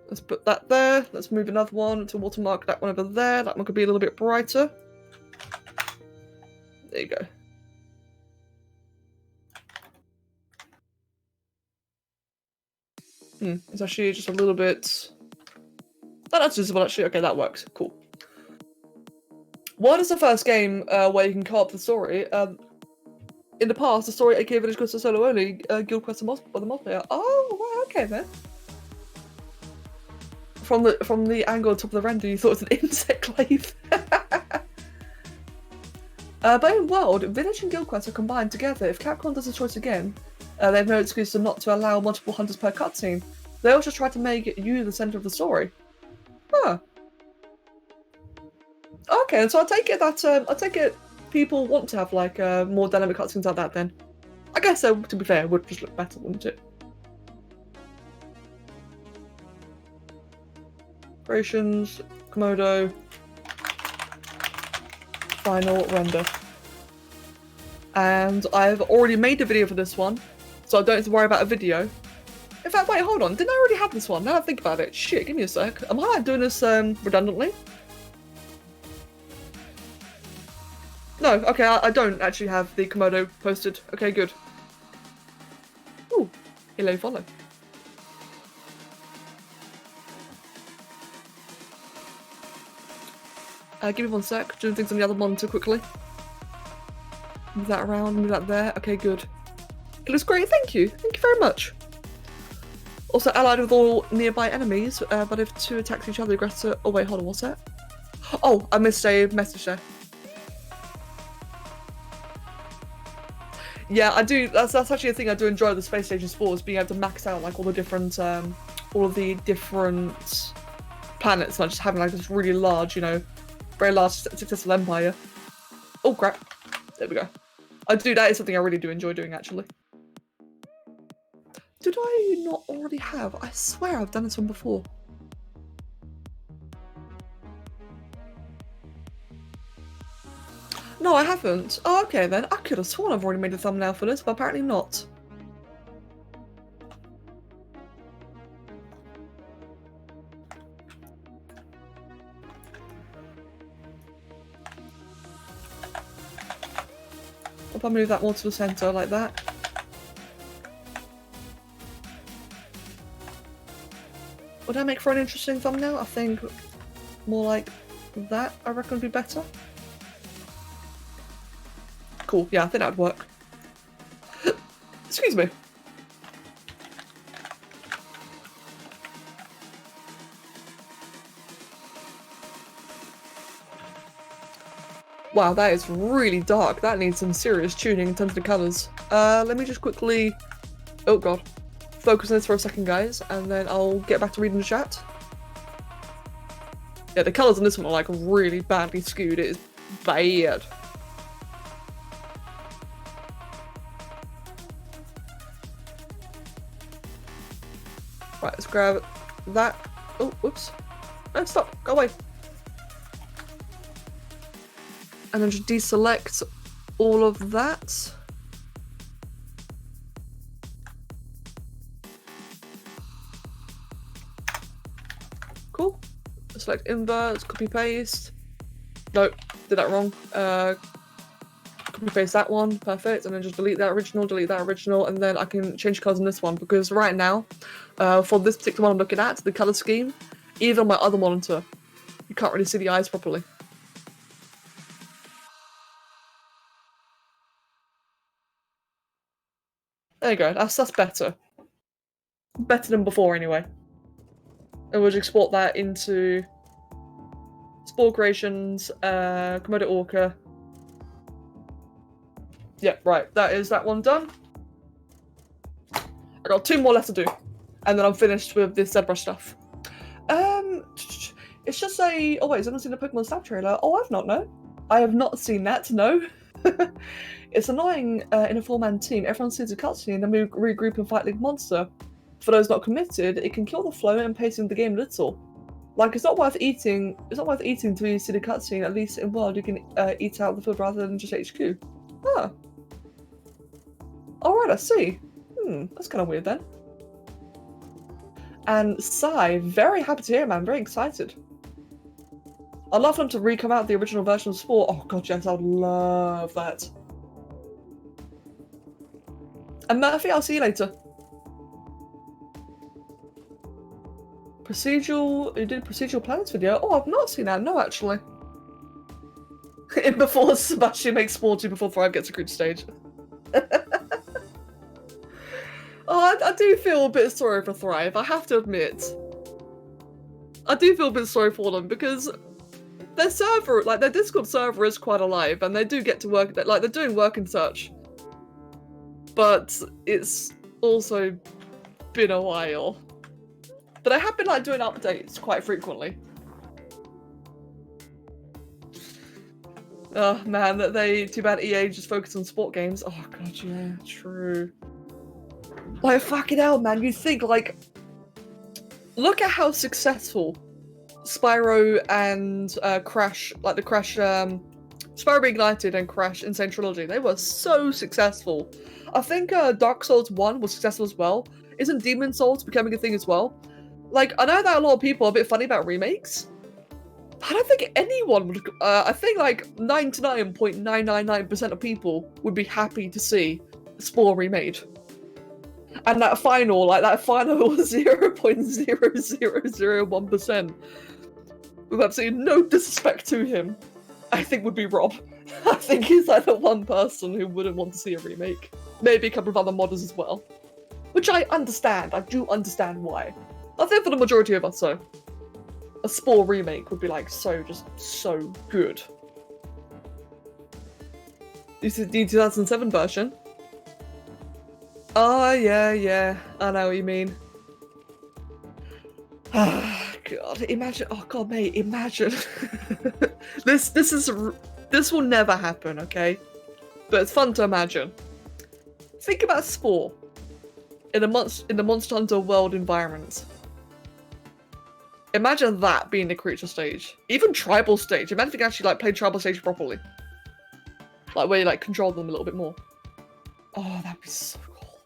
Let's put that there. Let's move another one to watermark that one over there. That one could be a little bit brighter. There you go. It's actually just a little bit... That's visible actually. Okay, that works. Cool. What is the first game where you can co-op the story? In the past, the story aka Village Quest was solo only, Guild Quest or the multiplayer. Oh, right, okay then. From the angle on top of the render, you thought it was an insect glaive. But in World, Village and Guild Quest are combined together. If Capcom does the choice again, they have no excuse not to allow multiple hunters per cutscene. They also try to make you the center of the story. Huh. Okay, so I take it people want to have like more dynamic cutscenes like that then. I guess so, to be fair, it would just look better, wouldn't it? Operations, Komodo, final render. And I've already made a video for this one, so I don't have to worry about a video. In fact, wait, hold on, didn't I already have this one? Now that I think about it, shit, give me a sec. Am I doing this redundantly? No, okay, I don't actually have the Komodo posted. Okay, good. Ooh, hello, follow. Give me 1 sec, doing things on the other monitor quickly. Move that around, move that there. Okay, good. It looks great, thank you. Thank you very much. Also allied with all nearby enemies, but if two attack each other, the aggressor... Oh wait, hold on, what's that? Oh, I missed a message there. Yeah, I do. That's actually a thing I do enjoy with the Space Station Spores, being able to max out like all of the different planets, not just having like this really large, you know, very large successful empire. Oh crap! There we go. That is something I really do enjoy doing actually. Did I not already have? I swear I've done this one before. No, I haven't. Oh, okay then. I could have sworn I've already made a thumbnail for this, but apparently not. If I move that more to the center like that. Would that make for an interesting thumbnail? I think more like that, I reckon, would be better. Cool, yeah, I think that would work. Excuse me. Wow, that is really dark. That needs some serious tuning in terms of the colours. Let me just quickly... Oh god. Focus on this for a second, guys, and then I'll get back to reading the chat. Yeah, the colours on this one are like really badly skewed. It is bad. Right, let's grab that. Oh, whoops. No, stop. Go away. And then just deselect all of that. Cool. Select invert, copy paste. Nope, did that wrong. Copy paste that one, perfect. And then just delete that original, and then I can change colours on this one because right now, for this particular one I'm looking at, the colour scheme, even on my other monitor, you can't really see the eyes properly. There you go, that's better. Better than before anyway. And we'll just export that into Spore Creations, Komodo Orca. Yeah, right, that is that one done. I got 2 more left to do, and then I'm finished with this ZBrush stuff. It's just a... Oh wait, has anyone seen the Pokemon Snap trailer? Oh, I've not, no. I have not seen that, no. It's annoying in a 4-man team. Everyone sees a cutscene and we regroup and fight like a monster. For those not committed, it can kill the flow and pacing the game a little. Like, it's not worth eating. It's not worth eating until you see the cutscene. At least in World, you can eat out the food rather than just HQ. Ah. Alright, I see. That's kind of weird then. And Sai, very happy to hear, man. Very excited. I'd love for them to re-come out the original version of Spore. Oh god, yes, I would love that. And Murphy, I'll see you later. Procedural... You did a procedural planets video? Oh, I've not seen that. No, actually. In before Sebastian makes Spore 2 before Thrive gets a group stage. Oh, I do feel a bit sorry for Thrive, I have to admit. I do feel a bit sorry for them because their server, like their Discord server is quite alive and they do get to work, like they're doing work and such. But it's also been a while. But I have been like doing updates quite frequently. Oh man, too bad EA just focus on sport games. Oh god, yeah, true. Like fucking hell, man, you think like, look at how successful Spyro and Crash, like the Crash, Spyro Reignited and Crash Insane Trilogy, they were so successful. I think Dark Souls 1 was successful as well. Isn't Demon Souls becoming a thing as well? Like, I know that a lot of people are a bit funny about remakes. I don't think anyone would, I think like 99.999% of people would be happy to see Spore remade. And that final 0.0001%, with absolutely no disrespect to him, I think would be Rob. I think he's like the one person who wouldn't want to see a remake. Maybe a couple of other modders as well. Which I understand, I do understand why. I think for the majority of us though, a Spore remake would be like so good. This is the 2007 version. Oh, yeah, I know what you mean. Oh, God, imagine, oh God, mate, imagine. This will never happen, okay? But it's fun to imagine. Think about Spore in the Monster Hunter World environment. Imagine that being the creature stage. Even tribal stage. Imagine if you can actually like play tribal stage properly. Like where you like control them a little bit more. Oh, that'd be so cool.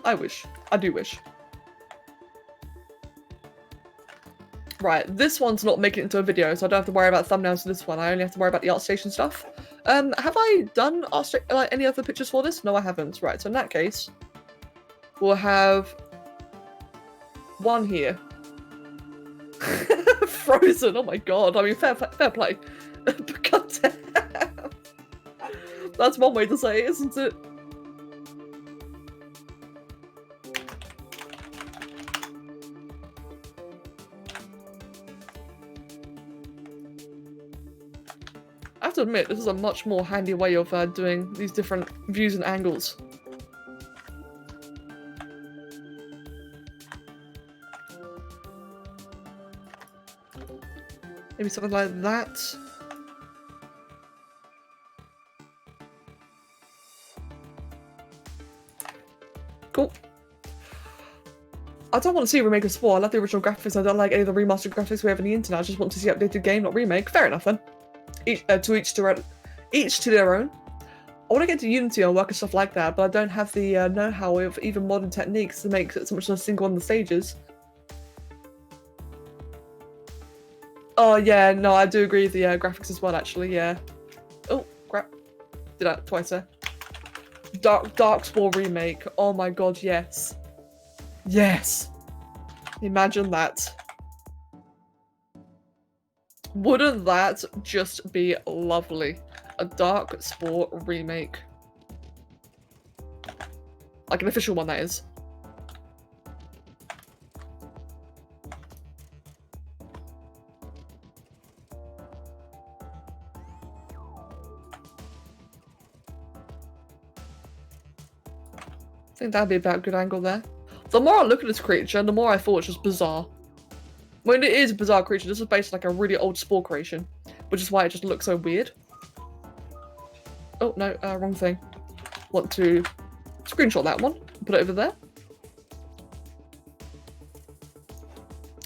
I wish. I do wish. Right, this one's not making it into a video, so I don't have to worry about thumbnails for this one. I only have to worry about the ArtStation stuff. Have I done like any other pictures for this? No, I haven't. Right, so in that case, we'll have one here. Frozen, oh my god. I mean, fair play. God damn. That's one way to say it, isn't it? I have to admit, this is a much more handy way of doing these different views and angles. Maybe something like that. Cool. I don't want to see a remake of Spore. I love the original graphics. I don't like any of the remastered graphics we have on the internet. I just want to see updated game, not remake. Fair enough then. Each to their own. I want to get to Unity and work and stuff like that, but I don't have the know-how of even modern techniques to make so much as a single one of the stages. Oh yeah, no, I do agree with the graphics as well, actually, yeah. Oh, crap. Did that twice there. Dark Spore remake. Oh my god, yes. Yes! Imagine that. Wouldn't that just be lovely? A Dark Spore remake. Like an official one, that is. I think that'd be about a good angle there. The more I look at this creature, the more I thought it's just bizarre. When it is a bizarre creature, this is based on like a really old Spore creation, which is why it just looks so weird. Oh no, wrong thing. Want to screenshot that one, put it over there.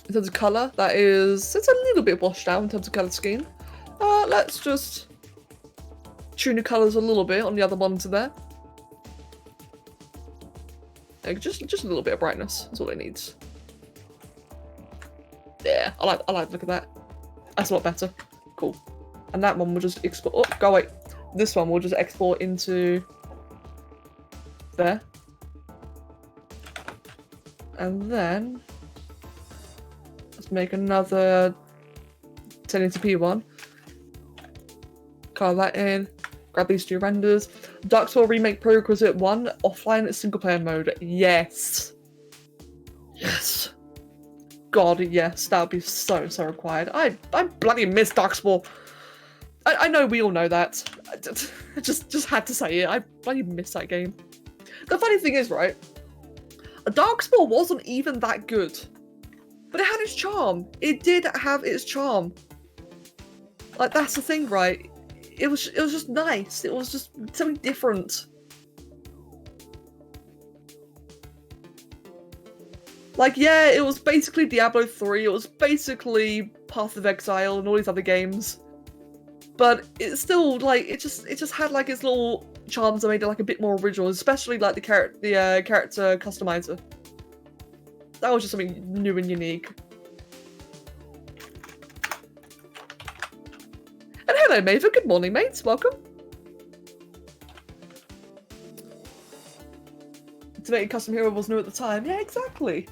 In terms of colour, it's a little bit washed out in terms of colour scheme. Let's just tune the colours a little bit on the other monitor there. Just a little bit of brightness. That's all it needs. Yeah, I like the look of that. That's a lot better. Cool. And that one will just export. Oh, go away. This one will just export into there. And then let's make another 1080p one. Color that in. Grab these two renders. Dark Spore Remake Prerequisite 1, offline single player mode. Yes. Yes. God, yes. That would be so required. I bloody miss Dark Spore. I know we all know that. I just had to say it. I bloody miss that game. The funny thing is, right? Dark Spore wasn't even that good. But it had its charm. It did have its charm. Like, that's the thing, right? It was just nice. It was just something different. Like, yeah, it was basically Diablo 3. It was basically Path of Exile and all these other games. But it's still like it just had like its little charms that made it like a bit more original, especially like the character customizer. That was just something new and unique. And hello, Maven. Good morning, mates. Welcome. To make a custom hero was new at the time. Yeah, exactly.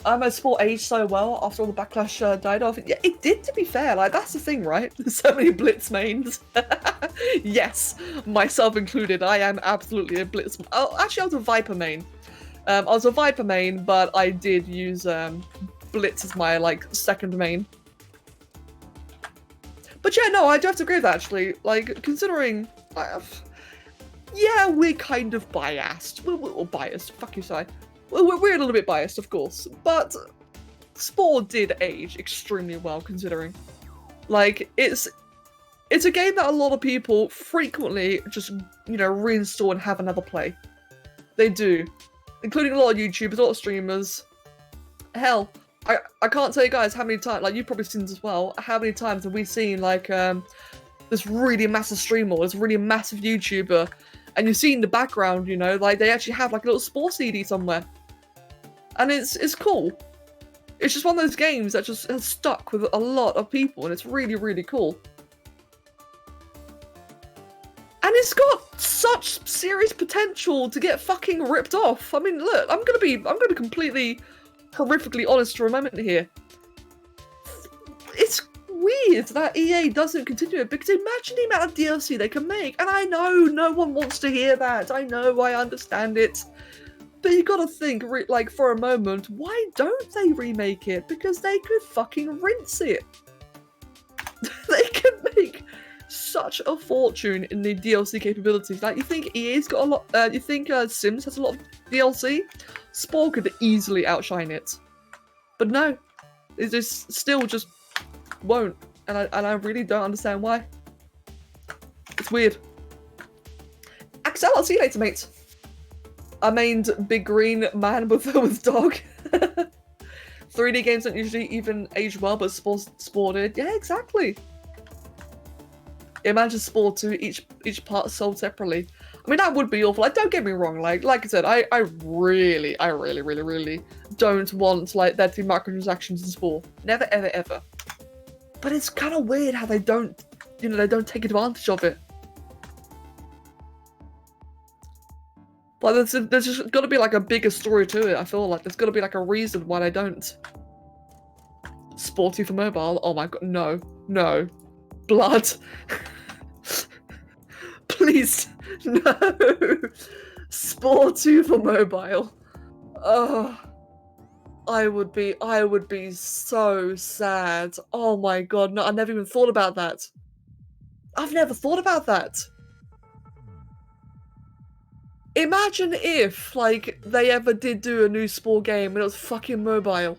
My Spore aged so well after all the backlash died off. Yeah, it did, to be fair. Like, that's the thing, right? There's so many Blitz mains. Yes, myself included. I am absolutely a Blitz. Oh, actually, I was a Viper main. I was a Viper main, but I did use Blitz as my like second main. But yeah, no, I do have to agree with that, actually. Like, considering... yeah, we're kind of biased. We're biased. Fuck you, Si. We're a little bit biased, of course. But Spore did age extremely well, considering. Like, it's a game that a lot of people frequently just, you know, reinstall and have another play. They do. Including a lot of YouTubers, a lot of streamers. Hell, I can't tell you guys how many times, like you've probably seen this as well, how many times have we seen like this really massive streamer, this really massive YouTuber, and you see in the background, you know, like they actually have like a little Spore CD somewhere. And it's cool. It's just one of those games that just has stuck with a lot of people, and it's really, really cool. And it's got such serious potential to get fucking ripped off. I mean, look, I'm gonna be completely horrifically honest for a moment here. It's weird that EA doesn't continue it, because imagine the amount of DLC they can make. And I know no one wants to hear that. I know, I understand it. But you gotta think, like, for a moment, why don't they remake it? Because they could fucking rinse it. They could make such a fortune in the DLC capabilities. Like, you think EA's got a lot, you think Sims has a lot of DLC? Spore could easily outshine it. But no, it just still just won't. And I really don't understand why. It's weird. Axel, I'll see you later, mate. I mained big green man with dog. 3D games don't usually even age well, but Spore did. Yeah, exactly. Imagine Spore 2, each part sold separately. I mean, that would be awful. Like, don't get me wrong. Like I said, I really don't want like there to be microtransactions in Spore. Never, ever, ever. But it's kind of weird how they don't, you know, they don't take advantage of it. Like, there's just got to be like a bigger story to it. I feel like there's got to be like a reason why they don't. Spore 2 for mobile. Oh my god, no, blood. Please, no. Spore 2 for mobile. Oh, I would be so sad. Oh my god, no, I never even thought about that. I've never thought about that. Imagine if, like, they ever did do a new Spore game and it was fucking mobile.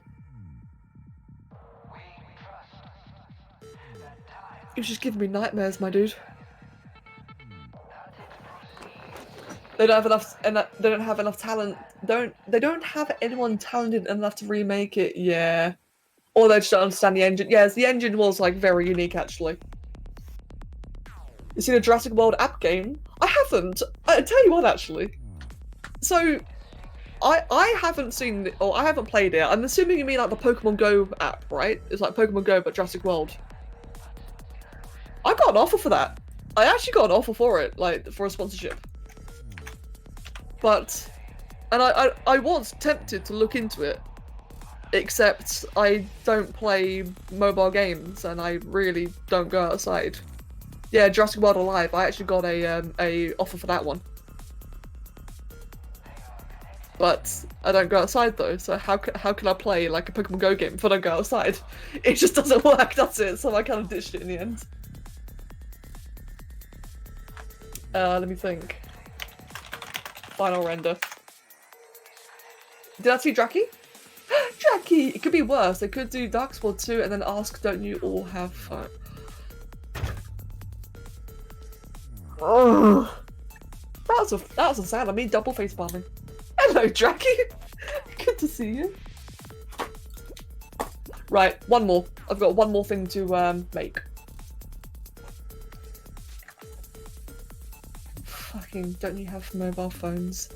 You're just giving me nightmares, my dude. They don't have enough, and they don't have enough talent. They don't have anyone talented enough to remake it. Yeah, or they just don't understand the engine. Yes, the engine was like very unique, actually. You seen a Jurassic World app game? I haven't. I tell you what, actually. So, I haven't seen it, or I haven't played it. I'm assuming you mean like the Pokemon Go app, right? It's like Pokemon Go but Jurassic World. I got an offer for that. I actually got an offer for it, like for a sponsorship. But, and I was tempted to look into it, except I don't play mobile games and I really don't go outside. Yeah, Jurassic World Alive. I actually got a offer for that one. But I don't go outside though, so how can I play like a Pokemon Go game if I don't go outside? It just doesn't work, does it? So I kind of ditched it in the end. Let me think. Final render. Did I see Draki? Draki! It could be worse. They could do Dark Spore 2 and then ask, don't you all have fun? Oh, that was a sad. I mean, double face bombing. Hello, Draki. Good to see you. Right, one more. I've got one more thing to make. Fucking, don't you have mobile phones?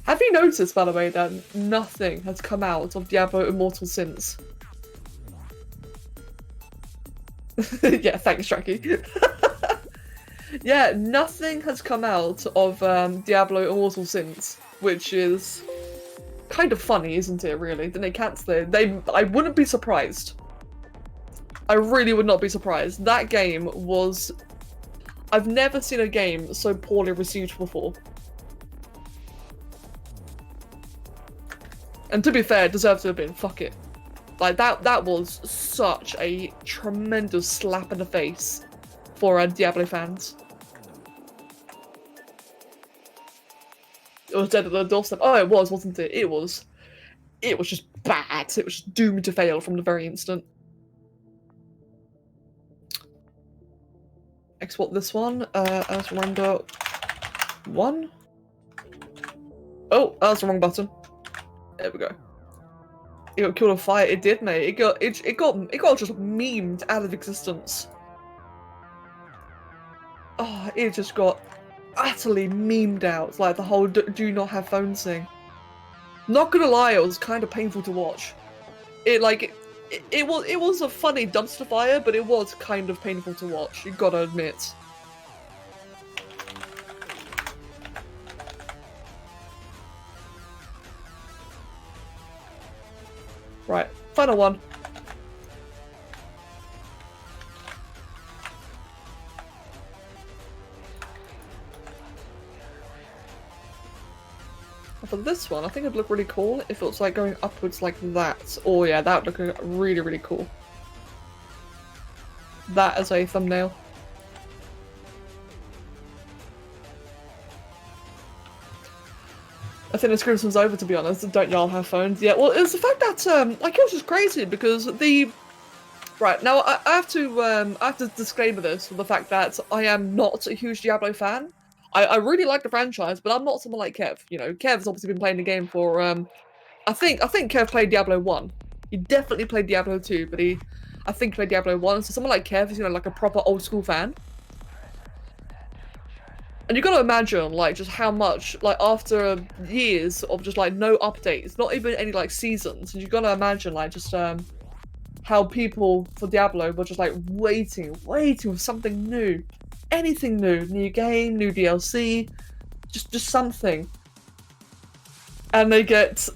Have you noticed, by the way, that nothing has come out of Diablo Immortal since? Yeah, thanks, Draki. Yeah, nothing has come out of Diablo Immortal since, which is kind of funny, isn't it, really? Then they cancel it. I wouldn't be surprised. I really would not be surprised. That game was... I've never seen a game so poorly received before. And to be fair, it deserves to have been. Fuck it. Like, that was such a tremendous slap in the face for Diablo fans. It was dead at the doorstep. Oh, it was, wasn't it? It was just bad. It was just doomed to fail from the very instant. Export this one as render 1. Oh, that's the wrong button. There we go. It got killed on fire. It did, mate. It got just memed out of existence. Oh, it just got utterly memed out. It's like the whole do not have phones thing. Not gonna lie, it was kind of painful to watch. It was a funny dumpster fire, but it was kind of painful to watch. You gotta admit. Right, final one. For this one, I think it'd look really cool if it was like going upwards like that. Oh yeah, that would look really, really cool. That as a thumbnail. I think this Christmas over, to be honest. Don't y'all have phones? Yeah, well, it was the fact that, like, it was just crazy because the... Right, now I have to disclaimer this with the fact that I am not a huge Diablo fan. I really like the franchise, but I'm not someone like Kev. You know, Kev's obviously been playing the game for, I think Kev played Diablo 1. He definitely played Diablo 2, but I think he played Diablo 1. So someone like Kev is, you know, like a proper old school fan. And you gotta imagine, like, just how much, like, after years of just, like, no updates, not even any, like, seasons, you gotta imagine, like, just, how people for Diablo were just, like, waiting for something new. Anything new. New game, new DLC, just something. And they get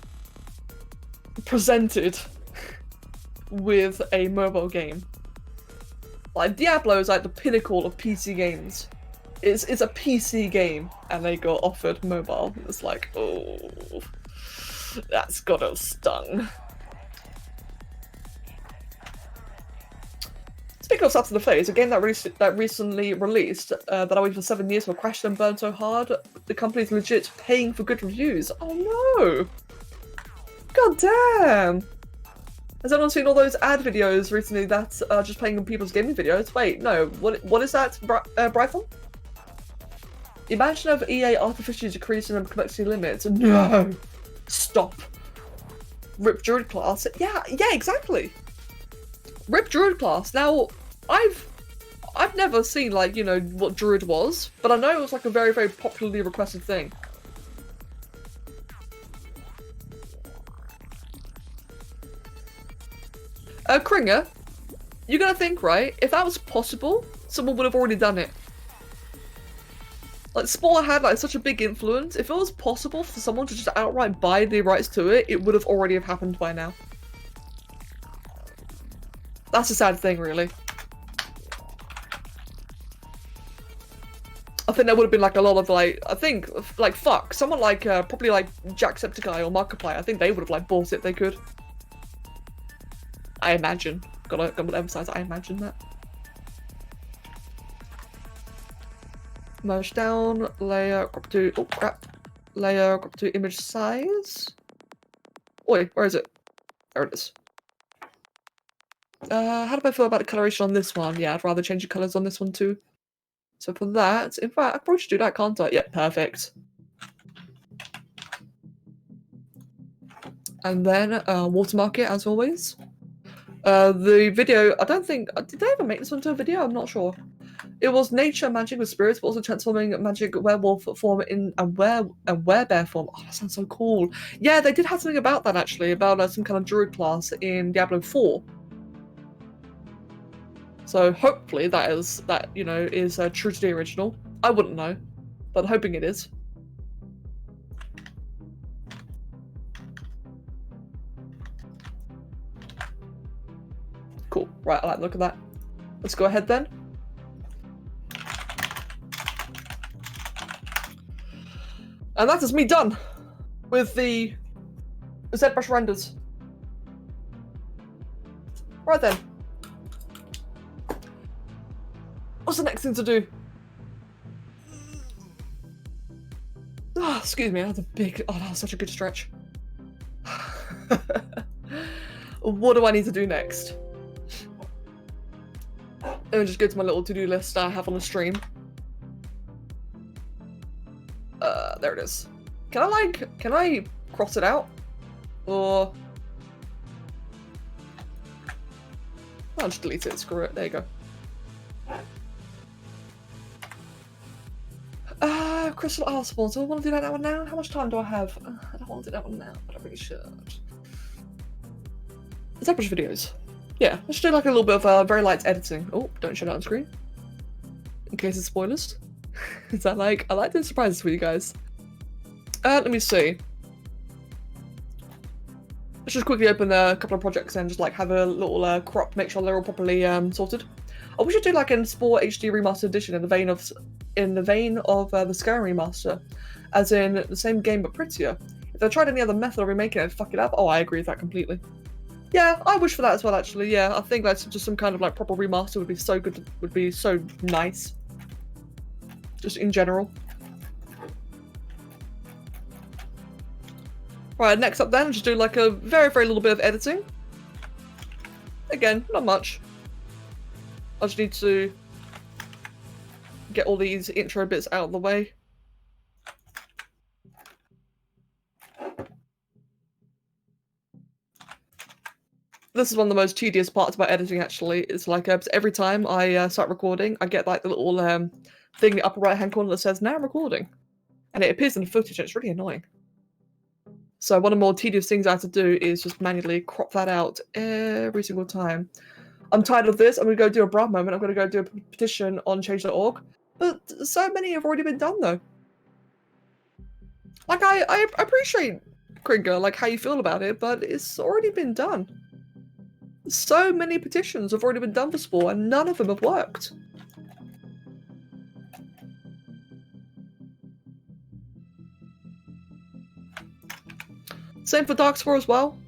presented with a mobile game. Like, Diablo is, like, the pinnacle of PC games. It's a PC game, and they got offered mobile. It's like, oh, that's gotta have stung. Speaking of slaps in the face, a game that recently released that I waited for 7 years for crashed and burned so hard, the company's legit paying for good reviews. Oh no! God damn! Has anyone seen all those ad videos recently that are just playing on people's gaming videos? Wait, no. What is that, Brython? Imagine if EA artificially decreasing the complexity limits. No! Stop. Rip Druid class. Yeah, exactly. Rip Druid class. Now, I've never seen, like, you know, what Druid was, but I know it was like a very, very popularly requested thing. Kringer, you gotta think, right? If that was possible, someone would have already done it. Like, Spore had, like, such a big influence. If it was possible for someone to just outright buy the rights to it, it would have already have happened by now. That's a sad thing, really. I think there would have been, like, a lot of, like, I think, like, fuck, someone like, probably, like, Jacksepticeye or Markiplier, I think they would have, like, bought it if they could. I imagine. Gotta emphasize, I imagine that. Merge down, layer, crop to, oh crap. Layer, crop to image size. Oi, where is it? There it is. How do I feel about the coloration on this one? Yeah, I'd rather change the colors on this one too. So for that, in fact, I probably should do that, can't I? Yeah, perfect. And then watermark it as always. The video, I don't think, did they ever make this into a video? I'm not sure. It was nature magic with spirits, but also transforming magic werewolf form in a werebear form. Oh, that sounds so cool. Yeah, they did have something about that actually, about some kind of druid class in Diablo 4. So hopefully that is true to the original. I wouldn't know, but I'm hoping it is. Cool. Right, I like the look of that. Let's go ahead then. And that is me done with the ZBrush renders. Right then. What's the next thing to do? Oh, excuse me, I had a big... Oh, that was such a good stretch. What do I need to do next? Let me just go to my little to-do list I have on the stream. There it is. Can I cross it out? Or... I'll just delete it, screw it, there you go. Crystal Arsenal, do I want to do that one now? How much time do I have? I don't want to do that one now, but I really should. ZBrush videos. Yeah, let's do like a little bit of very light editing. Oh, don't show that on screen. In case of spoilers. Is that like, I like doing surprises for you guys. Let me see. Let's just quickly open a couple of projects and just like have a little crop, make sure they're all properly sorted. Oh, we should do like a Spore HD Remastered Edition in the vein of the Skyrim remaster, as in the same game but prettier. If they tried any other method of remaking it and fuck it up, oh, I agree with that completely. Yeah, I wish for that as well, actually. Yeah, I think that's just some kind of like proper remaster would be so good, would be so nice. Just in general. Right, next up then, just do like a very, very little bit of editing. Again, not much. I just need to get all these intro bits out of the way. This is one of the most tedious parts about editing, actually. It's like every time I start recording, I get like the little thing in the upper right-hand corner that says, now recording. And it appears in the footage, and it's really annoying. So one of the more tedious things I have to do is just manually crop that out every single time. I'm tired of this. I'm going to go do a Brad moment. I'm going to go do a petition on change.org. But so many have already been done, though. Like, I appreciate, Kringer, like, how you feel about it, but it's already been done. So many petitions have already been done for Spore, and none of them have worked. Same for Darkspore as well.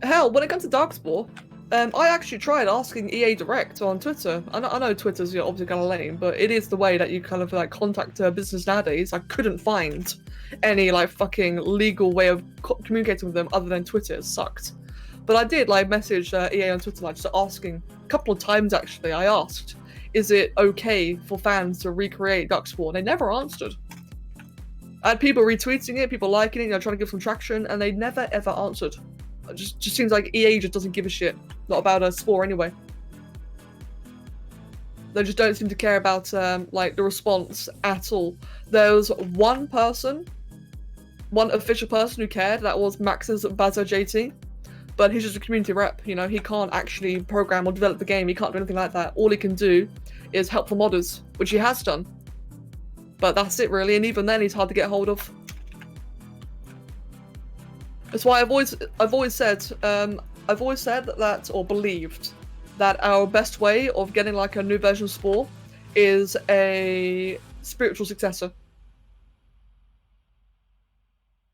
Hell, when it comes to Darkspore, I actually tried asking EA Direct on Twitter. I know Twitter's obviously kind of lame, but it is the way that you kind of like contact a business nowadays. I couldn't find any like fucking legal way of communicating with them other than Twitter. It sucked. But I did like message EA on Twitter, like just asking a couple of times actually. I asked, is it okay for fans to recreate Darkspore? They never answered. I had people retweeting it, people liking it, trying to give some traction, and they never ever answered. It just seems like EA just doesn't give a shit. Not about Spore anyway. They just don't seem to care about like the response at all. There was one person, one official person who cared. That was Max's Bazo JT, but he's just a community rep. You know, he can't actually program or develop the game. He can't do anything like that. All he can do is help the modders, which he has done. But that's it really, and even then he's hard to get hold of. That's why I've always said that, or believed that our best way of getting like a new version of Spore is a spiritual successor.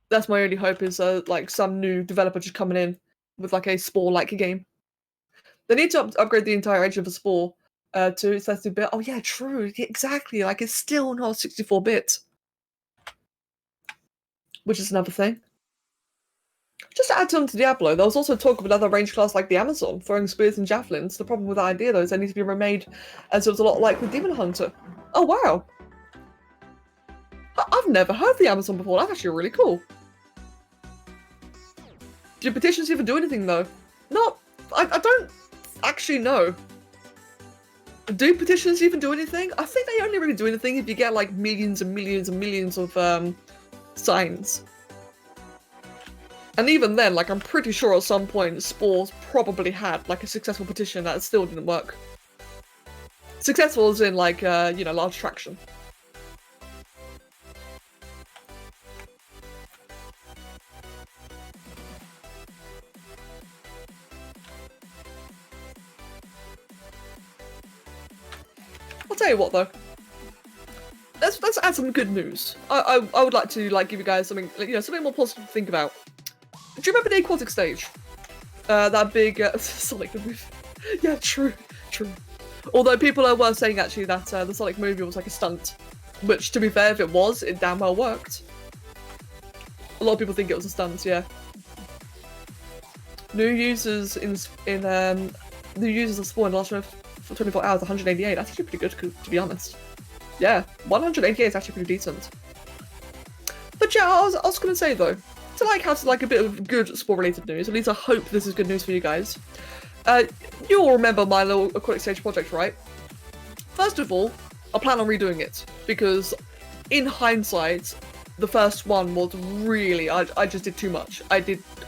That's my only hope, is like some new developer just coming in with like a Spore-like game. They need to upgrade the entire engine for Spore to 32-bit. Oh yeah, true, yeah, exactly. Like it's still not 64-bit, which is another thing. Just to add on to Diablo, there was also talk of another range class like the Amazon, throwing spears and javelins. The problem with that idea, though, is they need to be remade, as it was a lot like the Demon Hunter. Oh wow! I've never heard of the Amazon before. That's actually really cool. Do petitions even do anything, though? No, I don't actually know. Do petitions even do anything? I think they only really do anything if you get like millions and millions and millions of signs. And even then, like, I'm pretty sure at some point Spores probably had like a successful petition that still didn't work. Successful as in like, you know, large traction. I'll tell you what though. Let's add some good news. I would like to like give you guys something, you know, something more positive to think about. Do you remember the aquatic stage? That big Sonic movie. Yeah, true. Although people were saying actually that the Sonic movie was like a stunt, which to be fair, if it was, it damn well worked. A lot of people think it was a stunt, yeah. New users of Spore in the last 24 hours, 188. That's actually pretty good, to be honest. Yeah, 188 is actually pretty decent. But yeah, I was gonna say though, to like have like a bit of good Spore related news, at least I hope this is good news for you guys. You'll remember my little aquatic stage project, right? First of all, I plan on redoing it because, in hindsight, the first one was really I just did too much. I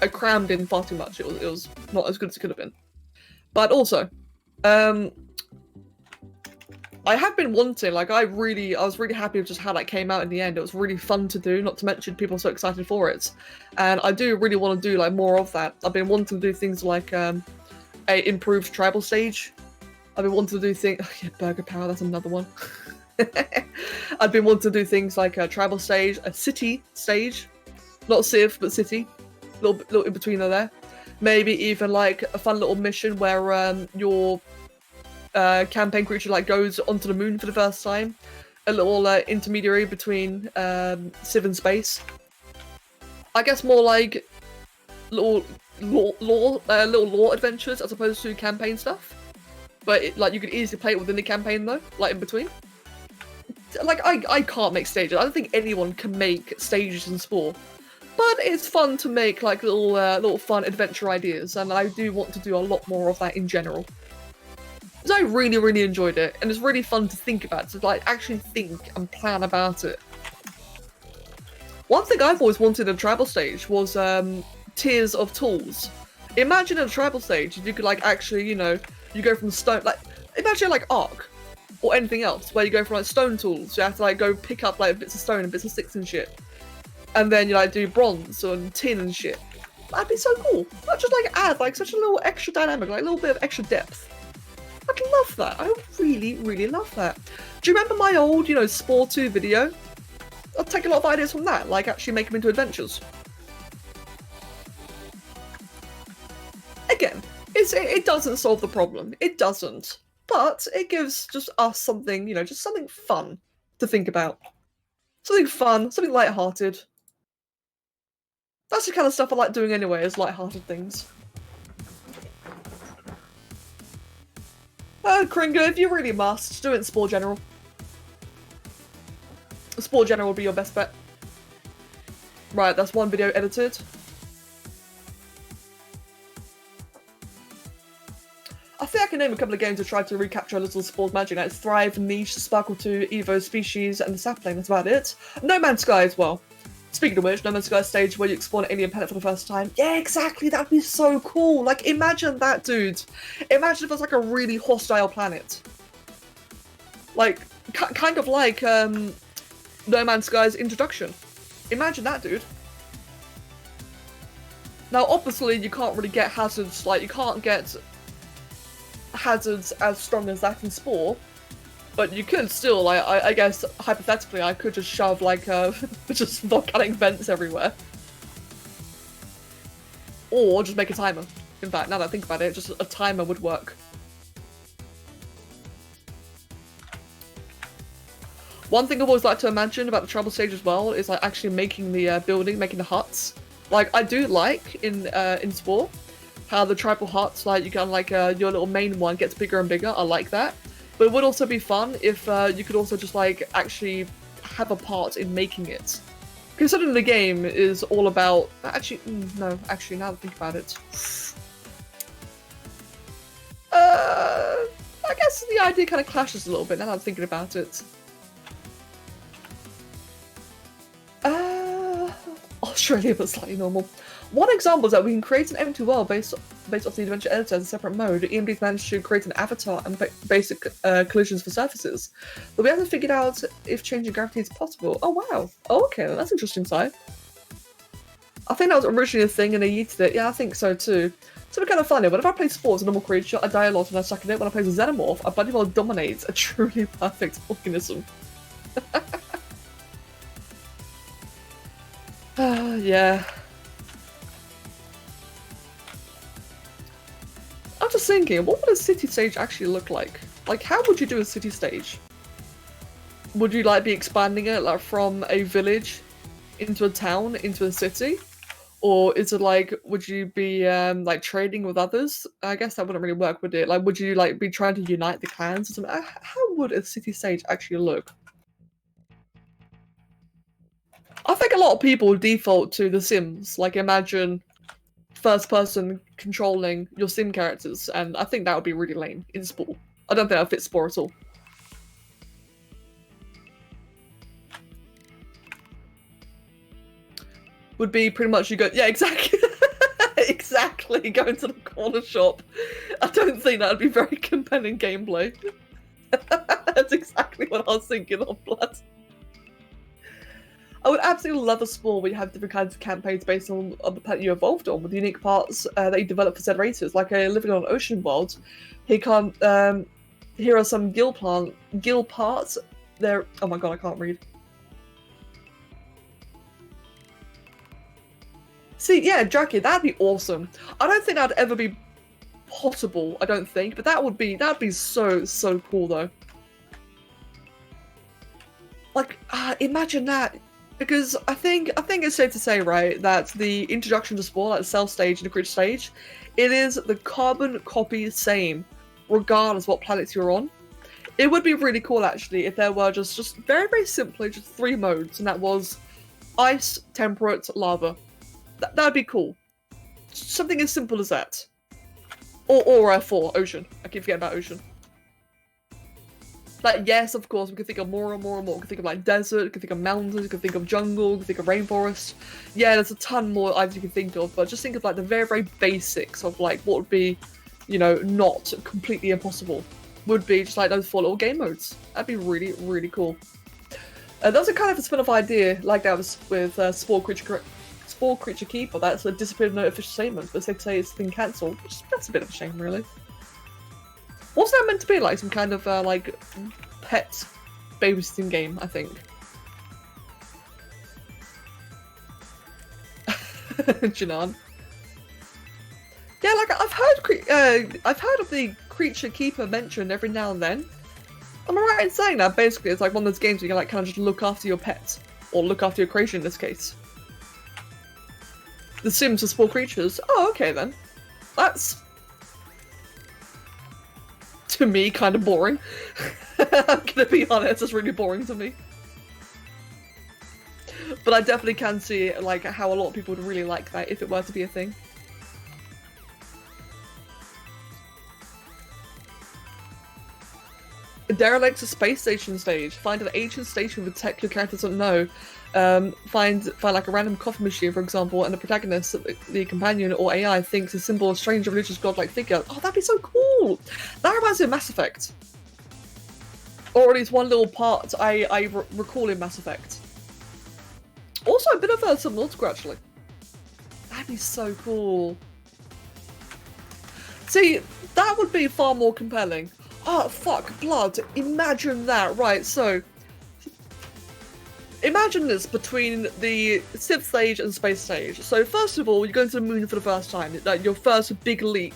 crammed in far too much. It was not as good as it could have been. But also, I have been wanting, like, I was really happy with just how that came out in the end. It was really fun to do, not to mention people are so excited for it. And I do really want to do, like, more of that. I've been wanting to do things like, a improved tribal stage. I've been wanting to do things, oh yeah, Burger Power, that's another one. I've been wanting to do things like a tribal stage, a city stage. Not Civ, but city. Little in between there. Maybe even, like, a fun little mission where, your campaign creature like goes onto the moon for the first time. A little intermediary between Civ and space. I guess more like little lore adventures as opposed to campaign stuff. But like you could easily play it within the campaign though, like in between. Like I can't make stages. I don't think anyone can make stages in Spore. But it's fun to make like little fun adventure ideas, and I do want to do a lot more of that in general. Because I really, really enjoyed it, and it's really fun to think about, to like actually think and plan about it. One thing I've always wanted in a tribal stage was tiers of tools. Imagine in a tribal stage, you could like actually, you know, you go from stone, like imagine like ARK or anything else, where you go from like stone tools. You have to like go pick up like bits of stone and bits of sticks and shit, and then you like do bronze and tin and shit. That'd be so cool. That just like add like such a little extra dynamic, like a little bit of extra depth. I'd love that. I would really, really love that. Do you remember my old, you know, Spore 2 video? I'll take a lot of ideas from that, like actually make them into adventures. Again, it doesn't solve the problem. It doesn't. But it gives just us something, you know, just something fun to think about. Something fun, something lighthearted. That's the kind of stuff I like doing anyway, is lighthearted things. Kringo, if you really must, do it in Spore General. Spore General would be your best bet. Right, that's one video edited. I think I can name a couple of games that tried to recapture a little Spore's magic, like Thrive, Niche, Sparkle 2, Evo, Species, and the Sapling, that's about it. No Man's Sky as well. Speaking of which, No Man's Sky stage where you explore an alien planet for the first time. Yeah, exactly, that'd be so cool. Like, imagine that, dude. Imagine if it was like a really hostile planet. Like, kind of like No Man's Sky's introduction. Imagine that, dude. Now, obviously, you can't really get hazards, like, you can't get hazards as strong as that in Spore. But you could still, like, I guess, hypothetically, I could just shove, like, just volcanic vents everywhere. Or just make a timer. In fact, now that I think about it, just a timer would work. One thing I've always liked to imagine about the tribal stage as well is, like, actually making the building, making the huts. Like, I do like, in Spore, how the tribal huts, like, you can, like, your little main one gets bigger and bigger. I like that. But it would also be fun if you could also just, like, actually have a part in making it. Considering the game is all about... Actually, no, actually, now that I think about it... I guess the idea kind of clashes a little bit now that I'm thinking about it. Australia, but slightly normal. One example is that we can create an empty world based off the adventure editor as a separate mode. EMD's managed to create an avatar and basic collisions for surfaces, but we haven't figured out if changing gravity is possible. Oh wow! Oh, okay, that's interesting side. I think that was originally a thing and they yeeted it. Yeah, I think so too. So it's kind of funny. Whenever I play Spore as a normal creature, I die a lot and I suck at it. When I play as a Xenomorph, I bloody well dominate a truly perfect organism. Yeah. I'm just thinking, what would a city stage actually look like? Like, how would you do a city stage? Would you, like, be expanding it, like, from a village into a town, into a city? Or is it, like, would you be, like, trading with others? I guess that wouldn't really work, would it? Like, would you, like, be trying to unite the clans or something? How would a city stage actually look? I think a lot of people default to The Sims. Like, imagine first person controlling your sim characters, and I think that would be really lame in Spore. I don't think that would fit Spore at all. Would be pretty much you go, yeah, exactly. Exactly, go into the corner shop. I don't think that would be very compelling gameplay. That's exactly what I was thinking of, Blood. I would absolutely love a Spore where you have different kinds of campaigns based on the planet you evolved on, with unique parts that you develop for said races. Like living on an ocean world, here are some gill parts. There. Oh my god, I can't read. See, yeah, Jackie, that'd be awesome. I don't think that'd ever be possible. I don't think, but that'd be so cool though. Like, imagine that. Because I think it's safe to say, right, that the introduction to Spore, like the Self stage and the Creature stage, it is the carbon copy same, regardless what planets you're on. It would be really cool, actually, if there were just very, very simply just 3 modes, and that was ice, temperate, lava. That'd be cool. Something as simple as that. Or 4, ocean. I keep forgetting about ocean. Like, yes, of course, we could think of more and more and more. We could think of, like, desert, we could think of mountains, we could think of jungle, we could think of rainforest. Yeah, there's a ton more items you can think of, but just think of, like, the very, very basics of, like, what would be, you know, not completely impossible. Would be just, like, those 4 little game modes. That'd be really, really cool. That was a kind of a spin-off idea, like that was with Spore Creature Keeper. That's a disappeared no official statement, but they say it's been cancelled, which that's a bit of a shame, really. What's that meant to be? Like some kind of like pet babysitting game, I think. Janan. Yeah, like I've heard of the Creature Keeper mentioned every now and then. Am I right in saying that? Basically, it's like one of those games where you can like kind of just look after your pet, or look after your creation in this case. The Sims are small creatures. Oh, okay then. That's, to me, kind of boring. I'm gonna be honest, it's really boring to me. But I definitely can see like how a lot of people would really like that if it were to be a thing. Derelict a space station stage. Find an ancient station with tech your character doesn't know. Find like a random coffee machine, for example, and the protagonist, the companion or AI, thinks a symbol of strange religious godlike figure. Oh, that'd be so cool! That reminds me of Mass Effect. Or at least one little part I recall in Mass Effect. Also a bit of a Subnautica, actually. That'd be so cool. See, that would be far more compelling. Oh, fuck, blood. Imagine that. Right, so imagine this between the Civ stage and space stage. So first of all, you're going to the moon for the first time. It's like your first big leap.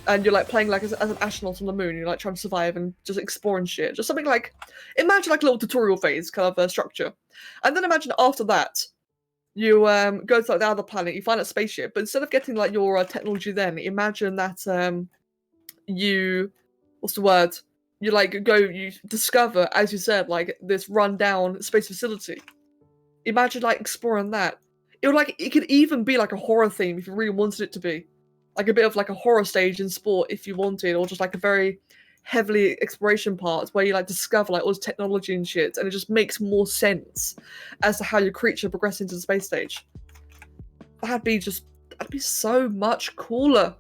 And you're like playing like as an astronaut on the moon. You're like trying to survive and just exploring shit. Just something like, imagine like a little tutorial phase kind of structure. And then imagine after that, you go to like the other planet, you find a spaceship. But instead of getting like your technology then, imagine that you, what's the word? You like go, you discover, as you said, like this rundown space facility. Imagine like exploring that. It could even be like a horror theme if you really wanted it to be. Like a bit of like a horror stage in Spore if you wanted, or just like a very heavily exploration part where you like discover like all this technology and shit, and it just makes more sense as to how your creature progresses into the space stage. That'd be so much cooler.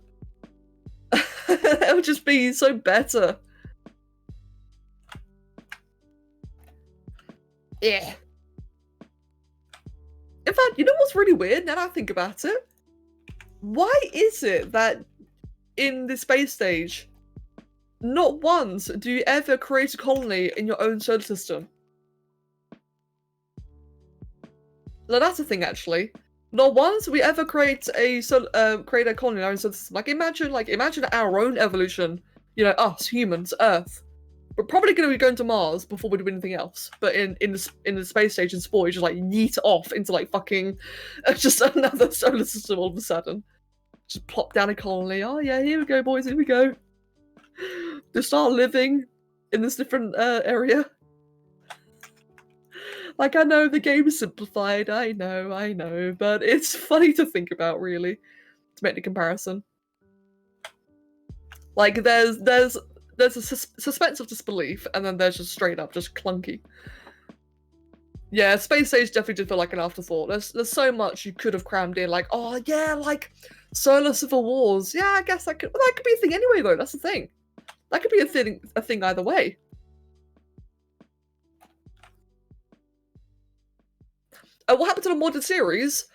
It would just be so better. Yeah. In fact, you know what's really weird now that I think about it? Why is it that in the space stage, not once do you ever create a colony in your own solar system? No, that's the thing, actually. Not once do we ever create a colony in our own solar system. Imagine our own evolution. You know, us humans, Earth. We're probably going to be going to Mars before we do anything else. But in the space station Spore, you just like yeet off into like fucking just another solar system all of a sudden. Just plop down a colony. Oh yeah, here we go, boys. Here we go. Just start living in this different area. Like, I know the game is simplified. I know, but it's funny to think about, really. to make the comparison. Like, there's a suspense of disbelief, and then there's just straight up just clunky. Yeah, Space Stage definitely did feel like an afterthought. There's so much you could have crammed in, like, oh yeah, like solar civil wars. Yeah, I guess that could be a thing anyway, though. That's the thing. That could be a thing either way. What happened to the modded series?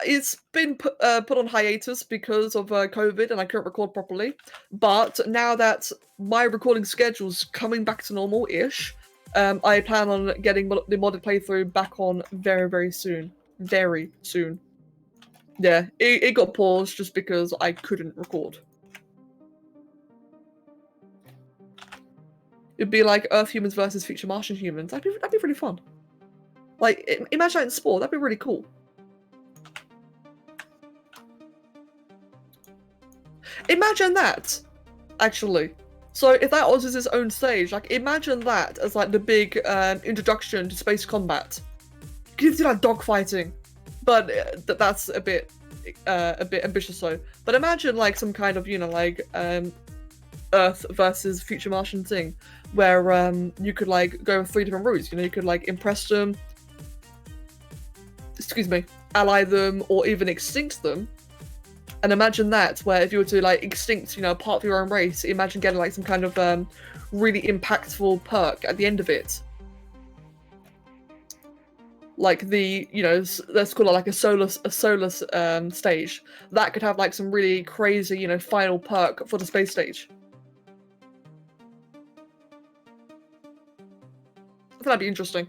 It's been put on hiatus because of COVID, and I couldn't record properly. But now that my recording schedule's coming back to normal-ish, I plan on getting the modded playthrough back on very, very soon. Very soon. Yeah, it got paused just because I couldn't record. It'd be like Earth humans versus future Martian humans. That'd be really fun. Like, imagine that in Spore. That'd be really cool. Imagine that, actually. So if that was its own stage, like, imagine that as like the big introduction to space combat. You could do like dogfighting, but that's a bit ambitious. So, but imagine like some kind of, you know, like Earth versus future Martian thing, where you could like go 3 different routes. You know, you could like impress them, ally them, or even extinct them. And imagine that, where if you were to like extinct, you know, part of your own race, imagine getting like some kind of really impactful perk at the end of it. Like the, you know, let's call it like a solar stage. That could have like some really crazy, you know, final perk for the space stage. I think that'd be interesting.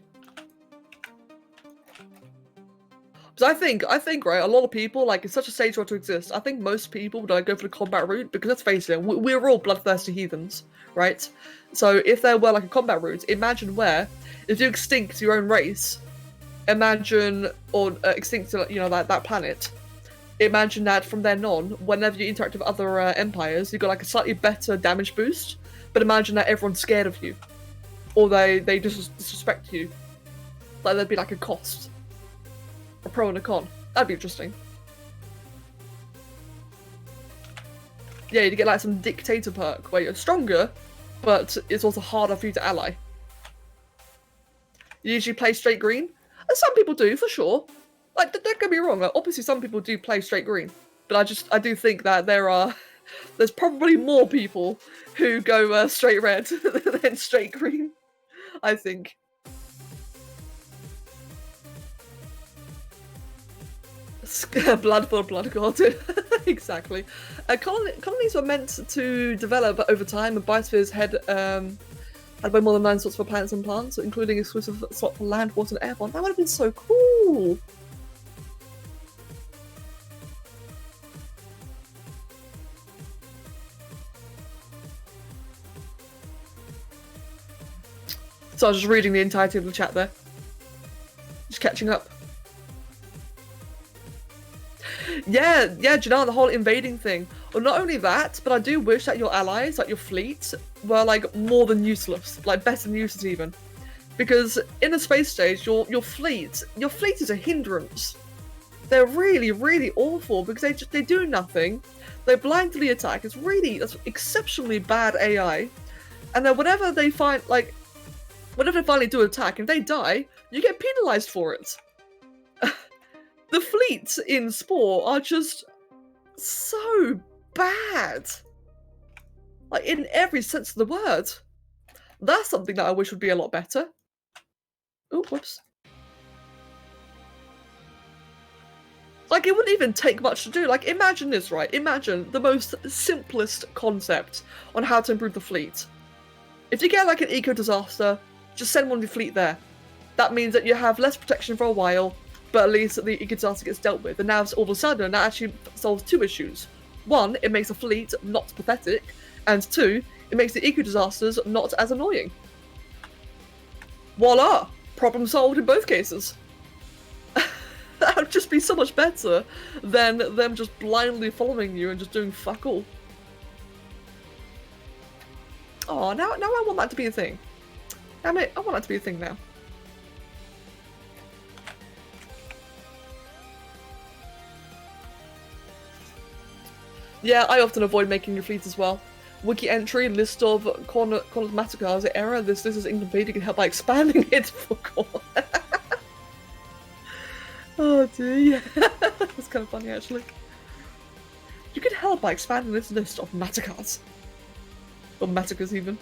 Because I think, right, a lot of people, like, it's such a stage were to exist, I think most people would go for the combat route, because let's face it, we're all bloodthirsty heathens, right? So if there were, like, a combat route, imagine where, if you extinct your own race, imagine, or extinct, you know, that planet, imagine that from then on, whenever you interact with other empires, you've got, like, a slightly better damage boost, but imagine that everyone's scared of you, or they just disrespect you. Like, there'd be, like, a cost. A pro and a con. That'd be interesting. Yeah, you'd get like some dictator perk where you're stronger, but it's also harder for you to ally. You usually play straight green? And some people do, for sure. Like, don't get me wrong, like, obviously some people do play straight green. But I do think that there's probably more people who go straight red than straight green, I think. Blood for blood god. Exactly. Colonies were meant to develop over time, and biospheres had by more than 9 sorts for planets and plants, including exclusive slot for land, water, and airborne. That would have been so cool. So I was just reading the entirety of the chat there. Just catching up. Yeah, Janelle, the whole invading thing. Well, not only that, but I do wish that your allies, like your fleet, were like more than useless, like better than useless even. Because in the space stage, your fleet is a hindrance. They're really, really awful because they do nothing. They blindly attack. That's exceptionally bad AI. And then whenever they finally do attack, if they die, you get penalized for it. The fleets in Spore are just so bad. Like, in every sense of the word. That's something that I wish would be a lot better. Oh, whoops. Like, it wouldn't even take much to do. Like, imagine this, right? Imagine the most simplest concept on how to improve the fleet. If you get, like, an eco-disaster, just send one of your fleet there. That means that you have less protection for a while, but at least the eco-disaster gets dealt with. And now all of a sudden, that actually solves 2 issues. 1, it makes the fleet not pathetic, and 2, it makes the eco-disasters not as annoying. Voila! Problem solved in both cases. That would just be so much better than them just blindly following you and just doing fuck all. Oh, now I want that to be a thing. Damn it, I want that to be a thing now. Yeah, I often avoid making your fleet as well. Wiki entry, list of corner massacres, error, this is incomplete, you can help by expanding it for core. Oh dear, yeah. That's kind of funny actually. You can help by expanding this list of massacres. Or massacres even.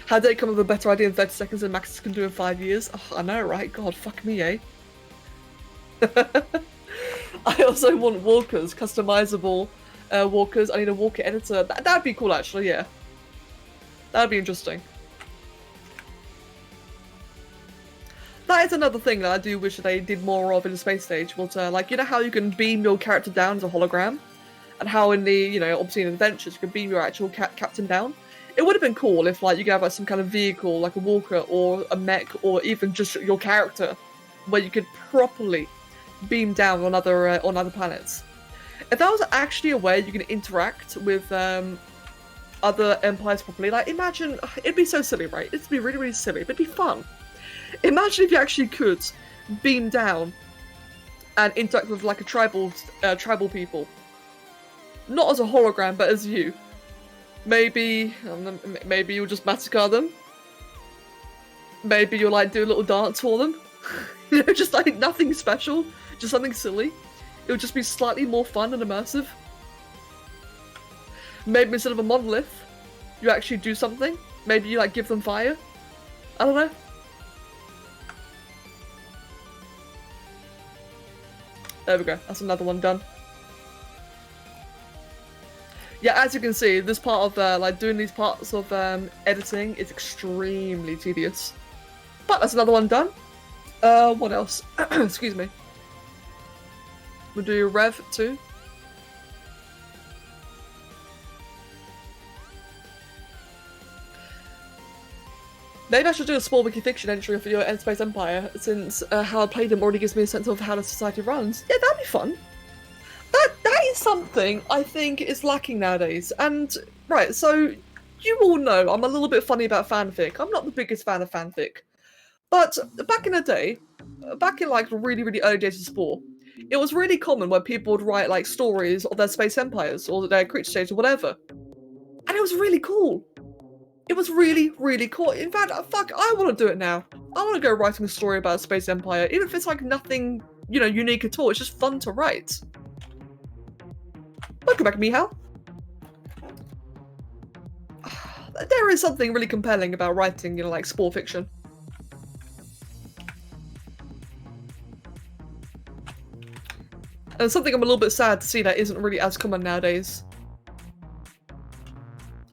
How did it come up with a better idea in 30 seconds than Maxis can do in 5 years? Oh, I know, right? God, fuck me, eh? I also want walkers, customizable walkers. I need a walker editor. That'd be cool, actually, yeah. That'd be interesting. That is another thing that I do wish that they did more of in the space stage. Was like, you know how you can beam your character down as a hologram? And how in the, you know, Obsidian Adventures you can beam your actual captain down? It would have been cool if, like, you could have like, some kind of vehicle, like a walker or a mech, or even just your character, where you could properly beam down on other planets. If that was actually a way you can interact with other empires properly, like, imagine, it'd be so silly, right? It'd be really, really silly, but it'd be fun. Imagine if you actually could beam down and interact with like a tribal people, not as a hologram, but as you. Maybe you'll just massacre them. Maybe you'll like do a little dance for them. You know, just like nothing special, just something silly. It would just be slightly more fun and immersive. Maybe instead of a monolith, you actually do something. Maybe you like give them fire. I don't know. There we go. That's another one done. Yeah, as you can see, this part of like doing these parts of editing is extremely tedious. But that's another one done. What else? Excuse me. We'll do Rev 2. Maybe I should do a small wiki fiction entry for your End Space Empire, since how I played them already gives me a sense of how the society runs. Yeah, that'd be fun. That is something I think is lacking nowadays. And, right, so you all know I'm a little bit funny about fanfic. I'm not the biggest fan of fanfic. But back in the day, back in like really, really early days of Spore, it was really common where people would write like stories of their space empires or their creature states or whatever. And it was really cool. It was really, really cool. In fact, fuck, I want to do it now. I want to go writing a story about a space empire, even if it's like nothing, you know, unique at all. It's just fun to write. Welcome back, Mihal. There is something really compelling about writing, you know, like Spore fiction. And something I'm a little bit sad to see that isn't really as common nowadays.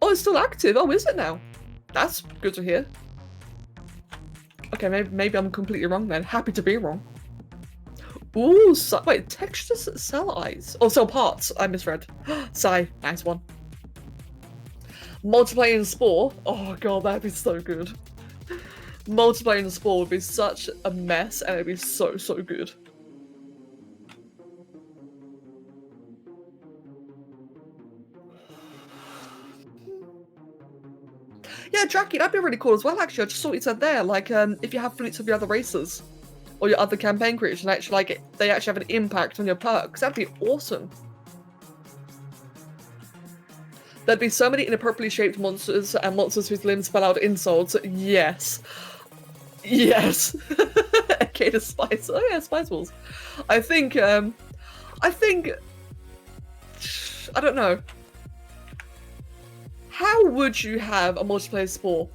Oh, it's still active. Oh, is it now? That's good to hear. Okay, maybe I'm completely wrong then. Happy to be wrong. Ooh, wait, textures cell eyes. Oh, cell parts. I misread. Sigh, nice one. Multiplayer in Spore. Oh god, that'd be so good. Multiplayer in Spore would be such a mess, and it'd be so, so good. Yeah, Jackie, that'd be really cool as well, actually. I just saw what you said there. Like, if you have fleets of your other races, or your other campaign creatures, and actually, like, they actually have an impact on your perks, that'd be awesome. There'd be so many inappropriately shaped monsters, and monsters whose limbs spell out insults. Yes. Yes. Okay, the spice. Oh yeah, spice balls. I think, I don't know. How would you have a multiplayer Spore?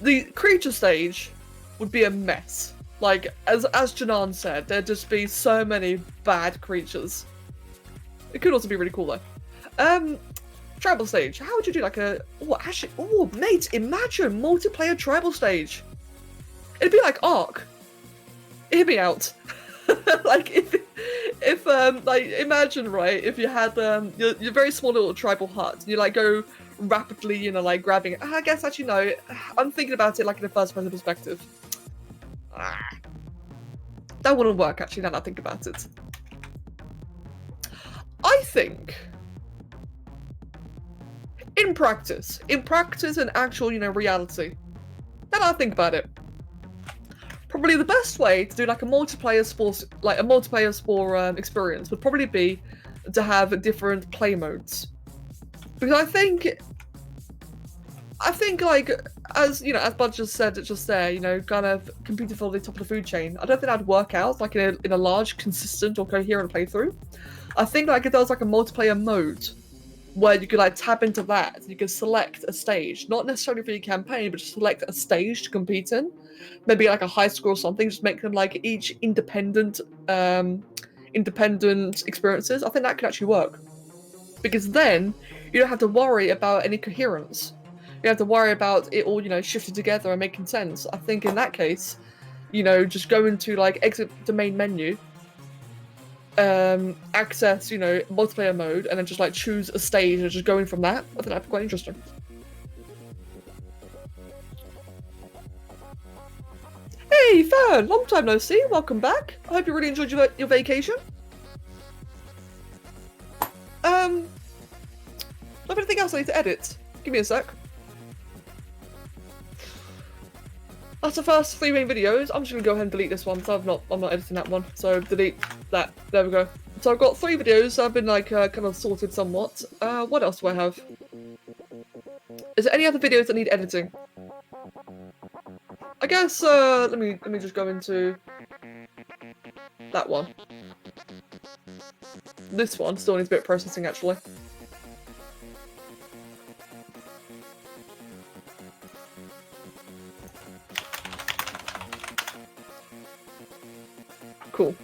The creature stage would be a mess. Like, as Janan said, there'd just be so many bad creatures. It could also be really cool though. Tribal stage. How would you do like a... Oh, actually... Oh, mate, imagine multiplayer tribal stage. It'd be like ARK. Hear me out. Like, if like, imagine, right, if you had, your very small little tribal hut, and you, like, go rapidly, you know, like, grabbing it. I guess, actually, no, I'm thinking about it, like, in a first-person perspective. That wouldn't work, actually, now that I think about it. I think... In practice and actual, you know, reality, now that I think about it, probably the best way to do like a multiplayer Spore experience would probably be to have different play modes, because I think like, as you know, as Bud just said just there, you know, kind of competing for the top of the food chain, I don't think that'd work out like in a large, consistent or coherent playthrough. I think like if there was like a multiplayer mode where you could like tap into that, you could select a stage, not necessarily for your campaign, but just select a stage to compete in, maybe like a high score or something, just make them like each independent experiences. I think that could actually work, because then you don't have to worry about any coherence. You don't have to worry about it all, you know, shifted together and making sense. I think in that case, you know, just go into like exit the main menu, access, you know, multiplayer mode, and then just like choose a stage and just going from that. I think that'd be quite interesting. Hey Fern, long time no see, welcome back. I hope you really enjoyed your vacation. Do I have anything else I need to edit? Give me a sec. That's the first 3 main videos. I'm just gonna go ahead and delete this one, so I'm not editing that one. So delete that. There we go. So I've got 3 videos. So I've been like kind of sorted somewhat. What else do I have? Is there any other videos that need editing? I guess let me just go into that one. This one still needs a bit of processing actually. Cool.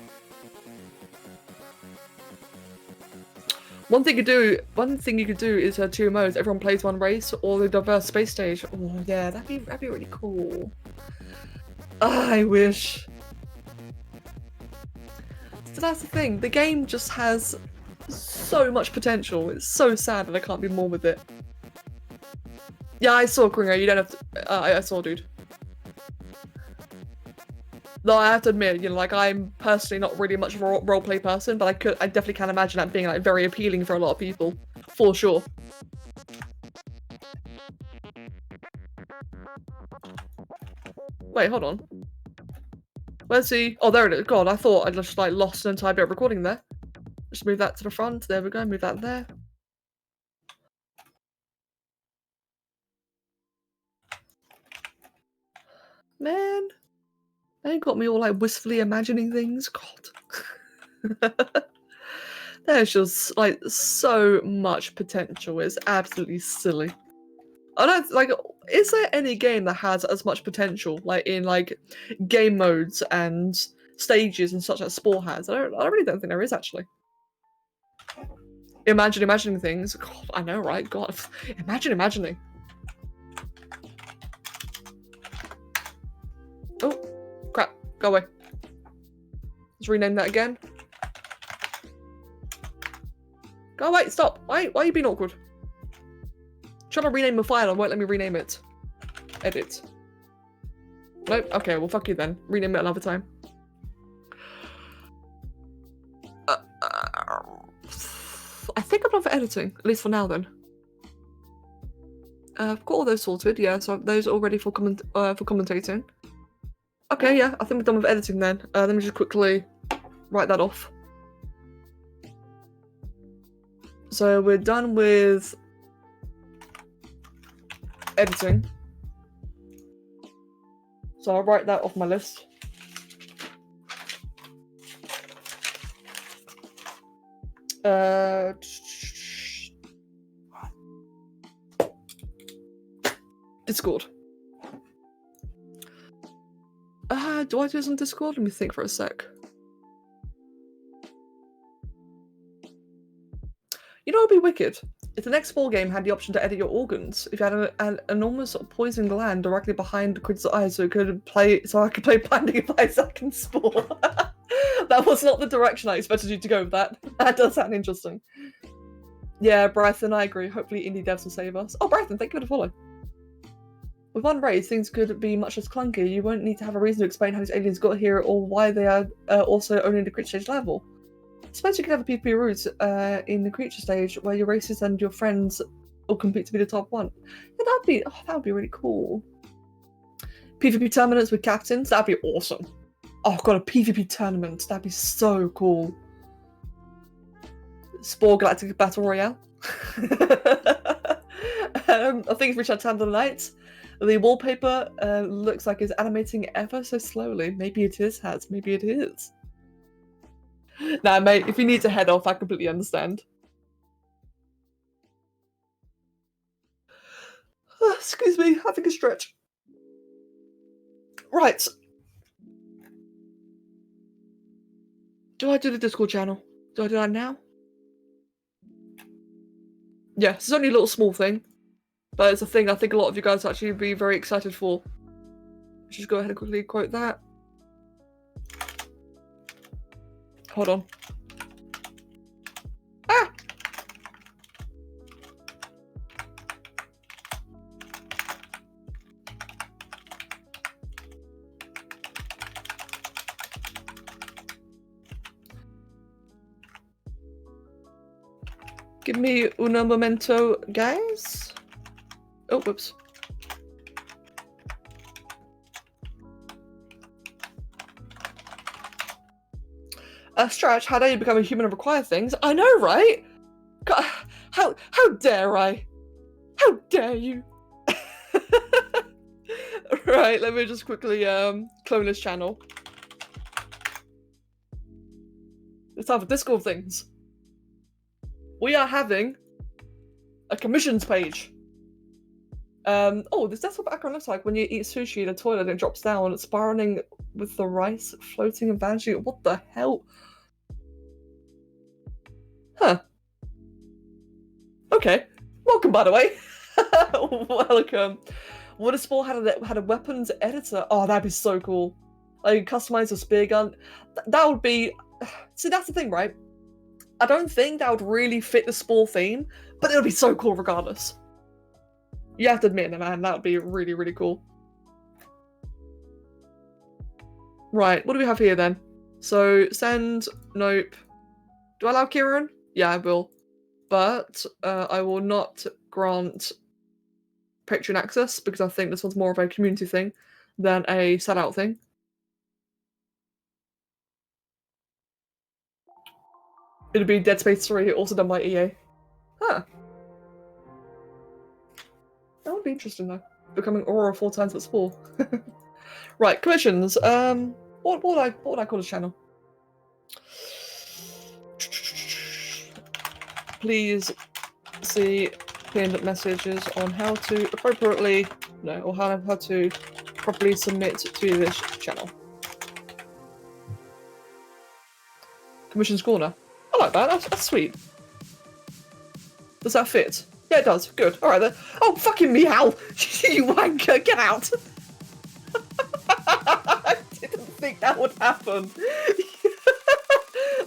One thing you could do is 2 modes. Everyone plays one race or the diverse space stage. Oh yeah, that'd be really cool. I wish. So that's the thing. The game just has so much potential. It's so sad that I can't do more with it. Yeah, I saw Kringer. You don't have to. I saw, dude. Though I have to admit, you know, like I'm personally not really much of a roleplay person, but I definitely can imagine that being like very appealing for a lot of people, for sure. Wait, hold on. Where's he? Oh, there it is. God, I thought I'd just like lost an entire bit of recording there. Just move that to the front. There we go. Move that there. Man, they got me all like wistfully imagining things. God. There's just like so much potential. It's absolutely silly. I don't like. Is there any game that has as much potential, like in like game modes and stages and such, that Spore has? I really don't think there is actually. Imagining things. God, I know, right? God, imagining. Oh, crap! Go away. Let's rename that again. Go away! Stop! Why are you being awkward? I'm trying to rename a file and won't let me rename it. Edit. Nope. Okay, well fuck you then. Rename it another time. I think I'm done for editing, at least for now then. I've got all those sorted, yeah, so those are all ready for commentating. Okay, yeah, I think we're done with editing then. Let me just quickly write that off. So we're done with editing. So I'll write that off my list. Discord. Do I do this on Discord? Let me think for a sec. You know what would be wicked? If the next Spore game had the option to edit your organs, if you had an enormous poison gland directly behind the critic's eyes, so I could play Blinding Lights second Spore. That was not the direction I expected you to go with that. That does sound interesting. Yeah, Brython, I agree. Hopefully indie devs will save us. Oh, Brython, thank you for the follow. With one race, things could be much less clunky. You won't need to have a reason to explain how these aliens got here or why they are also only in the creature stage level. I suppose you could have a PvP route in the creature stage where your races and your friends all compete to be the top one. Yeah, that would be really cool. PvP tournaments with captains, that'd be awesome. Oh god, a PvP tournament, that'd be so cool. Spore Galactic Battle Royale. I think it's Richard Tandem Night. The wallpaper looks like it's animating ever so slowly. Maybe it is, Haz. Maybe it is. Nah, mate, if you need to head off, I completely understand. Excuse me, having a stretch. Right. Do I do the Discord channel? Do I do that now? Yeah, it's only a little small thing. But it's a thing I think a lot of you guys actually be very excited for. Let's just go ahead and quickly quote that. Hold on. Ah! Give me un momento, guys. Oh, whoops. Stretch, how dare you become a human and require things? I know, right? God, how dare I? How dare you? Right, let me just quickly clone this channel. It's time for Discord things. We are having a commissions page. Oh, this desktop icon looks like when you eat sushi in a toilet and it drops down, spiraling with the rice floating and vanishing. What the hell? Huh. Okay. Welcome, by the way. Welcome. What if Spore had a weapons editor? Oh, that'd be so cool. Like, customize a spear gun. That would be... See, that's the thing, right? I don't think that would really fit the Spore theme, but it would be so cool regardless. You have to admit, man, that would be really, really cool. Right, what do we have here then? So, send, nope. Do I allow Kieran? Yeah, I will. But I will not grant Patreon access because I think this one's more of a community thing than a sellout thing. It'd be Dead Space 3, also done by EA. Huh. That would be interesting though. Becoming Aurora 4 times at Spore. Right, commissions. What would I call this channel? Please see pinned messages on how to appropriately or how to properly submit to this channel. Commissions Corner. I like that. That's sweet. Does that fit? Yeah, it does. Good. All right then. Oh, fucking meow! You wanker! Get out! I didn't think that would happen.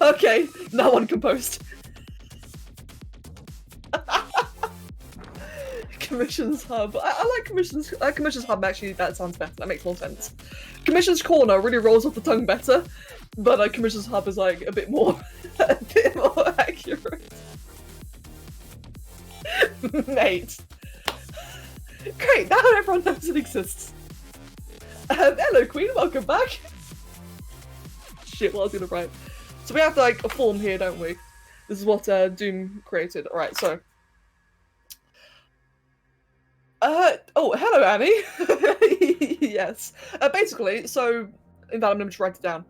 Okay, no one can post. Commissions Hub. I like Commissions. Commissions Hub actually. That sounds better. That makes more sense. Commissions Corner really rolls off the tongue better, but Commissions Hub is like a bit more accurate. Mate. Great. Now everyone knows it exists. Hello, Queen. Welcome back. Shit. What I was gonna write. So we have like a form here, don't we? This is what Doom created. All right. So. Oh, hello, Annie. Yes. Basically, so in that, I'm gonna just write it down.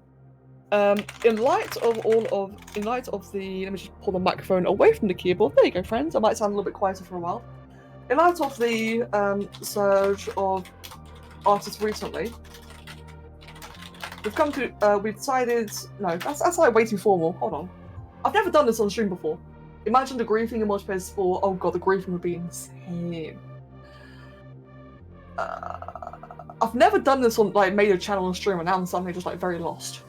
In light of the, let me just pull the microphone away from the keyboard. There you go, friends. I might sound a little bit quieter for a while. In light of the surge of artists recently, we've decided. No, that's like way too formal. Hold on. I've never done this on stream before. Imagine the griefing in multiplayer Spore. Oh god, the griefing would be insane. I've never done this on made a channel on stream and now I'm suddenly just very lost.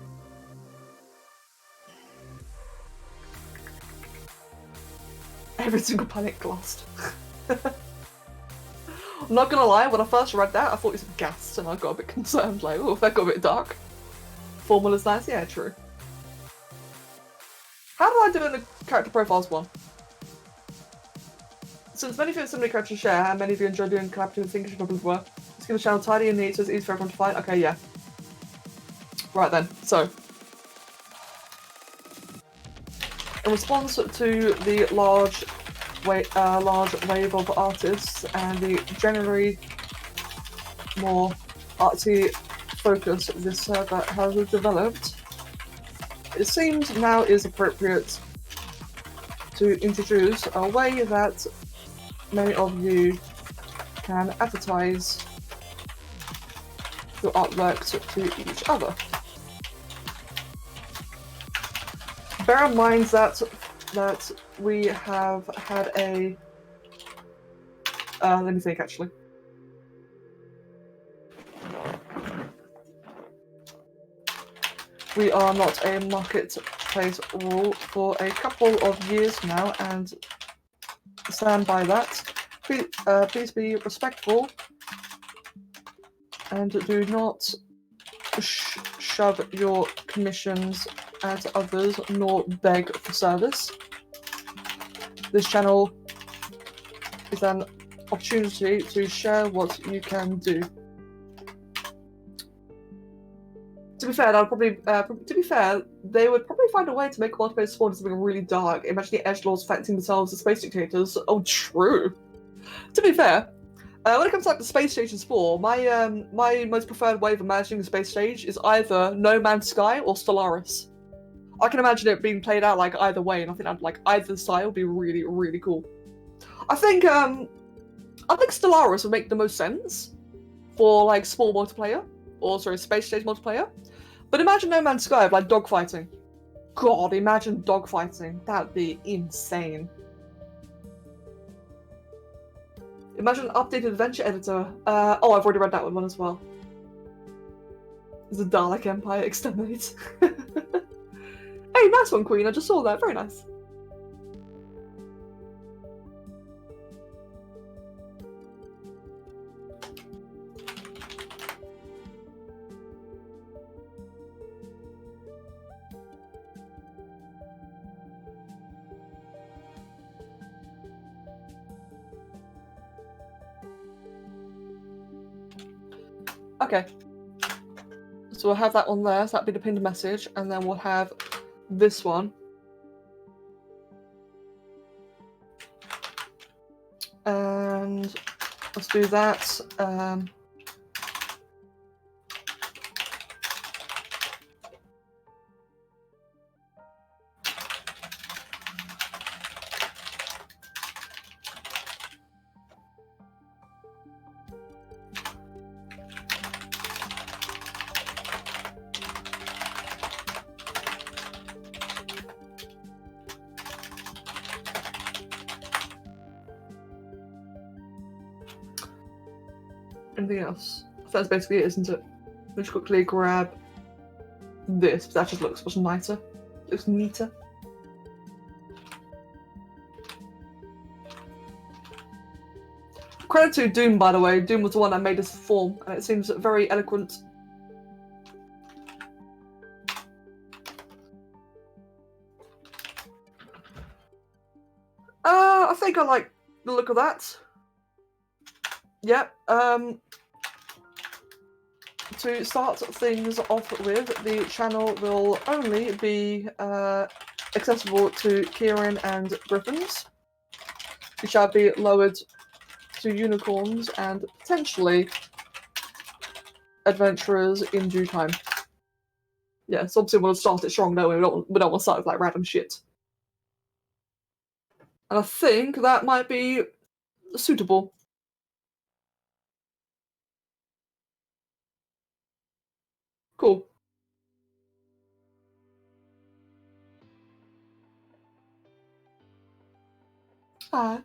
Every single planet glossed. I'm not gonna lie, when I first read that I thought it was gas and I got a bit concerned, oh, that got a bit dark. Formal is nice, yeah, true. How do I do in the character profiles one? Since many of you have similar characters share, how many of you enjoy doing collaborative thinking? Blah, blah, blah. keep the channel tidy and neat so it's easy for everyone to find. Okay, yeah. Right then, so. In response to the large wave of artists and the generally more artsy focus this server has developed, it seems now is appropriate to introduce a way that many of you can advertise your artwork to each other. Bear in mind that we have had a let me think actually. We are not a marketplace rule for a couple of years now, and stand by that. Please be respectful and do not shove your commissions at others nor beg for service. This channel is an opportunity to share what you can do. To be fair, they would probably find a way to make multiplayer spawn something really dark. Imagine the edgelords fancying themselves as space dictators. Oh, true. To be fair, when it comes to like the space station Spore, my most preferred way of imagining the space stage is either No Man's Sky or Stellaris. I can imagine it being played out like either way, and I think that like either side would be really, really cool. I think Stellaris would make the most sense for like Spore multiplayer, or sorry, space stage multiplayer. But imagine No Man's Sky of like dogfighting. God, imagine dogfighting. That'd be insane. Imagine an updated adventure editor. Oh, I've already read that one as well. The Dalek Empire exterminate. Hey, nice one, Queen. I just saw that. Very nice. Okay. So we'll have that on there. So that'll be the pinned message, and then we'll have this one. And let's do that. Anything else? That's basically it, isn't it? Let's quickly grab this, but that just looks much nicer. Looks neater. Credit to Doom, by the way. Doom was the one that made this form, and it seems very eloquent. I think I like the look of that. Yep. To start things off with, the channel will only be accessible to Kieran and Griffins. It shall be lowered to unicorns and potentially adventurers in due time. Yeah, so obviously we'll start it strong, though. We don't want to start with like random shit. And I think that might be suitable. Cool.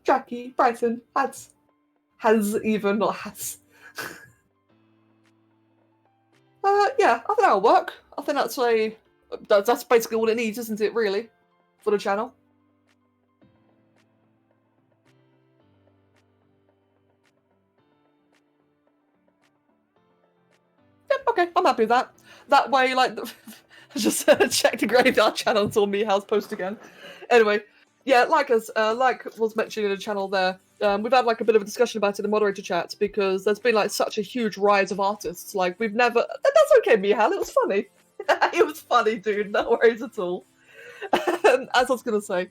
Jackie, Bryson, has even, not has. Yeah, I think that'll work. I think that's basically all it needs, isn't it, really, for the channel? Yep, okay, I'm happy with that. That way, like, just check the graveyard channel until Meow's post again. Anyway, yeah, like was mentioned in the channel there, We've had like a bit of a discussion about it in the moderator chat because there's been like such a huge rise of artists. Like we've never. That's okay, Mihal. It was funny. It was funny, dude. No worries at all. As I was gonna say,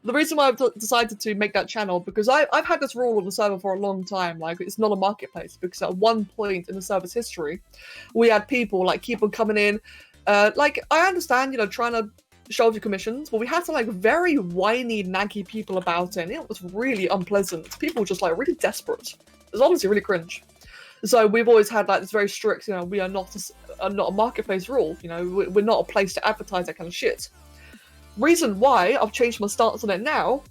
the reason why I've decided to make that channel because I've had this rule on the server for a long time. Like it's not a marketplace because at one point in the server's history, we had people like keep on coming in. Like I understand, you know, trying to show off your commissions, but we had some like very whiny, naggy people about it, and it was really unpleasant. People were just like really desperate. It was honestly really cringe. So we've always had like this very strict, you know, we are not a marketplace rule. You know, we're not a place to advertise that kind of shit. Reason why I've changed my stance on it now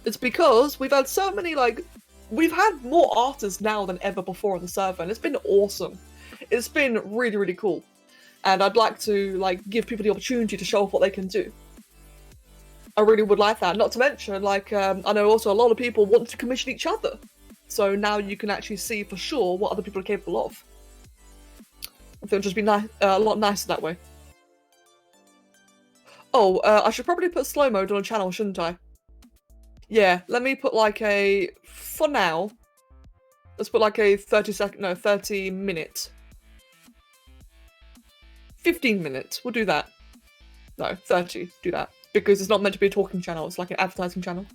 is because we've had so many like we've had more artists now than ever before on the server, and it's been awesome. It's been really, really cool. And I'd like to like give people the opportunity to show off what they can do. I really would like that. Not to mention, like I know also a lot of people want to commission each other, so now you can actually see for sure what other people are capable of. I think it'll just be a lot nicer that way. Oh, I should probably put slow mode on a channel, shouldn't I? Yeah, let me put like a for now. Let's put like a 30 minute. 15 minutes. We'll do that. No, 30. Do that. Because it's not meant to be a talking channel. It's like an advertising channel.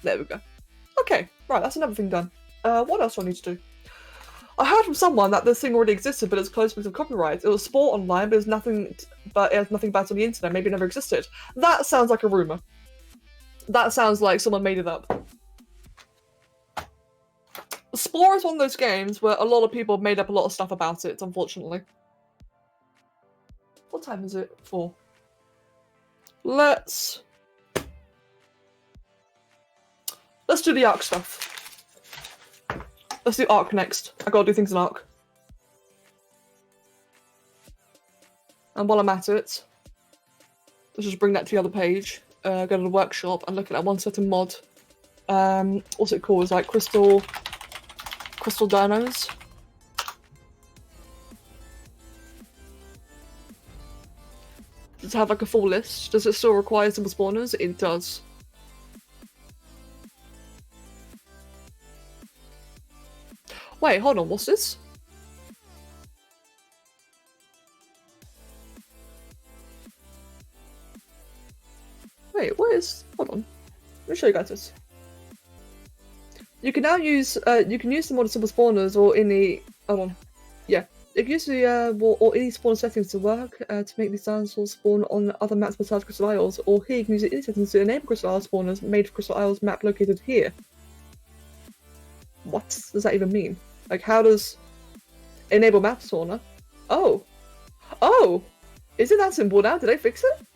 There we go. Okay, right, that's another thing done. What else do I need to do? I heard from someone that this thing already existed, but it's closed because of copyright. It was Spore online, but it has nothing about it on the internet. Maybe it never existed. That sounds like a rumor. That sounds like someone made it up. Spore is one of those games where a lot of people have made up a lot of stuff about it, unfortunately. What time is it for? Let's do the ARK stuff. Let's do ARK next. I gotta do things in ARK. And while I'm at it, let's just bring that to the other page. Go to the workshop and look at that one certain mod. What's it called? It's like crystal dinos. Does it have like a full list? Does it still require simple spawners? It does. Wait, hold on, what's this? Wait, what is... Hold on. Let me show you guys this. You can now use... you can use the mod simple spawners or any... Hold on. Yeah. You can use the... or any spawn settings to work to make these dinosaurs spawn on other maps besides Crystal Isles, or here you can use the settings to enable Crystal Isles spawners made for Crystal Isles map located here. What does that even mean? Like, how does... Enable map spawner? Oh! Oh! Is it that simple now? Did they fix it?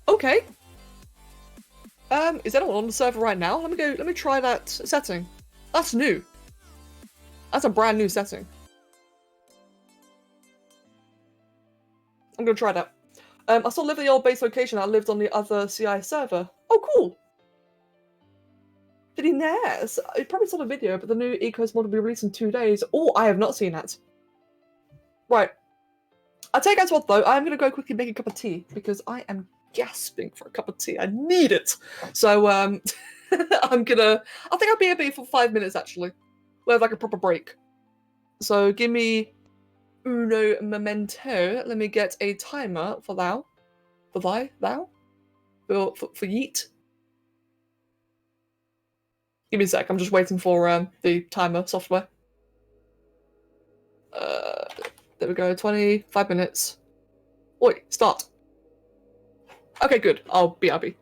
Okay. Is anyone on the server right now? Let me try that setting. That's new. That's a brand new setting. I'm gonna try that. I still live at the old base location. I lived on the other CI server. Oh, cool. Did he nest? I probably saw the video, but the new Ecos mod will be released in 2 days. Oh, I have not seen that. Right. I'll tell you guys what, though. I'm gonna go quickly make a cup of tea because I am gasping for a cup of tea. I need it. So, I think I'll be here for 5 minutes, actually. We'll have like a proper break. So, give me uno momento. Let me get a timer for thou. For yeet. Give me a sec. I'm just waiting for the timer software. There we go. 25 minutes. Oi, start. Okay, good. I'll be happy.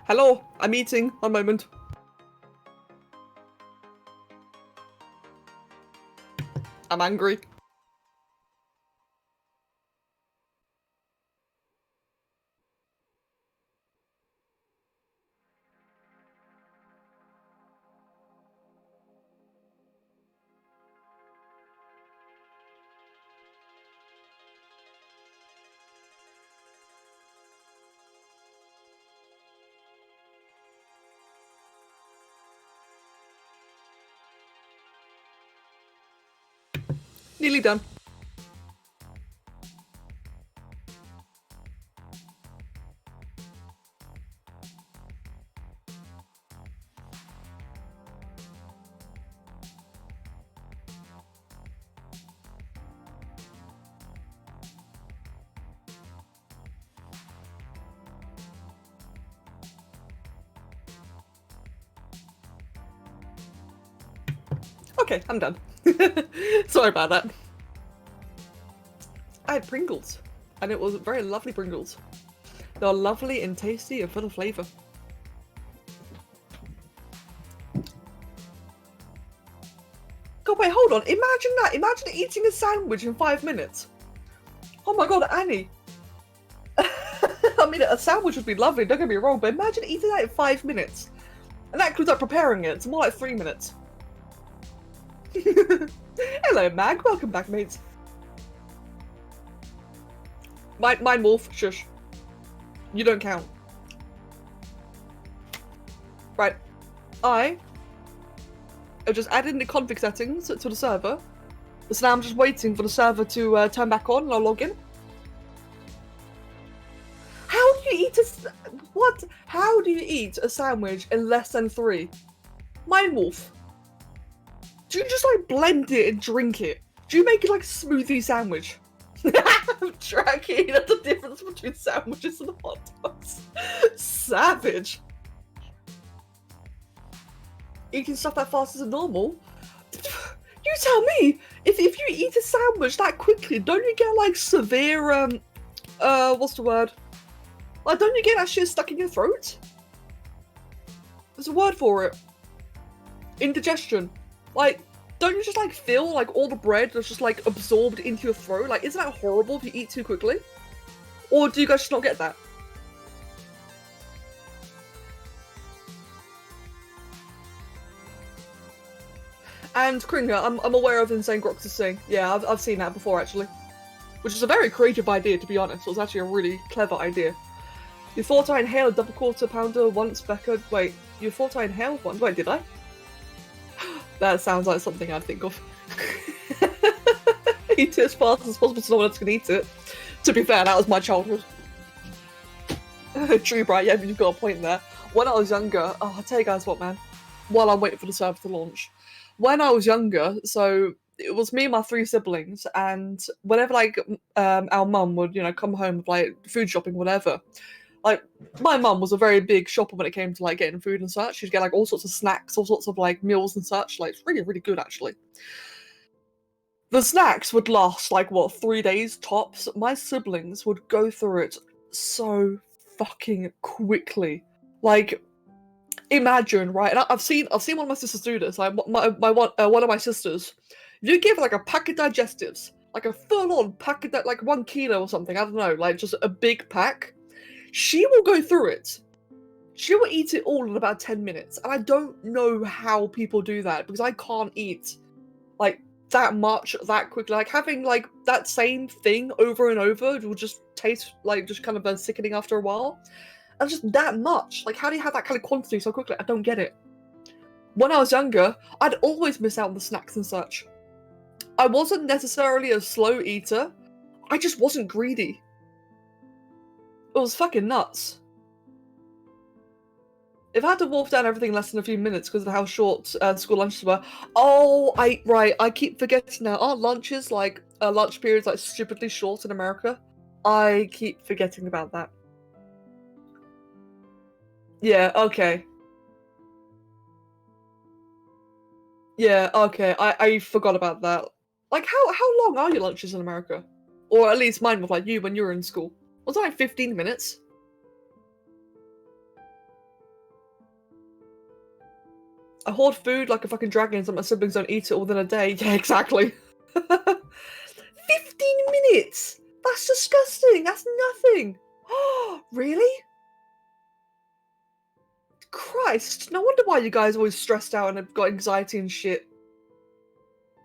Hello, I'm eating. One moment. I'm angry. Nearly done. Okay, I'm done. Sorry about that. I had Pringles, and it was very lovely Pringles. They were lovely and tasty and full of flavour. God, wait, hold on. Imagine that. Imagine eating a sandwich in 5 minutes. Oh my god, Annie. I mean, a sandwich would be lovely, don't get me wrong, but imagine eating that in 5 minutes. And that includes like preparing it. It's more like 3 minutes. Hello, Mag. Welcome back, mates. Mine wolf. Shush. You don't count. Right. I have just added the config settings to the server. So now I'm just waiting for the server to turn back on and I'll log in. How do you eat what? How do you eat a sandwich in less than 3? Mine wolf. Do you just like blend it and drink it? Do you make it like a smoothie sandwich? I'm tracking. That's the difference between sandwiches and hot dogs. Savage. Eating stuff that fast isn't normal? You tell me. If you eat a sandwich that quickly, don't you get like severe what's the word? Like, don't you get that shit stuck in your throat? There's a word for it. Indigestion. Like, don't you just like feel like all the bread that's just like absorbed into your throat? Like, isn't that horrible if you eat too quickly? Or do you guys just not get that? And Kringer, I'm aware of Insane Grox's thing. Yeah, I've seen that before actually. Which is a very creative idea, to be honest. It was actually a really clever idea. You thought I inhaled a double quarter pounder once, Becca? Wait, you thought I inhaled one? Wait, did I? That sounds like something I'd think of. Eat it as fast as possible so no one else can eat it. To be fair, that was my childhood. True, Bright, yeah, but you've got a point there. When I was younger, oh, I'll tell you guys what, man. While I'm waiting for the server to launch. When I was younger, so it was me and my 3 siblings, and whenever, like, our mum would, you know, come home with, like, food shopping, whatever, like, my mum was a very big shopper when it came to, like, getting food and such. She'd get, like, all sorts of snacks, all sorts of, like, meals and such. Like, it's really, really good, actually. The snacks would last, like, what, 3 days tops? My siblings would go through it so fucking quickly. Like, imagine, right? And I've seen one of my sisters do this. Like, one of my sisters, if you give her, like, a pack of digestives, like a full-on pack of, like, 1 kilo or something, I don't know, like, just a big pack, she will go through it. She will eat it all in about 10 minutes. And I don't know how people do that, because I can't eat, like, that much that quickly. Like, having, like, that same thing over and over will just taste, like, just kind of sickening after a while. And just that much. Like, how do you have that kind of quantity so quickly? I don't get it. When I was younger, I'd always miss out on the snacks and such. I wasn't necessarily a slow eater. I just wasn't greedy. It was fucking nuts. If I had to wolf down everything in less than a few minutes because of how short school lunches were. Oh, I keep forgetting now. Aren't lunches, like, lunch periods, like, stupidly short in America? I keep forgetting about that. Yeah, okay. Yeah, okay. I forgot about that. Like, how long are your lunches in America? Or at least mine was like you when you were in school. Was it like 15 minutes? I hoard food like a fucking dragon so my siblings don't eat it all within a day. Yeah, exactly. 15 minutes! That's disgusting! That's nothing! Oh, really? Christ, no wonder why you guys are always stressed out and have got anxiety and shit.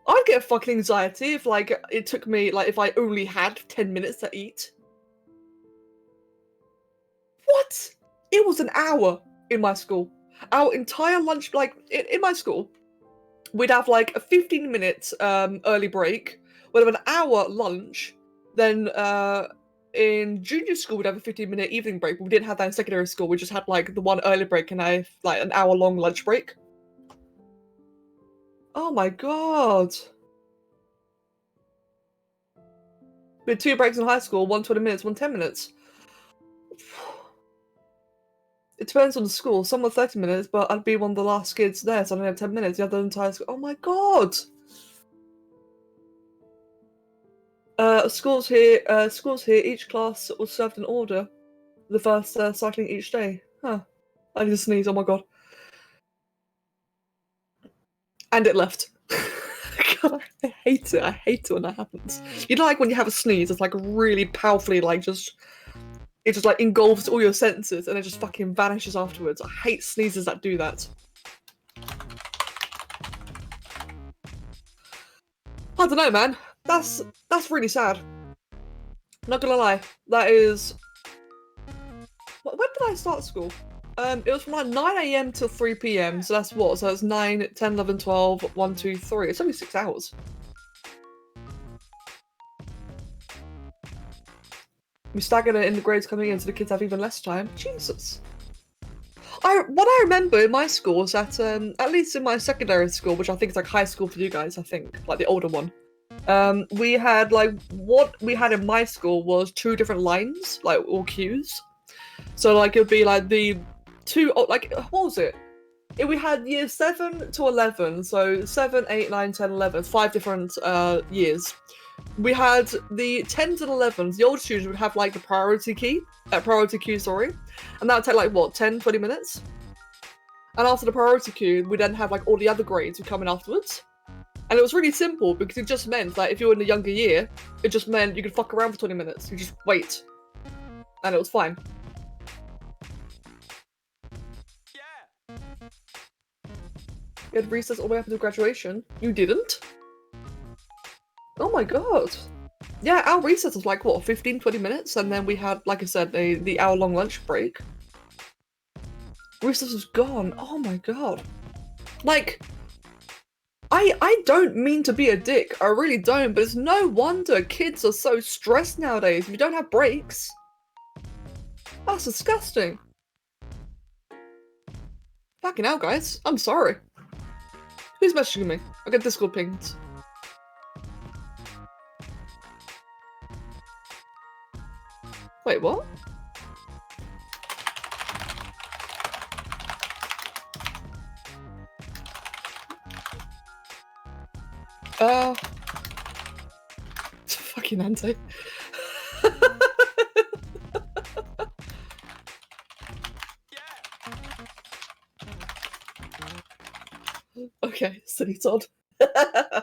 I'd get fucking anxiety if, like, it took me, like, if I only had 10 minutes to eat. What? It was an hour in my school. Our entire lunch, like, in my school, we'd have, like, a 15-minute early break, we'd have an hour lunch, then, in junior school, we'd have a 15-minute evening break, but we didn't have that in secondary school. We just had, like, the one early break and like, an hour-long lunch break. Oh my god. We had 2 breaks in high school, one 20 minutes, one 10 minutes. It depends on the school. Some were 30 minutes, but I'd be one of the last kids there, so I only have 10 minutes. The other entire school. Oh my god! Schools here, each class was served in order. The first cycling each day. Huh. I need to sneeze, oh my god. And it left. God, I hate it. I hate it when that happens. You know, like when you have a sneeze, it's like really powerfully, like it just like engulfs all your senses and it just fucking vanishes afterwards. I hate sneezes that do that. I don't know, man. That's really sad. Not gonna lie. That is... When did I start school? It was from like 9 AM till 3 PM, so that's what? So that's 9, 10, 11, 12, 1, 2, 3. It's only 6 hours. We staggered it in the grades coming in so the kids have even less time. Jesus. What I remember in my school was that, at least in my secondary school, which I think is like high school for you guys, I think, like the older one, we had like, what we had in my school was 2 different lines, like, or queues. So like, it would be like the 2, like, what was it? We had years 7 to 11, so 7, 8, 9, 10, 11, 5 different years. We had the 10s and 11s, the older students would have like the priority queue, and that would take like, what, 10, 20 minutes? And after the priority queue, we then have like all the other grades who come in afterwards. And it was really simple because it just meant that if you were in the younger year, it just meant you could fuck around for 20 minutes. You just wait. And it was fine. Yeah. You had recess all the way up until graduation? You didn't? Oh my god. Yeah, our recess was like, what, 15, 20 minutes? And then we had, like I said, the hour-long lunch break. Recess was gone. Oh my god. Like, I don't mean to be a dick. I really don't, but it's no wonder kids are so stressed nowadays if you don't have breaks. That's disgusting. Fucking hell, guys. I'm sorry. Who's messaging me? I get Discord pinged. Wait, what? Fucking Ante. Okay, silly Todd. I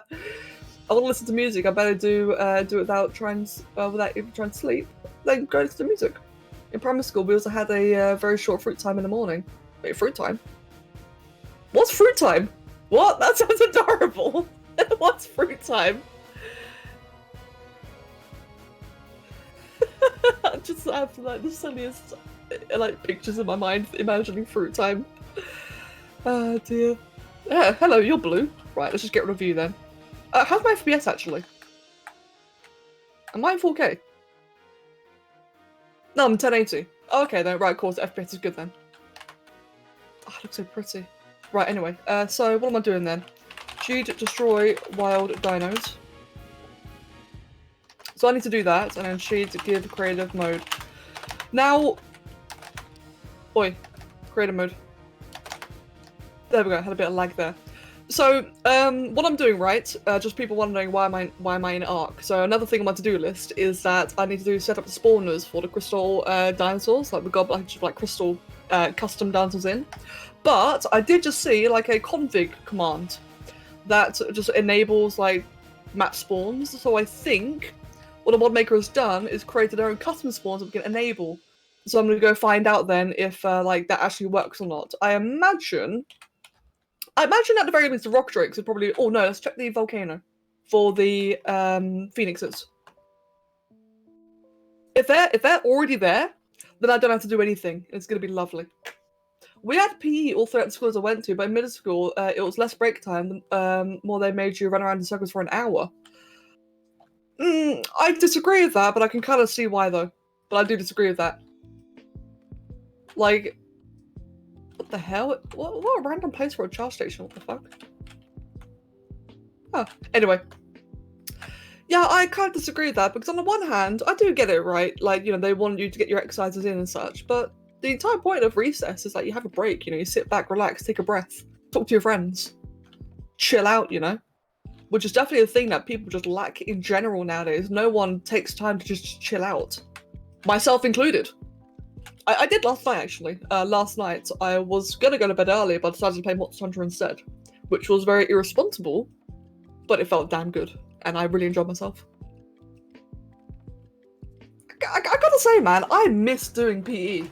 want to listen to music. I better do it without even trying to sleep. Then go listen to music. In primary school, we also had a very short fruit time in the morning. Wait, fruit time? What's fruit time? What? That sounds adorable. What's fruit time? I just have like the silliest like pictures in my mind imagining fruit time. Oh dear. Yeah, hello, you're blue. Right, let's just get rid of you then. How's my FPS actually? Am I in 4K? No, I'm 1080. Oh, okay then, right, of course, FPS is good then. Oh, it looks so pretty. Right, anyway, so what am I doing then? She'd destroy wild dinos. So I need to do that, and then she'd give creative mode. Now... Oi, creative mode. There we go, had a bit of lag there. So, what I'm doing, right, just people wondering why am I in ARK. So another thing on my to-do list is that I need to set up the spawners for the crystal dinosaurs. Like, we got a bunch of like crystal custom dances in. But I did just see like a config command that just enables like map spawns. So I think what the mod maker has done is created their own custom spawns that we can enable. So I'm going to go find out then if like that actually works or not. I imagine at the very least the rock drakes would probably. Oh no, let's check the volcano for the phoenixes. If they're already there, then I don't have to do anything. It's going to be lovely. We had PE all throughout the schools I went to, but in middle school it was less break time. More they made you run around in circles for an hour. I disagree with that, but I can kind of see why though. But I do disagree with that. Like, what the hell? What a random place for a charge station, what the fuck? Oh, anyway. Yeah, I kind of disagree with that, because on the one hand, I do get it, right? Like, you know, they want you to get your exercises in and such, but the entire point of recess is like you have a break, you know, you sit back, relax, take a breath, talk to your friends, chill out, you know? Which is definitely a thing that people just lack in general nowadays. No one takes time to just chill out. Myself included. I did last night, actually. Last night, I was going to go to bed early, but I decided to play Monster Hunter instead, which was very irresponsible, but it felt damn good, and I really enjoyed myself. I gotta say, man, I miss doing PE.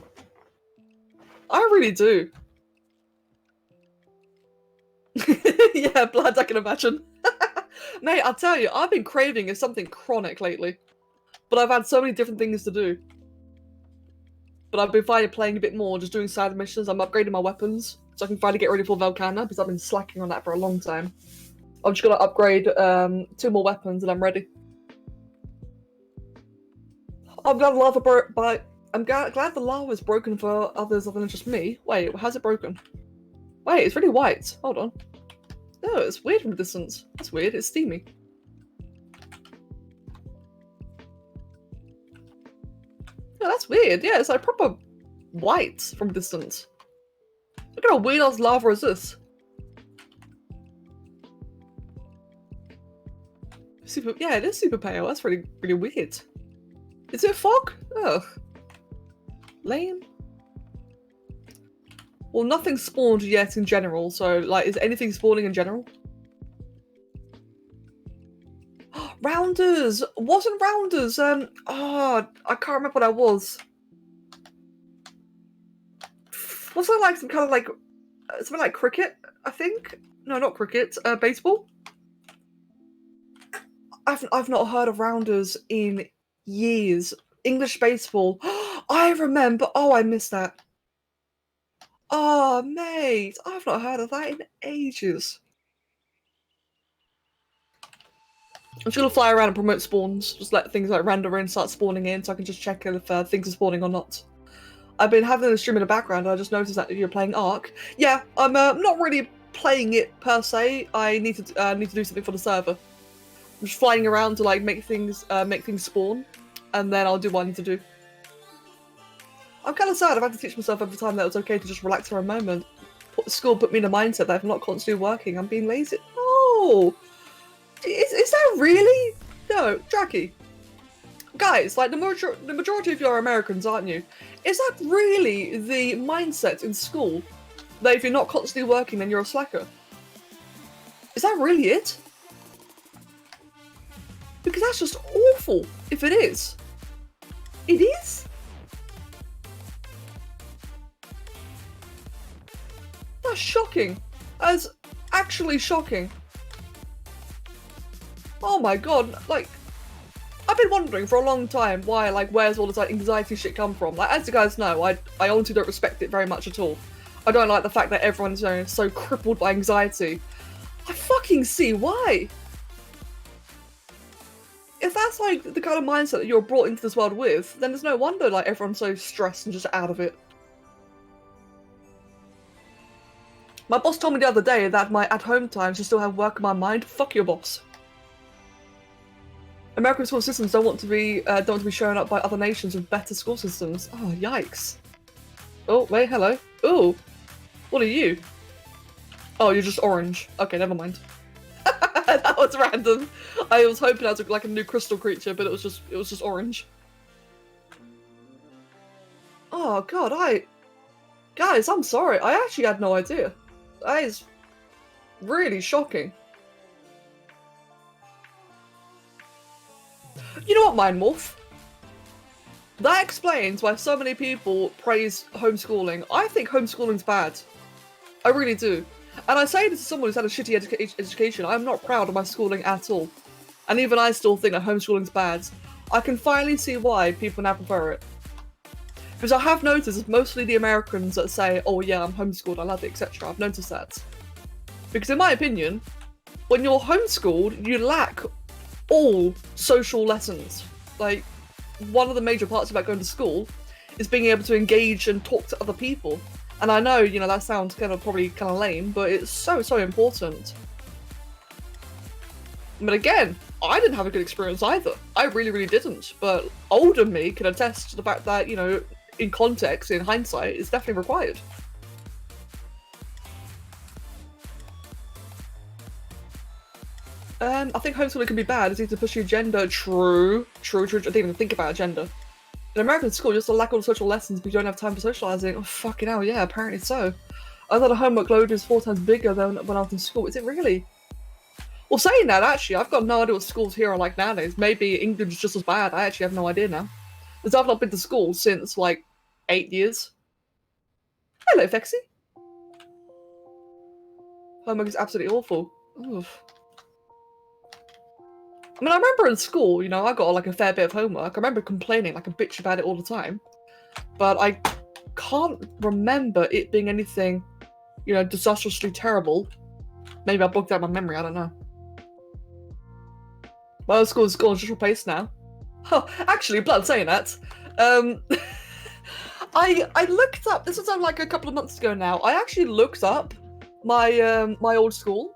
I really do. Yeah, blood, I can imagine. Mate, I'll tell you, I've been craving something chronic lately, but I've had so many different things to do. But I've been finally playing a bit more, just doing side missions. I'm upgrading my weapons, so I can finally get ready for Volcana, because I've been slacking on that for a long time. I'm just gonna upgrade 2 more weapons, and I'm ready. I'm glad the lava is broken for others other than just me. Wait, how's it broken? Wait, it's really white. Hold on. No, it's weird from a distance. That's weird. It's steamy. Yeah, that's weird. Yeah, it's like proper white from a distance. Look at how weird ass lava is this. Yeah, it is super pale. That's really, really weird. Is it fog? Ugh. Lame. Well, nothing spawned yet in general, so, like, is anything spawning in general? Rounders! Wasn't Rounders, oh, I can't remember what I was. Wasn't it like some kind of, like, something like cricket, I think? No, not cricket, baseball? I've not heard of Rounders in years. English baseball. I remember. Oh, I missed that. Oh, mate. I've not heard of that in ages. I'm just going to fly around and promote spawns. Just let things like random in start spawning in so I can just check if things are spawning or not. I've been having the stream in the background and I just noticed that you're playing ARK. Yeah, I'm not really playing it per se. I need to do something for the server. I'm just flying around to like make things spawn, and then I'll do what I need to do. I'm kind of sad. I've had to teach myself every time that it's okay to just relax for a moment. School put me in a mindset that if I'm not constantly working, I'm being lazy. No! Is that really? No, Jackie. Guys, like the majority of you are Americans, aren't you? Is that really the mindset in school? That if you're not constantly working, then you're a slacker? Is that really it? Because that's just awful, if it is. It is? That's shocking. That's actually shocking. Oh my god, like, I've been wondering for a long time why, like, where's all this like anxiety shit come from? Like, as you guys know, I honestly don't respect it very much at all. I don't like the fact that everyone's, you know, so crippled by anxiety. I fucking see why. If that's like the kind of mindset that you're brought into this world with, then there's no wonder like everyone's so stressed and just out of it. My boss told me the other day that my at-home time should still have work in my mind. Fuck your boss. American school systems don't want to be shown up by other nations with better school systems. Oh, yikes. Oh, wait, hello. Ooh. What are you? Oh, you're just orange. Okay, never mind. That was random. I was hoping I was like a new crystal creature, but it was just orange. Oh god, Guys, I'm sorry. I actually had no idea. That is really shocking. You know what, Mindmorph? That explains why so many people praise homeschooling. I think homeschooling's bad. I really do. And I say this as someone who's had a shitty education. I'm not proud of my schooling at all. And even I still think that homeschooling's bad. I can finally see why people now prefer it. Because I have noticed it's mostly the Americans that say, oh yeah, I'm homeschooled, I love it, etc. I've noticed that. Because in my opinion, when you're homeschooled, you lack all social lessons. Like, one of the major parts about going to school is being able to engage and talk to other people. And I know, you know, that sounds probably kind of lame, but it's so important. But again, I didn't have a good experience either. I really didn't. But older me can attest to the fact that, you know, in context, in hindsight, it's definitely required. I think homeschooling can be bad. It's easy to push your agenda. True. I didn't even think about agenda. In American school, you just lack all the social lessons because you don't have time for socializing. Oh, fucking hell, yeah, apparently so. I thought the homework load is 4 times bigger than when I was in school. Is it really? Well, saying that, actually, I've got no idea what schools here are like nowadays. Maybe England's just as bad. I actually have no idea now. Because I've not been to school since, like, 8 years. Hello, Fexy. Homework is absolutely awful. Oof. I mean, I remember in school, you know, I got like a fair bit of homework. I remember complaining like a bitch about it all the time. But I can't remember it being anything, you know, disastrously terrible. Maybe I blocked out my memory, I don't know. My old school is just replaced now. Oh, actually, blood saying that. I looked up, this was like a couple of months ago now, I actually looked up my my old school,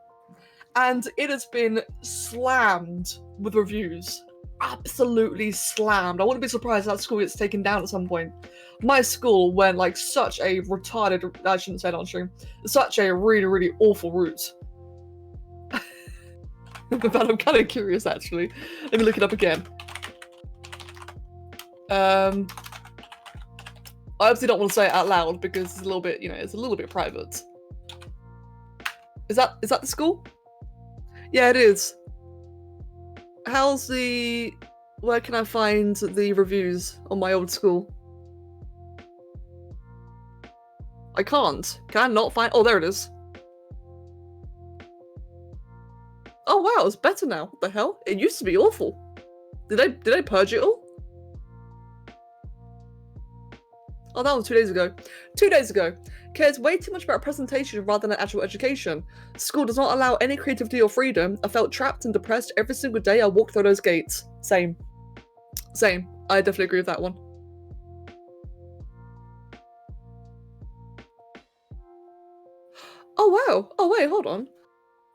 and it has been slammed with reviews. Absolutely slammed. I wouldn't be surprised if that school gets taken down at some point. My school went like such a retarded, I shouldn't say that on stream, such a really awful route. But I'm kind of curious actually. Let me look it up again. I obviously don't want to say it out loud because it's a little bit, you know, it's a little bit private. Is that the school? Yeah, it is. How's the... Where can I find the reviews on my old school? I can't. Can I not find... Oh, there it is. Oh wow, it's better now. What the hell? It used to be awful. Did they purge it all? Oh, that was 2 days ago. 2 days ago. Cares way too much about presentation rather than actual education. School does not allow any creativity or freedom. I felt trapped and depressed every single day I walked through those gates. Same. I definitely agree with that one. Oh wow. Oh wait, hold on.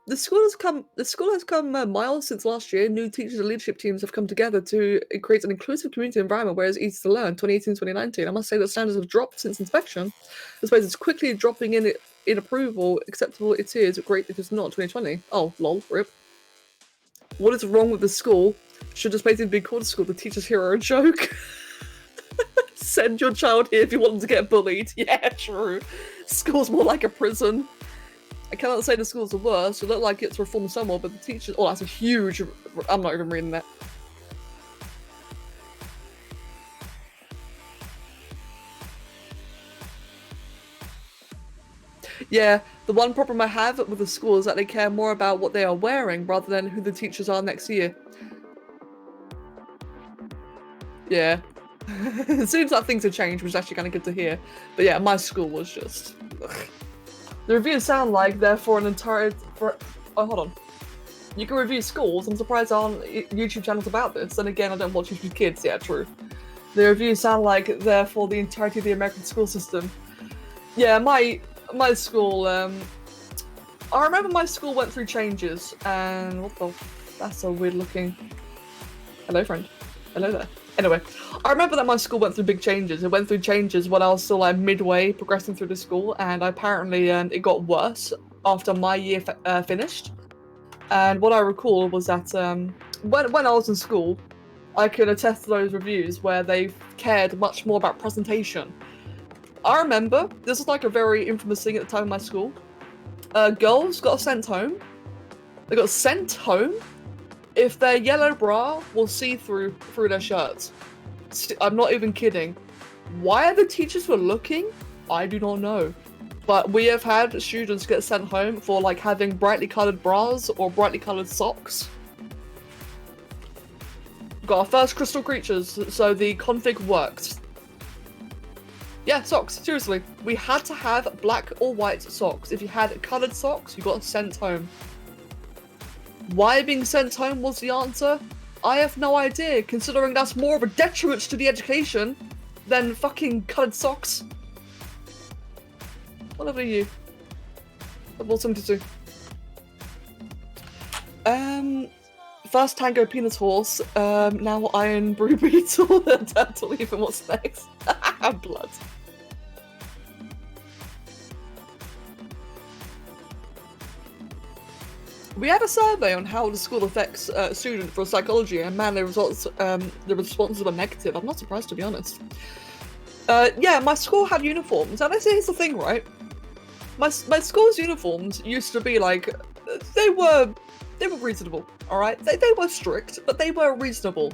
The school has come miles since last year. New teachers and leadership teams have come together to create an inclusive community environment where it's easy to learn. 2018-2019. I must say that standards have dropped since inspection. I suppose it's quickly dropping in approval. Acceptable it is. Great if it's not. 2020. Oh, lol. Rip. What is wrong with the school? Should this basically be called a school? The teachers here are a joke. Send your child here if you want them to get bullied. Yeah, true. School's more like a prison. I cannot say the school's the worst. It looked like it's reformed somewhat, but the teachers... Oh, that's a huge... I'm not even reading that. Yeah, the one problem I have with the school is that they care more about what they are wearing rather than who the teachers are next year. Yeah. It seems like things have changed, which is actually kind of good to hear. But yeah, my school was just... Ugh. The reviews sound like they're for an entire... Oh, hold on. You can review schools. I'm surprised there aren't YouTube channels about this. And again, I don't watch YouTube Kids. Yeah, true. The reviews sound like they're for the entirety of the American school system. Yeah, my school... I remember my school went through changes. And what the... That's so weird looking. Hello, friend. Hello there. Anyway, I remember that my school went through big changes. It went through changes when I was still like midway progressing through the school, and apparently it got worse after my year finished. And what I recall was that when I was in school, I could attest to those reviews where they cared much more about presentation. I remember, this was like a very infamous thing at the time in my school. Girls got sent home. They got sent home if their yellow bra will see through their shirts. I'm not even kidding. Why the teachers were looking, I do not know. But we have had students get sent home for like having brightly coloured bras or brightly coloured socks. Got our first crystal creatures, so the config worked. Yeah, socks, seriously. We had to have black or white socks. If you had coloured socks, you got sent home. Why being sent home was the answer? I have no idea, considering that's more of a detriment to the education than fucking coloured socks. Whatever you. Level 72. First Tango Penis Horse, now Iron Brew Beetle, Turtle, even what's next? Blood. We had a survey on how the school affects students for psychology, and man, the responses were negative. I'm not surprised, to be honest. Yeah, my school had uniforms, and here's the thing, right? My school's uniforms used to be like, they were reasonable, alright? They were strict, but they were reasonable.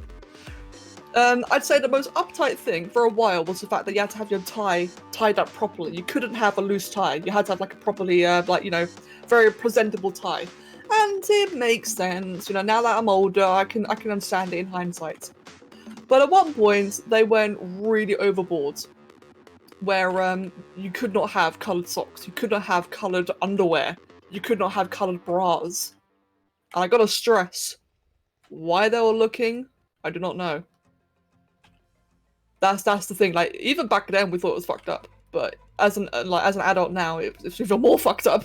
I'd say the most uptight thing for a while was the fact that you had to have your tie tied up properly. You couldn't have a loose tie. You had to have like a properly, like, you know, very presentable tie. And it makes sense, you know, now that I'm older, I can understand it in hindsight. But at one point, they went really overboard, where you could not have coloured socks, you could not have coloured underwear, you could not have coloured bras. And I gotta stress, why they were looking, I do not know. That's the thing. Like, even back then, we thought it was fucked up, but as an adult now, it's even more fucked up.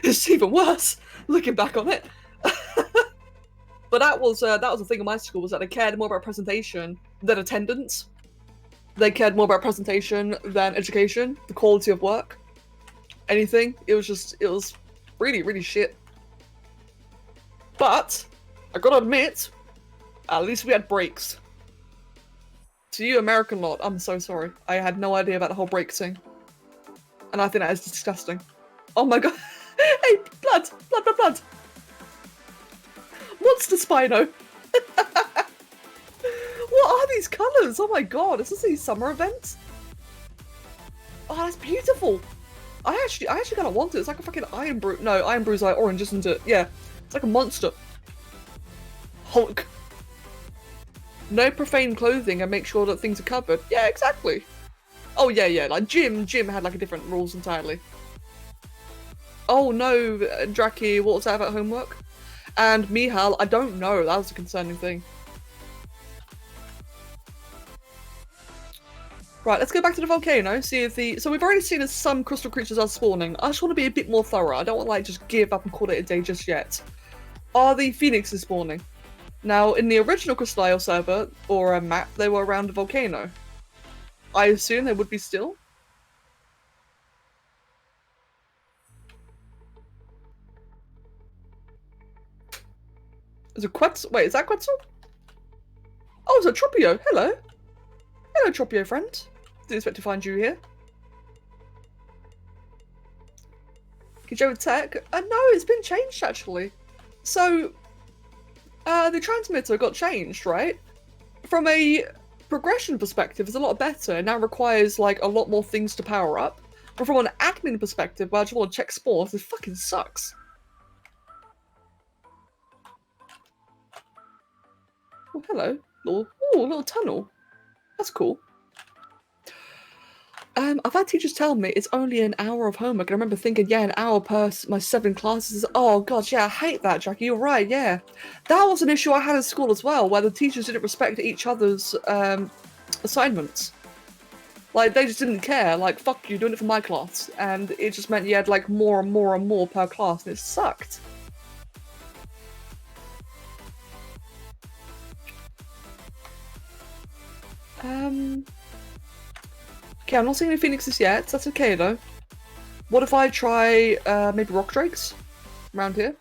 It's even worse looking back on it. But that was the thing in my school, was that they cared more about presentation than attendance. They cared more about presentation than education, the quality of work, anything. It was really, really shit. But I gotta admit, at least we had breaks. To you American lot, I'm so sorry. I had no idea about the whole break thing. And I think that is disgusting. Oh my god. Hey, blood! Blood, blood, blood! Monster Spino! What are these colours? Oh my god, is this a summer event? Oh, that's beautiful! I actually kinda want it. It's like a fucking Iron Brew. No, Iron Brew's like orange, isn't it? Yeah. It's like a monster. Hulk. No profane clothing and make sure that things are covered. Yeah, exactly. Oh yeah, like Jim had like a different rules entirely. Oh no, Draki, what was that about homework? And Mihal, I don't know, that was a concerning thing. Right, let's go back to the volcano, see if so we've already seen that some crystal creatures are spawning. I just want to be a bit more thorough. I don't want to like just give up and call it a day just yet. Are the phoenixes spawning? Now, in the original Crystal Isle server, or a map, they were around the volcano. I assume they would be still. Is it Quetzal? Wait, is that Quetzal? Oh, it's a Tropio. Hello. Hello, Tropio friend. Didn't expect to find you here. Kijo Tech? No, it's been changed actually. So, the transmitter got changed, right? From a progression perspective, it's a lot better. It now requires like a lot more things to power up. But from an admin perspective, where I just want to check spores, this fucking sucks. Oh, hello. Little tunnel. That's cool. I've had teachers tell me it's only an hour of homework. I remember thinking, yeah, an hour per my 7 classes. Oh god, yeah, I hate that, Jackie. You're right, yeah. That was an issue I had in school as well, where the teachers didn't respect each other's assignments. Like, they just didn't care. Like, fuck you, doing it for my class. And it just meant you had, like, more and more and more per class, and it sucked. Okay, I'm not seeing any phoenixes yet. That's okay, though. What if I try, maybe rock drakes? Around here?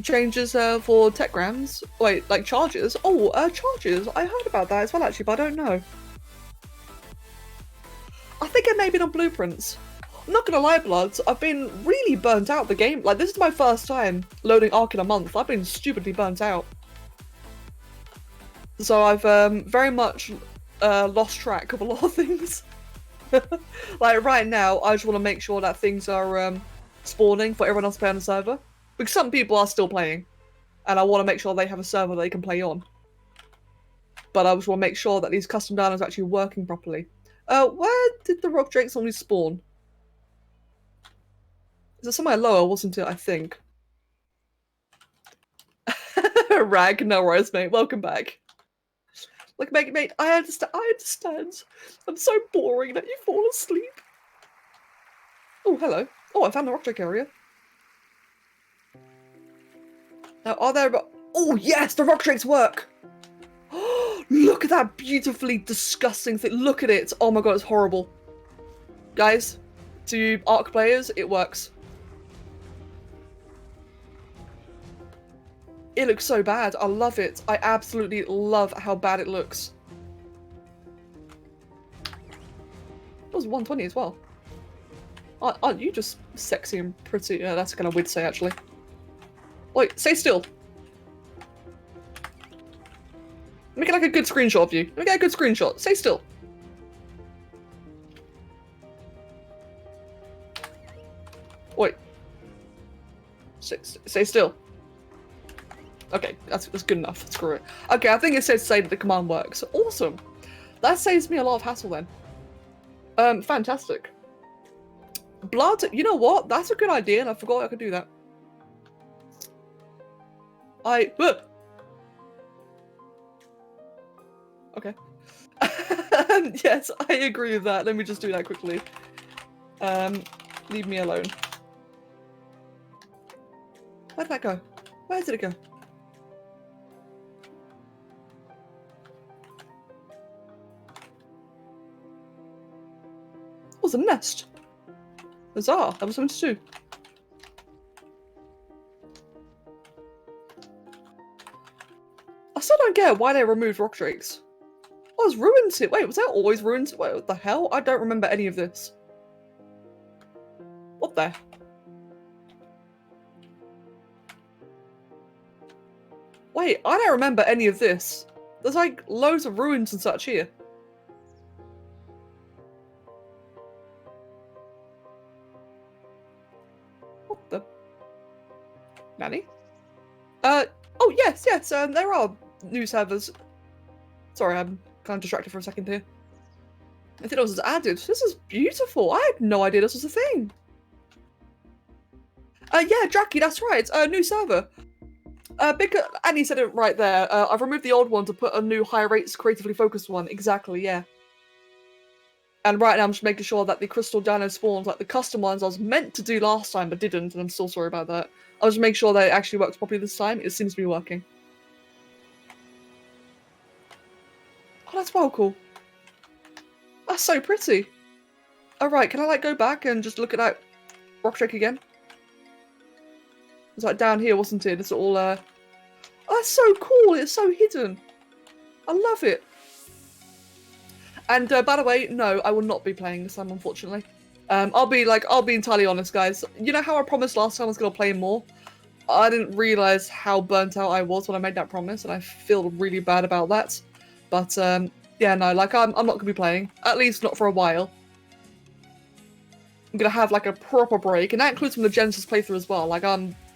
Changes, for techgrams. Wait, like charges? Oh, charges! I heard about that as well, actually, but I don't know. I think I may have been on blueprints. I'm not gonna lie, Bloods, I've been really burnt out the game. Like, this is my first time loading ARK in a month. I've been stupidly burnt out. So I've very much lost track of a lot of things. Like, right now, I just want to make sure that things are spawning for everyone else playing on the server. Because some people are still playing. And I want to make sure they have a server they can play on. But I just want to make sure that these custom dinos are actually working properly. Where did the rock drakes normally spawn? Is it somewhere lower, wasn't it, I think? Rag, no worries, mate. Welcome back. Like, mate, I understand. I'm so boring that you fall asleep. Oh, hello. Oh, I found the rock drake area. Now, are there... Oh, yes, the rock drakes work! Look at that beautifully disgusting thing. Look at it. Oh my god, it's horrible. Guys, to ARK players, it works. It looks so bad. I love it. I absolutely love how bad it looks. It was 120 as well. Aren't you just sexy and pretty? Yeah, that's kind of weird to say, actually. Wait, stay still. Make it like a good screenshot of you. Let me get a good screenshot. Stay still. Wait. Stay still. Okay, that's good enough. Screw it. Okay, I think it says say that the command works. Awesome. That saves me a lot of hassle then. Fantastic. Blood, you know what? That's a good idea, and I forgot I could do that. Okay. Yes, I agree with that. Let me just do that quickly. Leave me alone. Where did that go? Where did it go? It was a nest. Bizarre. That was something to do. I still don't get why they removed rock drakes. Oh, it's ruined it. Wait, was that always ruined? Wait, what the hell? I don't remember any of this. What the? Wait, I don't remember any of this. There's like loads of ruins and such here. What the? Nanny? Oh yes, there are new servers. Sorry, I'm kind of distracted for a second here. I think it was added. This is beautiful. I had no idea this was a thing. Yeah, Jackie, that's right. New server. Annie said it right there. I've removed the old one to put a new high rates creatively focused one. Exactly, yeah. And right now I'm just making sure that the crystal dino spawns, like the custom ones I was meant to do last time but didn't, and I'm still sorry about that. I'll just make sure that it actually works properly this time. It seems to be working. Oh, that's well cool. That's so pretty. Alright, can I like go back and just look at that rock drake again? It's like down here, wasn't it? It's all oh, that's so cool. It's so hidden. I love it. And by the way, no, I will not be playing this time, unfortunately. I'll be entirely honest, guys. You know how I promised last time I was gonna play more? I didn't realize how burnt out I was when I made that promise, and I feel really bad about that. But yeah, no, like I'm not gonna be playing, at least not for a while. I'm gonna have like a proper break, and that includes from the Genesis playthrough as well. Like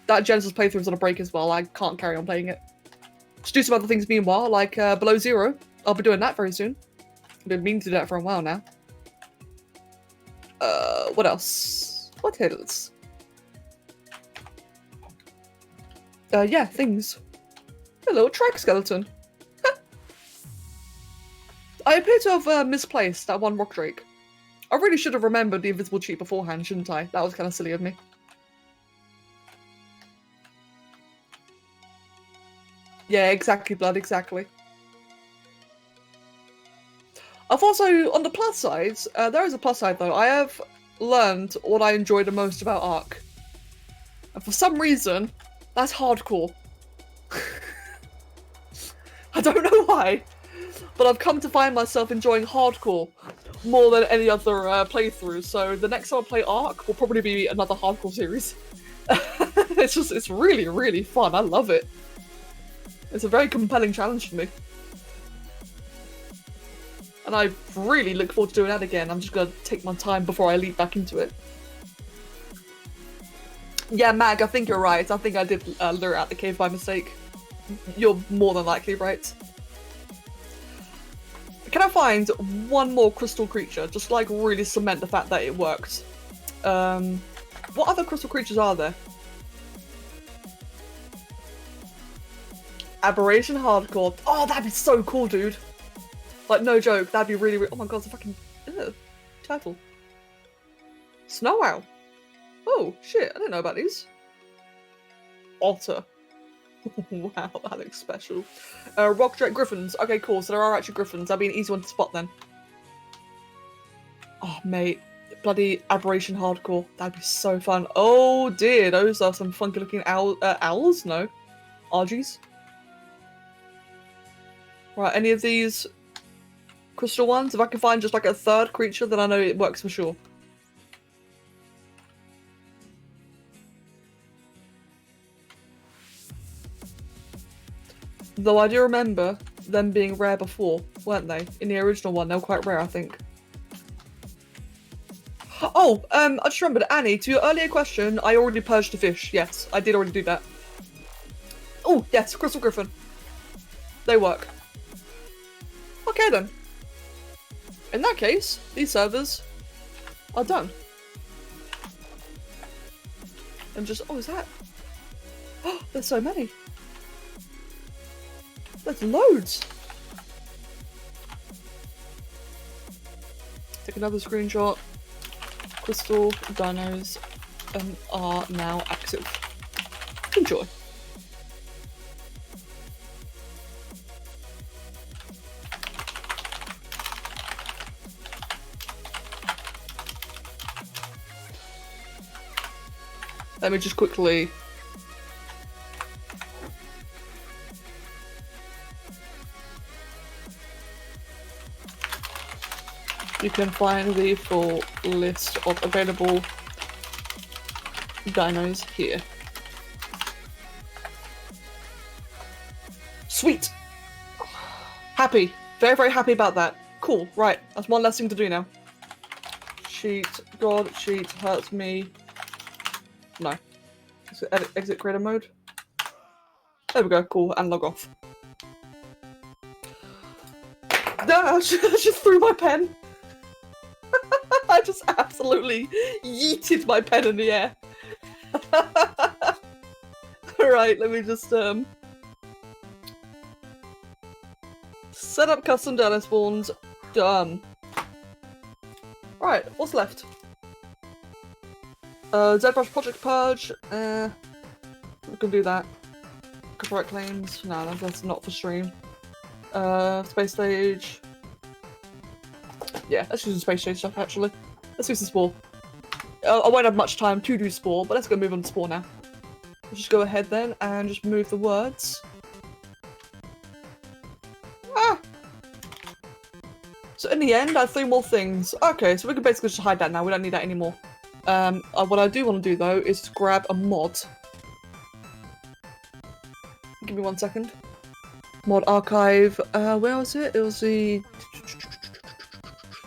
that Genesis playthrough is on a break as well. I can't carry on playing it. Just do some other things meanwhile, like Below Zero. I'll be doing that very soon. I've been meaning to do that for a while now. What else? What else? Yeah, things. A little track skeleton. I appear to have misplaced that one rock drake. I really should have remembered the invisible cheat beforehand, shouldn't I? That was kind of silly of me. Yeah, exactly, Blood, exactly. I've also, on the plus side, there is a plus side though, I have learned what I enjoy the most about ARK. And for some reason, that's hardcore. I don't know why, but I've come to find myself enjoying hardcore more than any other playthrough. So the next time I play ARK will probably be another hardcore series. It's really, really fun. I love it. It's a very compelling challenge for me. And I really look forward to doing that again. I'm just gonna take my time before I leap back into it. Yeah, Mag, I think you're right. I think I did lure out the cave by mistake. You're more than likely right. Can I find one more crystal creature? Just like really cement the fact that it worked. What other crystal creatures are there? Aberration Hardcore. Oh, that'd be so cool, dude. Like, no joke. That'd be really, oh my god, it's a fucking turtle. Snow owl. Oh, shit. I didn't know about these. Otter. Wow, that looks special. Rock Drake Griffins. Okay, cool. So there are actually griffins. That'd be an easy one to spot then. Oh, mate. Bloody Aberration Hardcore. That'd be so fun. Oh, dear. Those are some funky looking owls? No. Argies. Right, any of these crystal ones? If I can find just like a third creature, then I know it works for sure. Though I do remember them being rare before, weren't they? In the original one, they were quite rare, I think. Oh, I just remembered, Annie, to your earlier question, I already purged the fish. Yes, I did already do that. Oh, yes, Crystal Griffin. They work. Okay then. In that case, these servers are done. And just, oh, is that? Oh, there's so many. There's loads. Take another screenshot. Crystal dinos are now active. Enjoy. Let me just quickly... You can find the full list of available dinos here. Sweet! Happy. Very, very happy about that. Cool. Right. That's one less thing to do now. Cheat. God, cheat hurts me. No. Exit creator mode. There we go. Cool. And log off. No, I just threw my pen. I just absolutely yeeted my pen in the air. Alright, let me just set up custom dino spawns. Done. Right, what's left? ZBrush Project Purge. We can do that. Copyright claims. No, that's not for stream. Space Stage. Yeah, let's do some Space Stage stuff actually. Let's do some Spore. I won't have much time to do Spore, but let's go move on to Spore now. Let's just go ahead then and just move the words. Ah! So in the end, I have 3 more things. Okay, so we can basically just hide that now. We don't need that anymore. What I do want to do though is grab a mod. Give me 1 second. Mod archive. Where was it? It was the...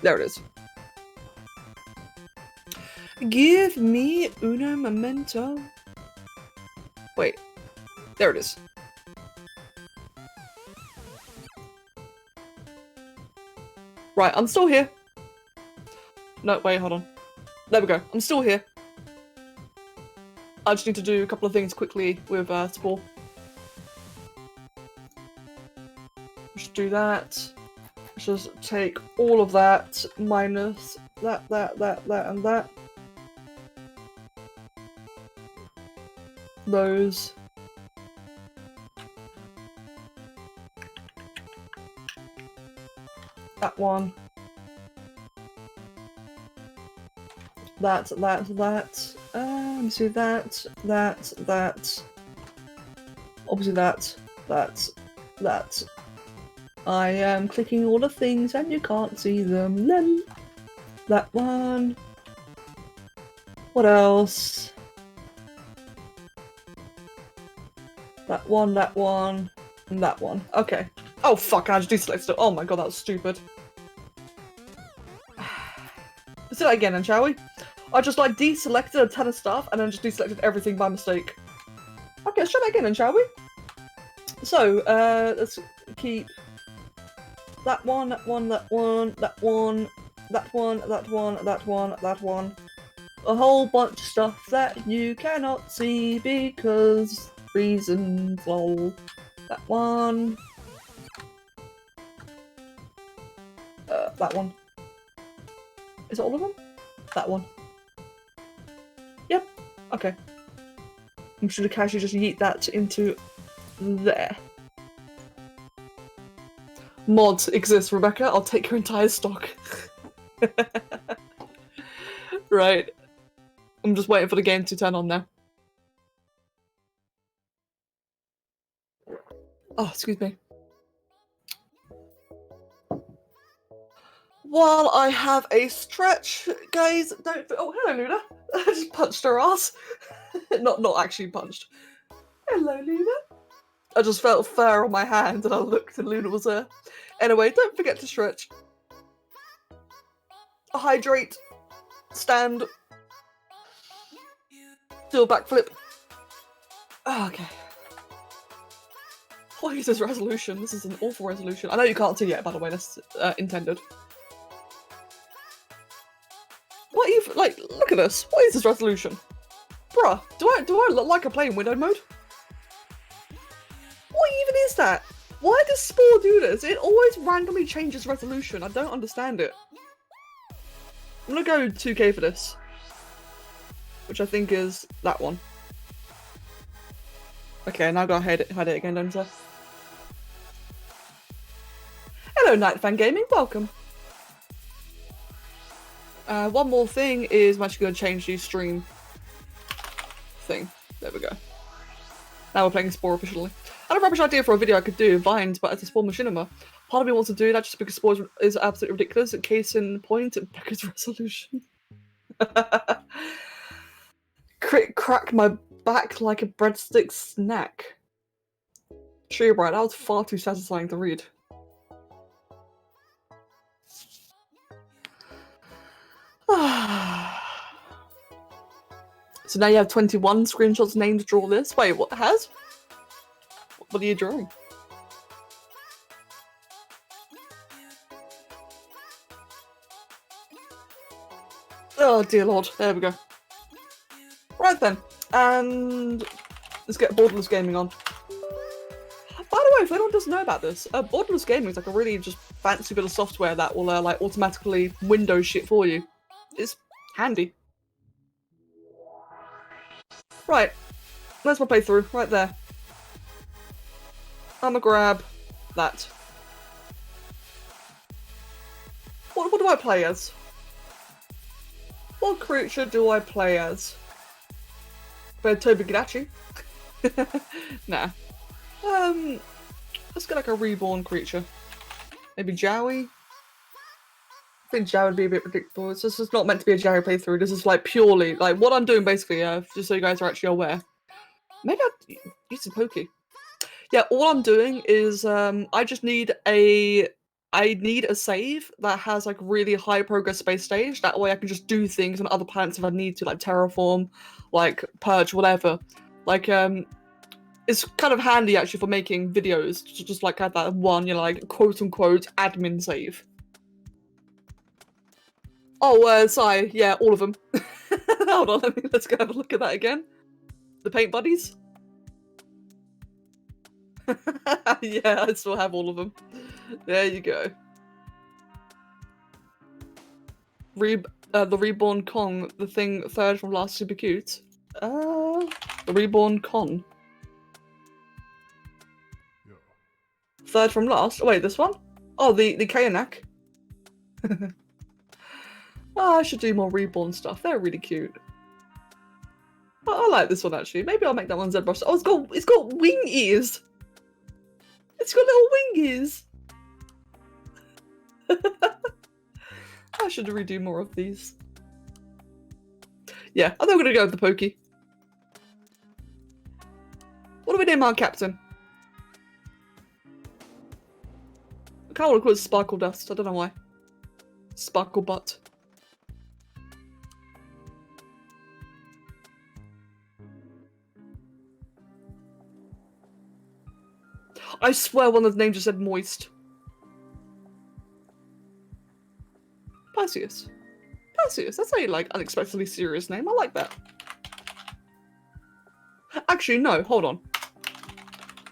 There it is. Give me uno momento. Wait. There it is. Right, I'm still here. No, wait, hold on. There we go. I'm still here. I just need to do a couple of things quickly with Spore. Just do that. Just take all of that minus that, and that. Those. That one. That. Let me see that. Obviously that. I am clicking all the things and you can't see them. Lol. That one. What else? That one, and that one. Okay. Oh fuck, I just deselected it. Oh my god, that was stupid. Let's do that again then, shall we? I just like deselected a ton of stuff and then just deselected everything by mistake. Okay, let's try that again then, shall we? So, let's keep that one, that one, that one, that one, that one, that one, that one, that one. A whole bunch of stuff that you cannot see because reasons, lol. That one. That one. Is it all of them? That one. Yep. Okay. I'm just gonna casually just yeet that into there. Mods exist, Rebecca. I'll take your entire stock. Right. I'm just waiting for the game to turn on now. Oh, excuse me. While I have a stretch, guys, don't. Oh, hello, Luna. I just punched her ass. not actually punched. Hello, Luna. I just felt fur on my hand and I looked and Luna was there. Anyway, don't forget to stretch. Hydrate. Stand. Do a backflip. Oh, okay. What is this resolution? This is an awful resolution. I know you can't see yet, by the way. That's intended. What even? Like, look at this. What is this resolution? Bruh, do I look like I play in windowed mode? What even is that? Why does Spore do this? It always randomly changes resolution. I don't understand it. I'm gonna go 2K for this. Which I think is that one. Okay, now I gotta hide it again, don't I? Hello, Nightfan Gaming, welcome. One more thing is I'm actually gonna change the stream thing. There we go. Now we're playing Spore officially. I had a rubbish idea for a video I could do, Vines, but as a Spore machinima. Part of me wants to do that just because Spore is absolutely ridiculous. Case in point, Becca's resolution. Crack my back like a breadstick snack. Sure, you're right, that was far too satisfying to read. So now you have 21 screenshots named to draw this. Wait, what has? What are you drawing? Oh dear lord, there we go. Right then, and let's get Borderless Gaming on. By the way, if anyone doesn't know about this, Borderless Gaming is like a really just fancy bit of software that will like automatically window shit for you. It's handy. Right, there's my playthrough, right there. I'ma grab that. What do I play as? What creature do I play as? Toby Gadachi? Nah. Let's get like a reborn creature. Maybe Jowie? I think Jowie would be a bit ridiculous. This is not meant to be a Jowie playthrough. This is like purely, like what I'm doing basically, just so you guys are actually aware. Maybe I'd use some Pokey. Yeah, all I'm doing is, I just need a save that has like really high progress space stage. That way I can just do things on other planets if I need to, like terraform, like purge, whatever. Like, it's kind of handy actually for making videos, to just like have that one, you know, like quote unquote admin save. Oh, sorry, yeah, all of them. Hold on, let's go have a look at that again. The paint buddies. Yeah, I still have all of them. There you go. The Reborn Kong, the thing third from last, super cute. The Reborn Con. Third from last? Oh wait, this one? Oh, the Kayanak. Oh, I should do more Reborn stuff. They're really cute. Oh, I like this one actually. Maybe I'll make that one ZBrush. Oh, it's got wing ears. It's got little wing ears. I should redo more of these. Yeah, I think we're gonna go with the pokey. What do we name our captain? I kind of want to call it Sparkle Dust. I don't know why. Sparkle Butt. I swear one of the names just said moist. Perseus. Perseus, that's a like unexpectedly serious name. I like that. Actually, no, hold on.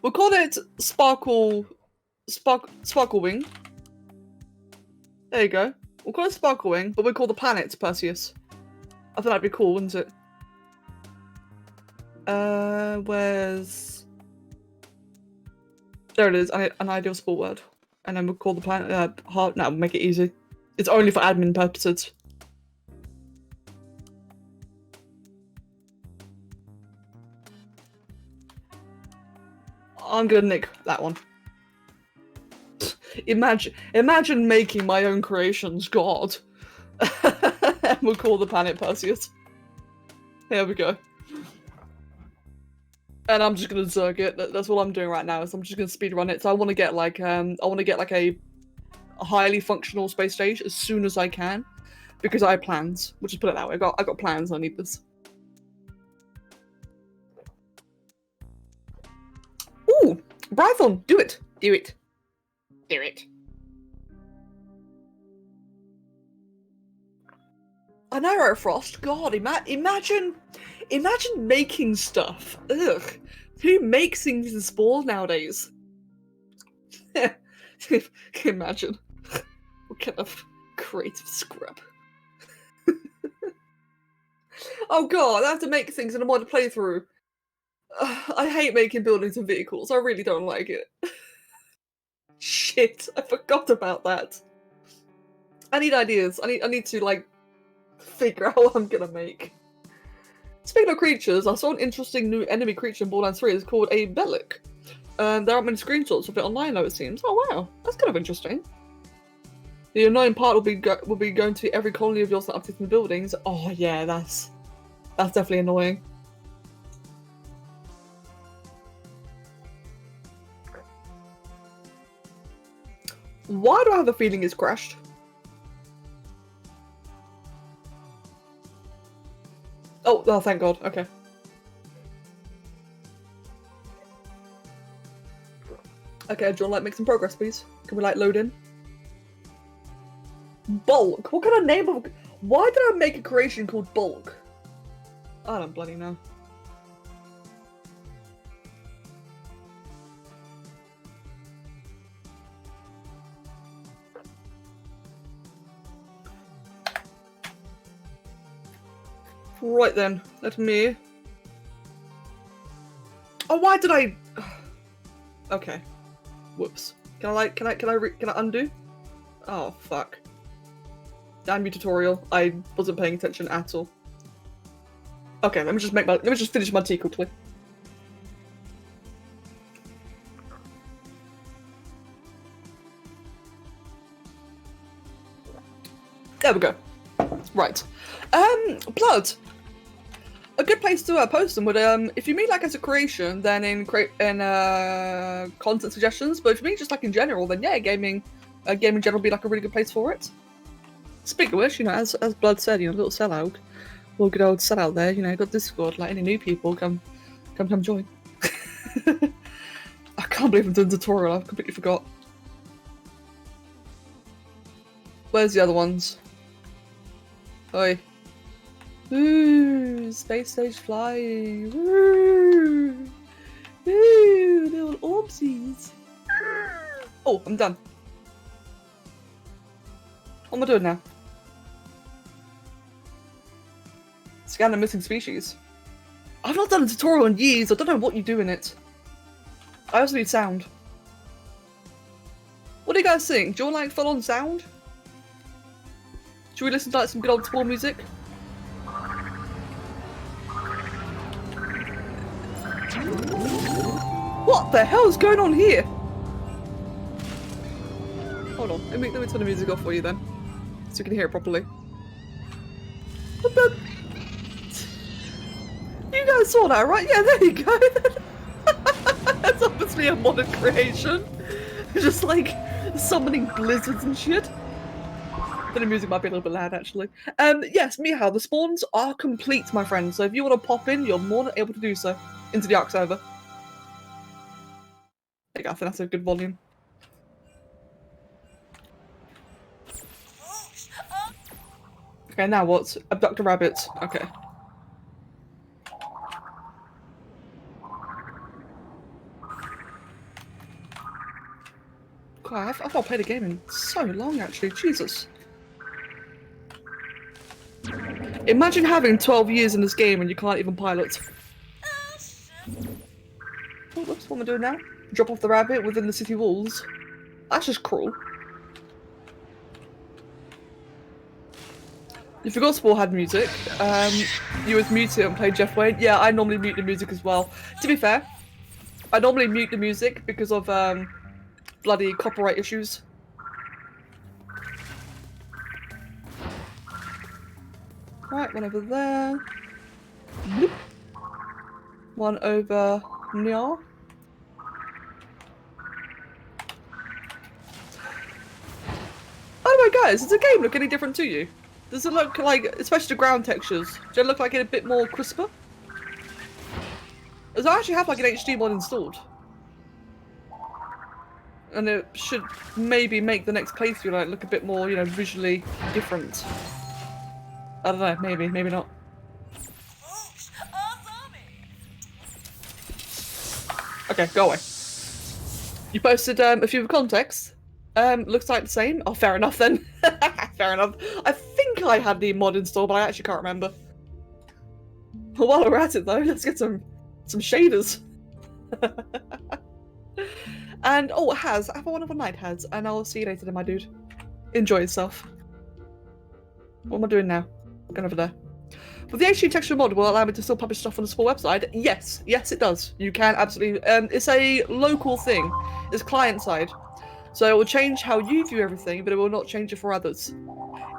We'll call it Sparkle Wing. There you go. We'll call it Sparkle Wing, but we'll call the planet Perseus. I thought that'd be cool, wouldn't it? Where's... There it is, an ideal sport word. And then we'll call the planet heart. No, we'll make it easy. It's only for admin purposes. I'm gonna nick that one. Imagine making my own creations, God. And we'll call the planet Perseus. Here we go. And I'm just gonna zerg it. That's what I'm doing right now. Is I'm just gonna speedrun it. So I want to get like a highly functional space stage as soon as I can, because I have plans. We'll just put it that way. I got plans. I need this. Ooh, Brython, do it. Do it. Do it. I know, Frost. God, imagine making stuff. Ugh. Who makes things in Spore nowadays? Imagine. What kind of creative scrub? Oh God, I have to make things in a mod playthrough. I hate making buildings and vehicles. I really don't like it. Shit, I forgot about that. I need ideas. I need to like figure out what I'm gonna make. Speaking of creatures, I saw an interesting new enemy creature in Borderlands 3. It's called a Bellic. There aren't many screenshots of it online though, it seems. Oh wow, that's kind of interesting. The annoying part will be going to every colony of yours that updates in the buildings. Oh yeah, that's definitely annoying. Why do I have a feeling it's crashed? Oh, thank God. Okay. Okay, do you want to like make some progress, please? Can we like load in? Bulk? What kind of name of... Why did I make a creation called Bulk? I don't bloody know. Right then, let me... Oh, why did I... Okay. Whoops. Can I undo? Oh, fuck. Damn you, tutorial. I wasn't paying attention at all. Okay, let me just finish my tea quickly. There we go. Right. Blood. A good place to post them would if you mean like as a creation, then in content suggestions. But if you mean just like in general, then yeah, gaming in general would be like a really good place for it. Speaking of which, you know, as Blood said, you know, little sellout, little good old sellout there. You know, got Discord. Like any new people, come join. I can't believe I'm doing the tutorial. I've completely forgot. Where's the other ones? Oi. Ooh, space stage flying. Ooh. Ooh, little orbsies. Oh, I'm done. What am I doing now? Scan the missing species. I've not done a tutorial in years. I don't know what you do in it. I also need sound. What do you guys think? Do you want like full on sound? Should we listen to like some good old Spore music? What the hell is going on here? Hold on, let me turn the music off for you then. so you can hear it properly. But then... You guys saw that, right? Yeah, there you go. That's obviously a modern creation. Just like summoning blizzards and shit. But the music might be a little bit loud, actually. Yes, Mihao, the spawns are complete, my friend. So if you want to pop in, you're more than able to do so into the ARK server. I think that's a good volume. Okay, now what? Abduct a rabbit. Okay. God, I've not played a game in so long, actually. Jesus. Imagine having 12 years in this game and you can't even pilot. Oh, whoops, what am I doing now? Drop off the rabbit within the city walls. That's just cruel. You forgot Spore had music. You was muted and played Jeff Wayne. Yeah, I normally mute the music as well. To be fair, I normally mute the music because of bloody copyright issues. Right, one over there. Bloop. One over near. Oh my guys, does the game look any different to you? Does it look like, especially the ground textures, do it look like it's a bit more crisper? Does it actually have like an HD mod installed? And it should maybe make the next playthrough like look a bit more, you know, visually different. I don't know, maybe, maybe not. Okay, go away. You posted a few context. Looks like the same. Oh, fair enough then. Fair enough. I think I had the mod installed, but I actually can't remember. Well, while we're at it though, let's get some shaders. And oh, Haz, have a wonderful night, Haz, and I'll see you later then, my dude. Enjoy yourself. What am I doing now? Going over there. But the HD texture mod will allow me to still publish stuff on the Spore website. Yes, yes it does. You can absolutely. It's a local thing. It's client side. So it will change how you view everything, but it will not change it for others.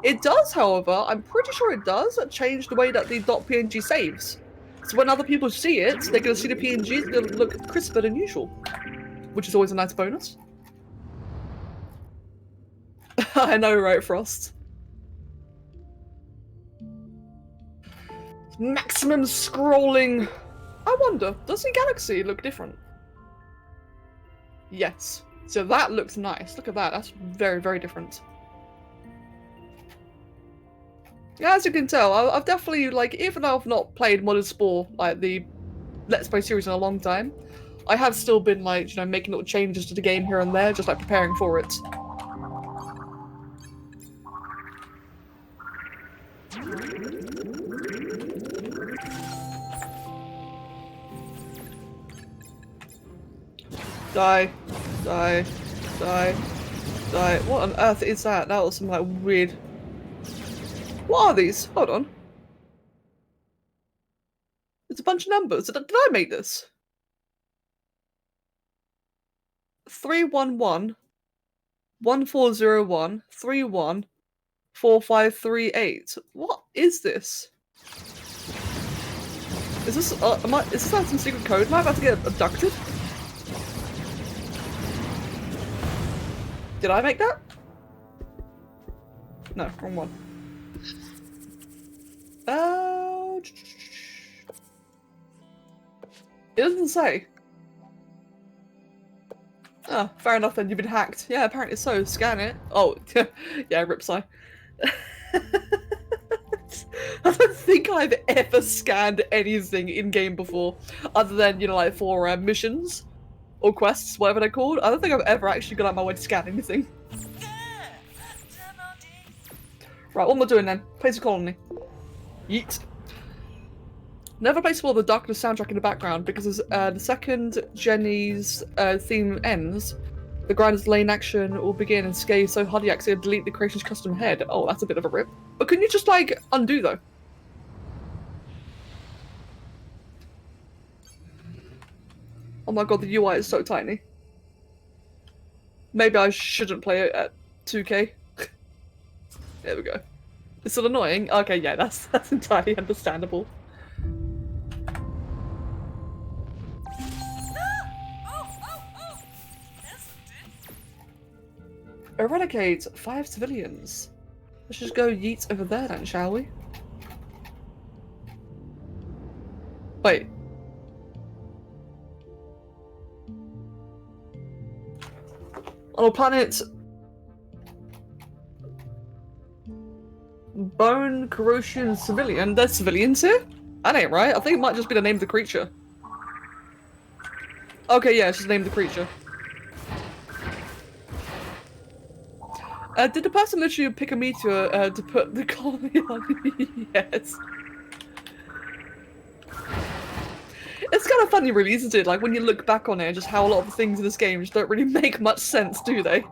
It does, however, I'm pretty sure it does, change the way that the .png saves. So when other people see it, they're going to see the PNG, it's going to look crisper than usual. Which is always a nice bonus. I know, right, Frost? Maximum scrolling. I wonder, does the galaxy look different? Yes. So that looks nice. Look at that. That's very, very different. Yeah, as you can tell, I've definitely, like, even though I've not played Modern Spore, like, the Let's Play series in a long time, I have still been, like, you know, making little changes to the game here and there, just, like, preparing for it. Die. Die. Die. Die. What on earth is that? That was some, like, weird... What are these? Hold on. It's a bunch of numbers. Did I make this? 311 1401 31 4538. What is this? Is this is this like some secret code? Am I about to get abducted? Did I make that? No, wrong one. It doesn't say. Oh, fair enough then, you've been hacked. Yeah, apparently so. Scan it. Oh, yeah, ripside. I don't think I've ever scanned anything in-game before, other than, you know, like for missions or quests, whatever they're called. I don't think I've ever actually gone out my way to scan anything. Right, what am I doing then? Place a colony. Yeet. Never play Spore the Darkness soundtrack in the background because the second Jenny's theme ends, the Grinders Lane action will begin and scale so hard you actually delete the creation's custom head. Oh, that's a bit of a rip. But can you just, like, undo though? Oh my god, the UI is so tiny. Maybe I shouldn't play it at 2K. There we go. It's still annoying? Okay, yeah, that's entirely understandable. Eradicate 5 civilians. Let's just go yeet over there then, shall we? Wait. On a planet... Bone Corrosion Civilian. There's civilians here? That ain't right. I think it might just be the name of the creature. Okay, yeah, it's just the name of the creature. Did the person literally pick a meteor to put the colony on? Yes. It's kind of funny, really, isn't it? Like, when you look back on it, just how a lot of the things in this game just don't really make much sense, do they?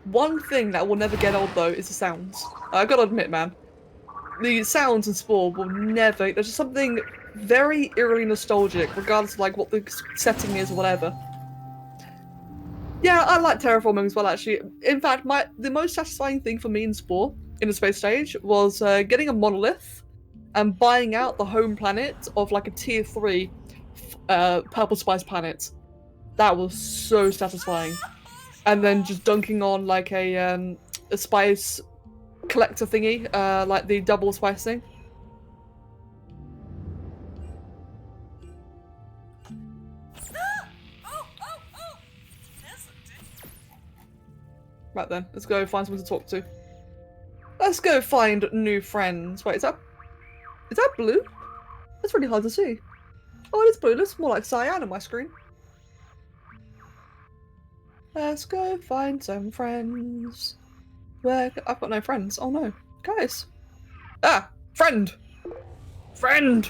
One thing that will never get old, though, is the sounds. I gotta admit, man. The sounds in Spore will never... There's just something very eerily nostalgic, regardless of, like, what the setting is or whatever. Yeah, I like terraforming as well, actually. In fact, the most satisfying thing for me in Spore, in the space stage, was getting a monolith and buying out the home planet of, like, a tier 3 purple spice planet. That was so satisfying. And then just dunking on, like, a spice collector thingy, like the double spice thing. Right then, let's go find someone to talk to. Let's go find new friends. Wait, is that blue? That's really hard to see. Oh, it is blue. It looks more like cyan on my screen. Let's go find some friends. Where? I've got no friends. Oh no. Guys. Ah! Friend! Friend!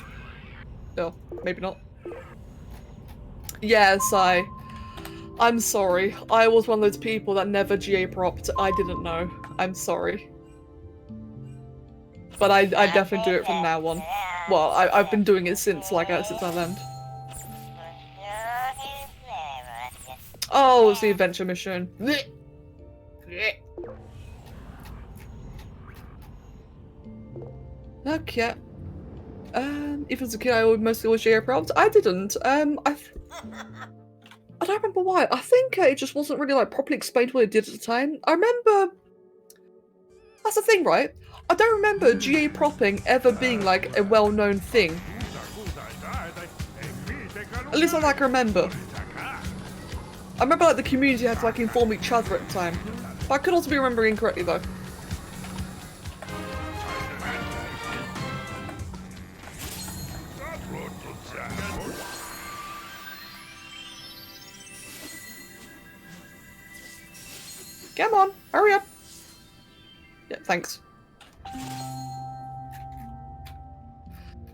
Oh, maybe not. Yes, I'm sorry. I was one of those people that never GA-propped. I didn't know. I'm sorry. But I definitely do it from now on. Well, I've been doing it since, like, since I learned. Oh, it's the adventure mission. Okay. If as a kid I would mostly always GA-propped. I didn't. I don't remember why. I think it just wasn't really, like, properly explained what it did at the time. I remember... That's the thing, right? I don't remember GA-propping ever being, like, a well-known thing. At least not like I remember. I remember, like, the community had to, like, inform each other at the time. But I could also be remembering incorrectly, though. Come on, hurry up. Yeah, thanks.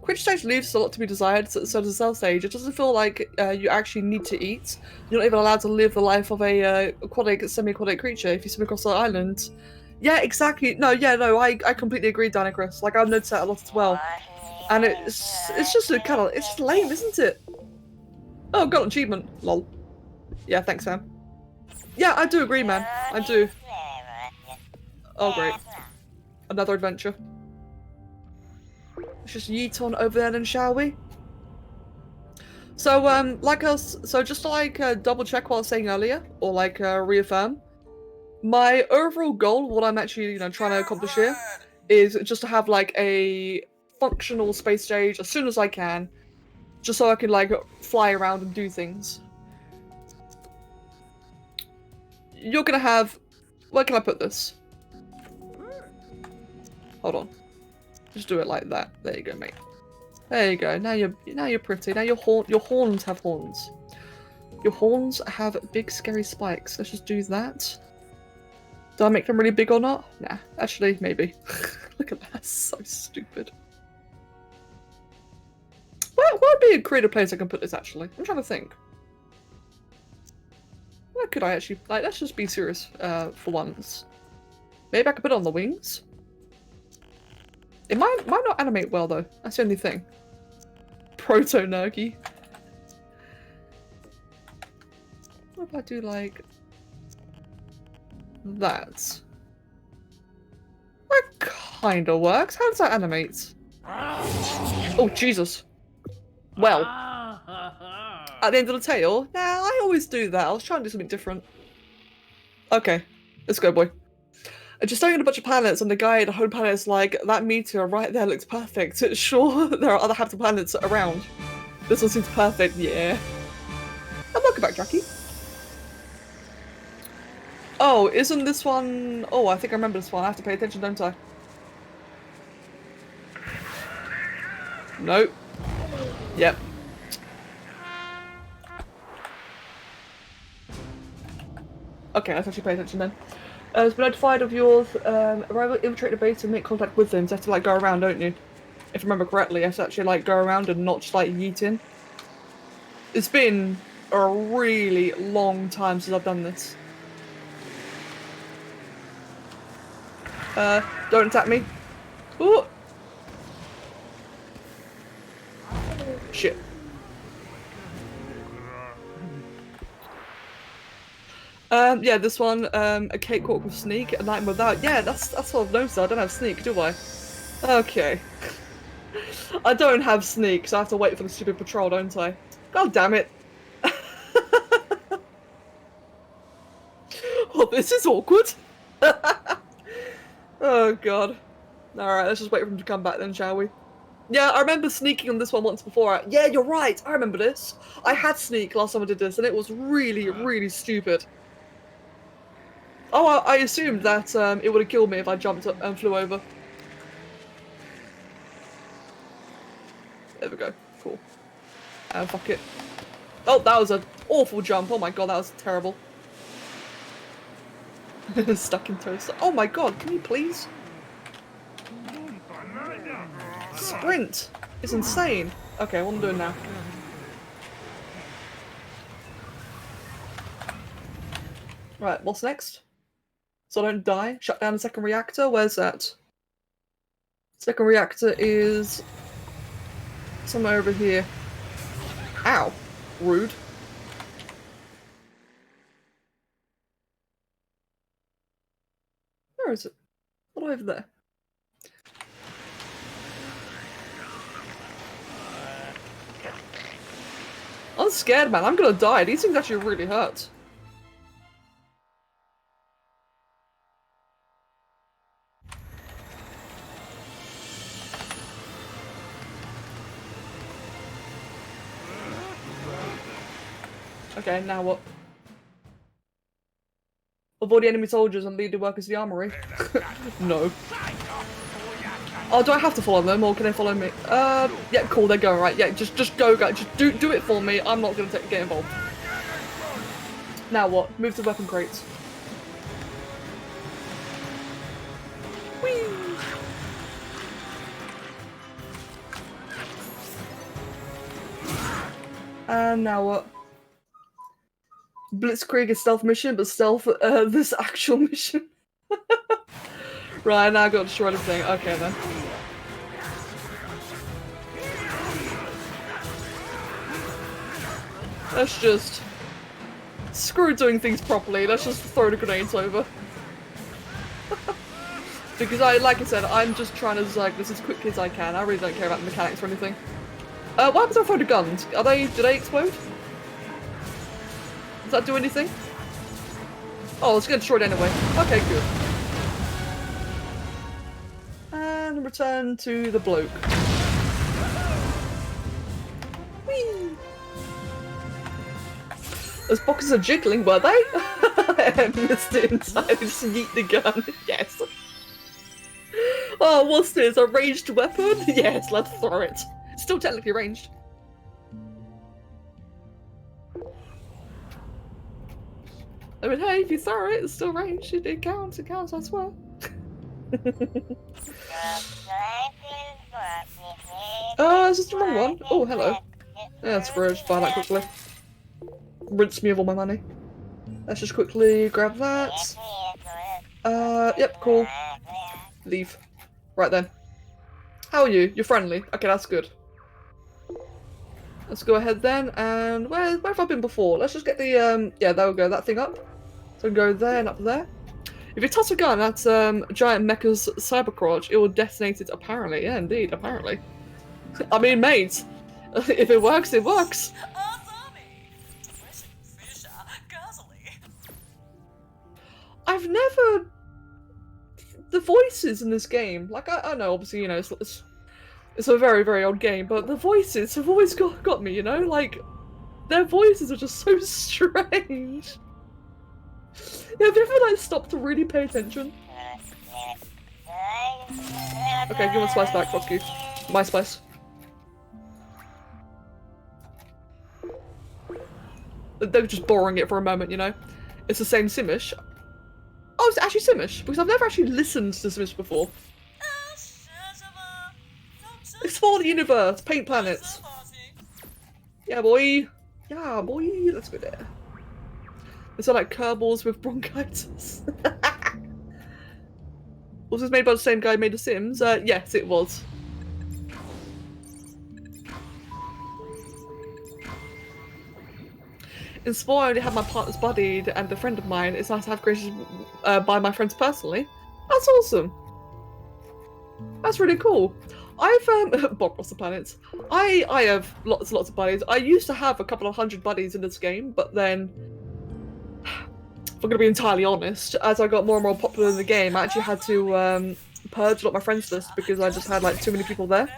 Creature stage leaves a lot to be desired, so does the cell stage. It doesn't feel like you actually need to eat. You're not even allowed to live the life of a aquatic, semi-aquatic creature if you swim across the island. Yeah, exactly. No, yeah, no, I completely agree, Danicrus. Like, I've noticed that a lot as well. And it's just a kind of, it's just lame, isn't it? Oh, got an achievement. Lol. Yeah, thanks, Sam. Yeah, I do agree, man. I do. Oh, great. Another adventure. Let's just yeet on over there then, shall we? So, just to, like, double check what I was saying earlier, or, like, reaffirm, my overall goal, what I'm actually, you know, trying to accomplish here, is just to have, like, a functional space stage as soon as I can, just so I can, like, fly around and do things. You're gonna have... Where can I put this? Hold on. Just do it like that. There you go, mate. There you go. Now you're pretty. Now your horns have horns. Your horns have big scary spikes. Let's just do that. Do I make them really big or not? Nah. Actually, maybe. Look at that. So stupid. Where would be a creative place I can put this, actually? I'm trying to think. Where could I actually... Like, let's just be serious for once. Maybe I could put it on the wings? It might not animate well, though. That's the only thing. Proto-Nergy. What if I do like that? That kinda works. How does that animate? Oh, Jesus. Well. At the end of the tail? Nah, I always do that. I was trying to do something different. Okay. Let's go, boy. I just staring at a bunch of planets, and the guy at the home planet is like, that meteor right there looks perfect. Sure, there are other habitable planets around. This one seems perfect, yeah. And welcome back, Jackie. Oh, isn't this one... Oh, I think I remember this one. I have to pay attention, don't I? Nope. Yep. Okay, let's actually pay attention then. Has been notified of your arrival, infiltrate the base and make contact with them. So you have to like go around, don't you? If I remember correctly, you have to actually like go around and not just like yeet in. It's been a really long time since I've done this. Don't attack me. Ooh. Shit. Yeah, this one, a cakewalk with sneak, a night without. Yeah, that's what I've noticed. I don't have sneak, do I? Okay. I don't have sneak, so I have to wait for the stupid patrol, don't I? God damn it. Oh, this is awkward. Oh god. Alright, let's just wait for him to come back then, shall we? Yeah, I remember sneaking on this one once before. Yeah, you're right, I remember this. I had sneak last time I did this, and it was really, really stupid. Oh, I assumed that it would have killed me if I jumped up and flew over. There we go. Cool. Fuck it. Oh, that was an awful jump. Oh my god, that was terrible. Stuck in toaster. Oh my god, can you please? Sprint is insane. Okay, what am I doing now? Right, what's next? So I don't die. Shut down the second reactor. Where's that? Second reactor is somewhere over here. Ow. Rude. Where is it? What over there? I'm scared, man. I'm gonna die. These things actually really hurt. Okay, now what? Avoid the enemy soldiers and lead the workers to the armory. No. Oh, do I have to follow them or can they follow me? Yeah, cool, they're going right. Yeah, just go, guys. Just do it for me. I'm not gonna get involved. Now what? Move to weapon crates. Whee! And now what? Blitzkrieg is stealth mission, but stealth this actual mission. Right, now I've got to destroy the thing. Okay then. Let's just screw doing things properly. Let's just throw the grenades over. Because like I said, I'm just trying to zag this as quickly as I can. I really don't care about the mechanics or anything. What happens if I throw the guns? Do they explode? Does that do anything? Oh, it's gonna destroy it anyway. Okay, good. And return to the bloke. Whee! Those boxes are jiggling, were they? I missed it entirely. Just yeet the gun. Yes. Oh, what's this? A ranged weapon? Yes, let's throw it. Still technically ranged. I mean, hey, if you throw it, it's still ranged. It counts, I swear. Oh, is this the wrong one? Oh, hello. Yeah, it's Spore. Just buy that quickly. Rinse me of all my money. Let's just quickly grab that. Yep, cool. Leave. Right then. How are you? You're friendly. Okay, that's good. Let's go ahead then, and where have I been before? Let's just get the, yeah, there we go, that thing up. So go there and up there. If you toss a gun at Giant Mecha's cybercrotch, it will detonate it, apparently. Yeah, indeed, apparently. I mean, mate, if it works, it works. I've never... The voices in this game, like, I know, obviously, you know, it's a very, very old game, but the voices have always got me, you know? Like, their voices are just so strange. Yeah, have you ever, like, stopped to really pay attention? Okay, give me my spice back, fuck you. My spice. They're just borrowing it for a moment, you know? It's the same Simish. Oh, it's actually Simish, because I've never actually listened to Simish before. Explore the universe, paint planets. Yeah, boy. Yeah, boy. Let's go there. Is that like Kerbals with bronchitis? Was this made by the same guy who made The Sims? Yes, it was. In Spore, I only have my partners buddied and a friend of mine. It's nice to have created by my friends personally. That's awesome. That's really cool. I've Bob Ross the Planets. I have lots of buddies. I used to have a couple of hundred buddies in this game, but then, if I'm gonna be entirely honest, as I got more and more popular in the game, I actually had to purge a lot of my friends list because I just had like too many people there.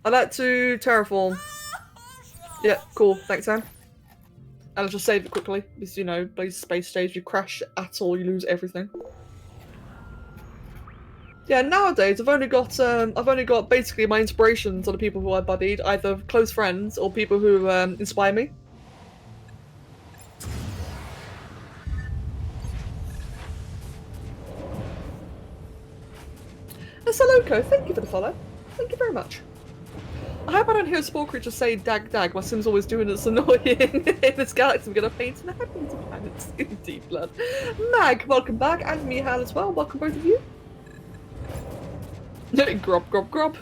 I like to terraform. Yeah, cool. Thanks, Sam. And I'll just save it quickly because, you know, these space stage, you crash at all, you lose everything. Yeah, nowadays I've only got basically my inspirations on the people who I buddied, either close friends or people who inspire me. Saloko, thank you for the follow. Thank you very much. I hope I don't hear a Spore creature say dag dag. My Sim's always doing it. It's annoying. In this galaxy, we're gonna paint and happen to planets in deep blood. Mag, welcome back, and Mihal as well. Welcome both of you. Grob, grob, grob.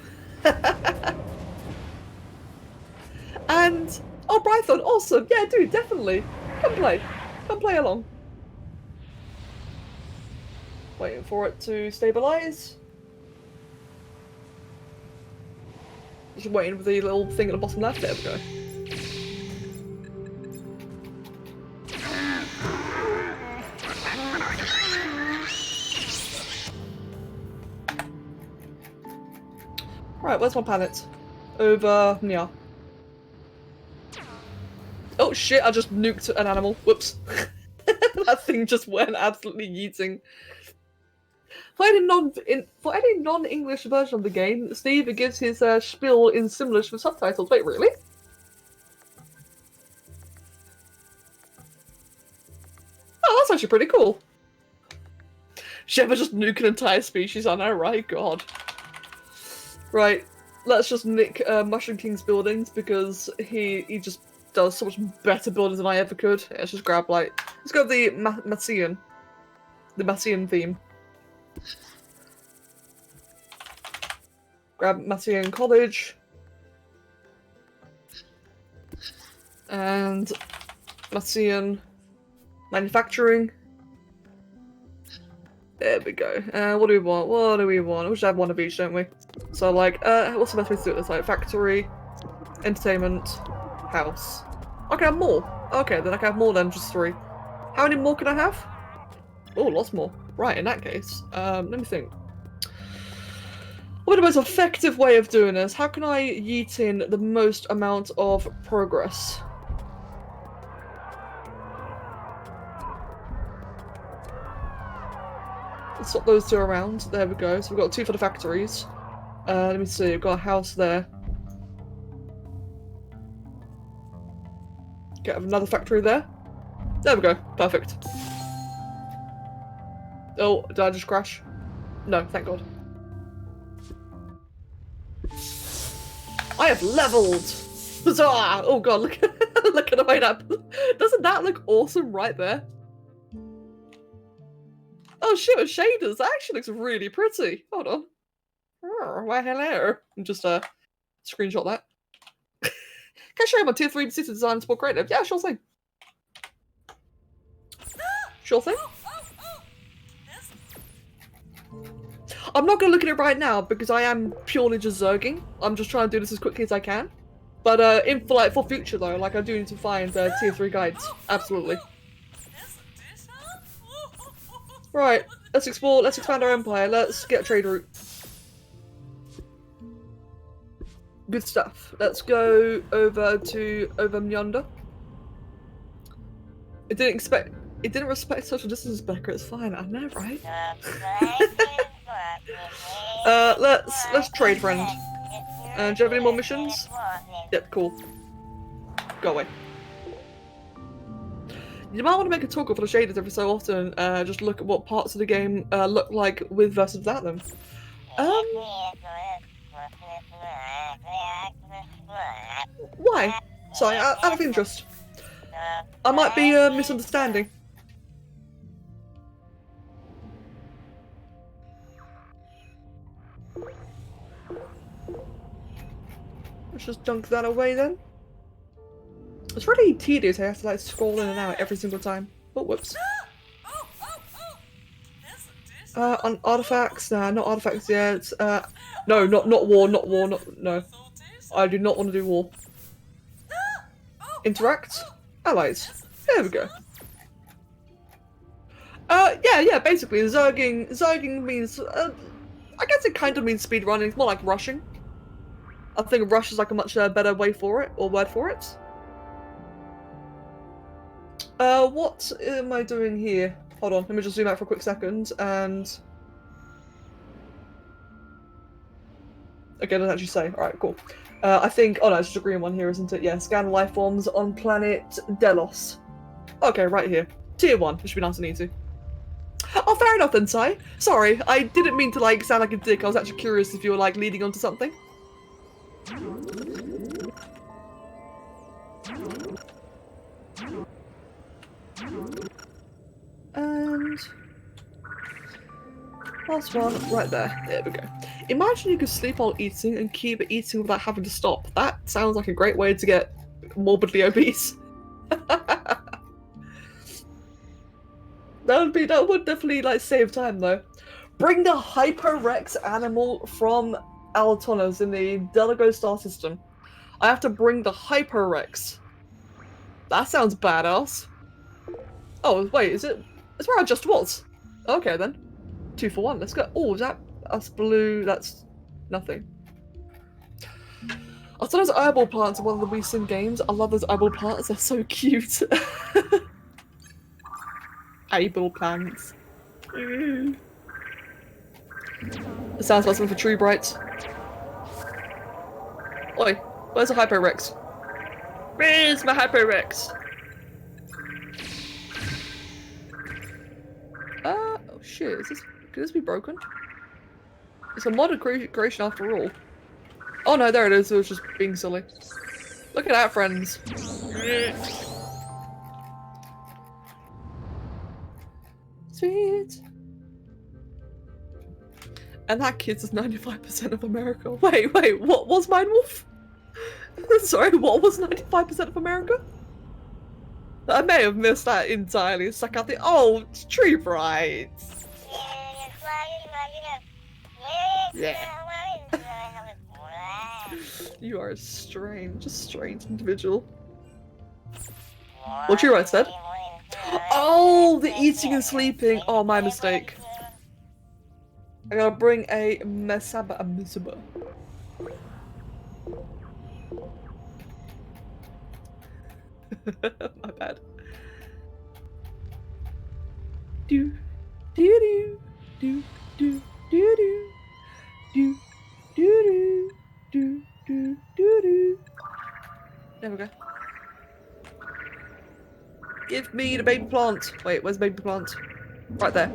And oh, Brython, awesome. Yeah, dude, definitely. Come play along. Waiting for it to stabilize. Just waiting for the little thing at the bottom left. There we go. Right, where's my planet? Over here. Oh shit, I just nuked an animal. Whoops. That thing just went absolutely yeeting. For any non-English version of the game, Steve gives his spiel in Simlish with subtitles. Wait, really? Oh, that's actually pretty cool. Sheva just nuke an entire species, I know, right? God. Right, let's just nick Mushroom King's buildings because he just does so much better buildings than I ever could. Yeah, let's just grab like, let's go with the Massian. The Massian theme. Grab Massian College. And Massian Manufacturing. There we go. What do we want? What do we want? We should have one of each, don't we? So like, what's the best way to do it? It's like factory, entertainment, house. I can have more. Okay, then I can have more than just 3. How many more can I have? Oh, lots more. Right, in that case, let me think. What the most effective way of doing this? How can I yeet in the most amount of progress? Let's swap those 2 around. There we go. So we've got 2 for the factories. Let me see. We've got a house there. Get another factory there. There we go. Perfect. Oh, did I just crash? No, thank God. I have leveled! Huzzah! Oh God, look at the way that... Doesn't that look awesome right there? Oh shit, with shaders, that actually looks really pretty. Hold on. Oh, well, hello. I'm just Screenshot that. Can I show you my tier 3 city design Spore creative? Yeah, sure thing. Sure thing. I'm not going to look at it right now because I am purely just zerging. I'm just trying to do this as quickly as I can. But for future though, like I do need to find tier 3 guides. Absolutely. Right, let's explore, let's expand our empire, let's get a trade route. Good stuff. Let's go over yonder. It didn't respect social distance, Becca, it's fine, I know, right? Let's trade, friend. Do you have any more missions? Yep, cool. Go away. You might want to make a toggle for the shaders every so often, just look at what parts of the game look like with versus without them. Why? Sorry, out of interest. I might be misunderstanding. Let's just dunk that away then. It's really tedious, I have to like scroll in and out every single time. Oh, whoops. On artifacts? Nah, not artifacts yet. No, not war, no. I do not want to do war. Interact? Allies. There we go. Yeah, basically, zerging means, I guess it kind of means speed running, it's more like rushing. I think rush is like a much better way for it, or word for it. What am I doing here? Hold on, let me just zoom out for a quick second, and... Okay, it doesn't actually say. Alright, cool. I think... Oh no, it's just a green one here, isn't it? Yeah, scan life forms on planet Delos. Okay, right here. Tier 1, which should be nice and easy. Oh, fair enough then, Sai. Sorry, I didn't mean to, like, sound like a dick. I was actually curious if you were, like, leading on to something. And... last one, right there. There we go. Imagine you could sleep while eating and keep eating without having to stop. That sounds like a great way to get morbidly obese. That would definitely like save time though. Bring the Hyperrex animal from Altonas in the Delago star system. I have to bring the Hyperrex. That sounds badass. Oh wait, is it? It's where I just was. Okay then. 2 for 1. Let's go. Oh, is that us blue? That's nothing. I thought those eyeball plants are one of the recent games. I love those eyeball plants. They're so cute. Eyeball plants. It sounds like something for Tree Bright. Oi, where's the Hyperrex? Where's my Hyperrex? Oh shit, could this be broken? It's a modded creation after all. Oh no, there it is, it was just being silly. Look at that, friends. Sweet. And that kid's is 95% of America. Wait, what was Mine Wolf? Sorry, what was 95% of America? I may have missed that entirely. Stuck out the Tree Bright. Yeah. You are a strange individual. What Tree Bright said? Oh, the eating and sleeping. Oh, my mistake. I gotta bring a mesaba. My bad. Do do do do do do do do do do do. There we go. Give me the baby plant. Wait, where's the baby plant? Right there.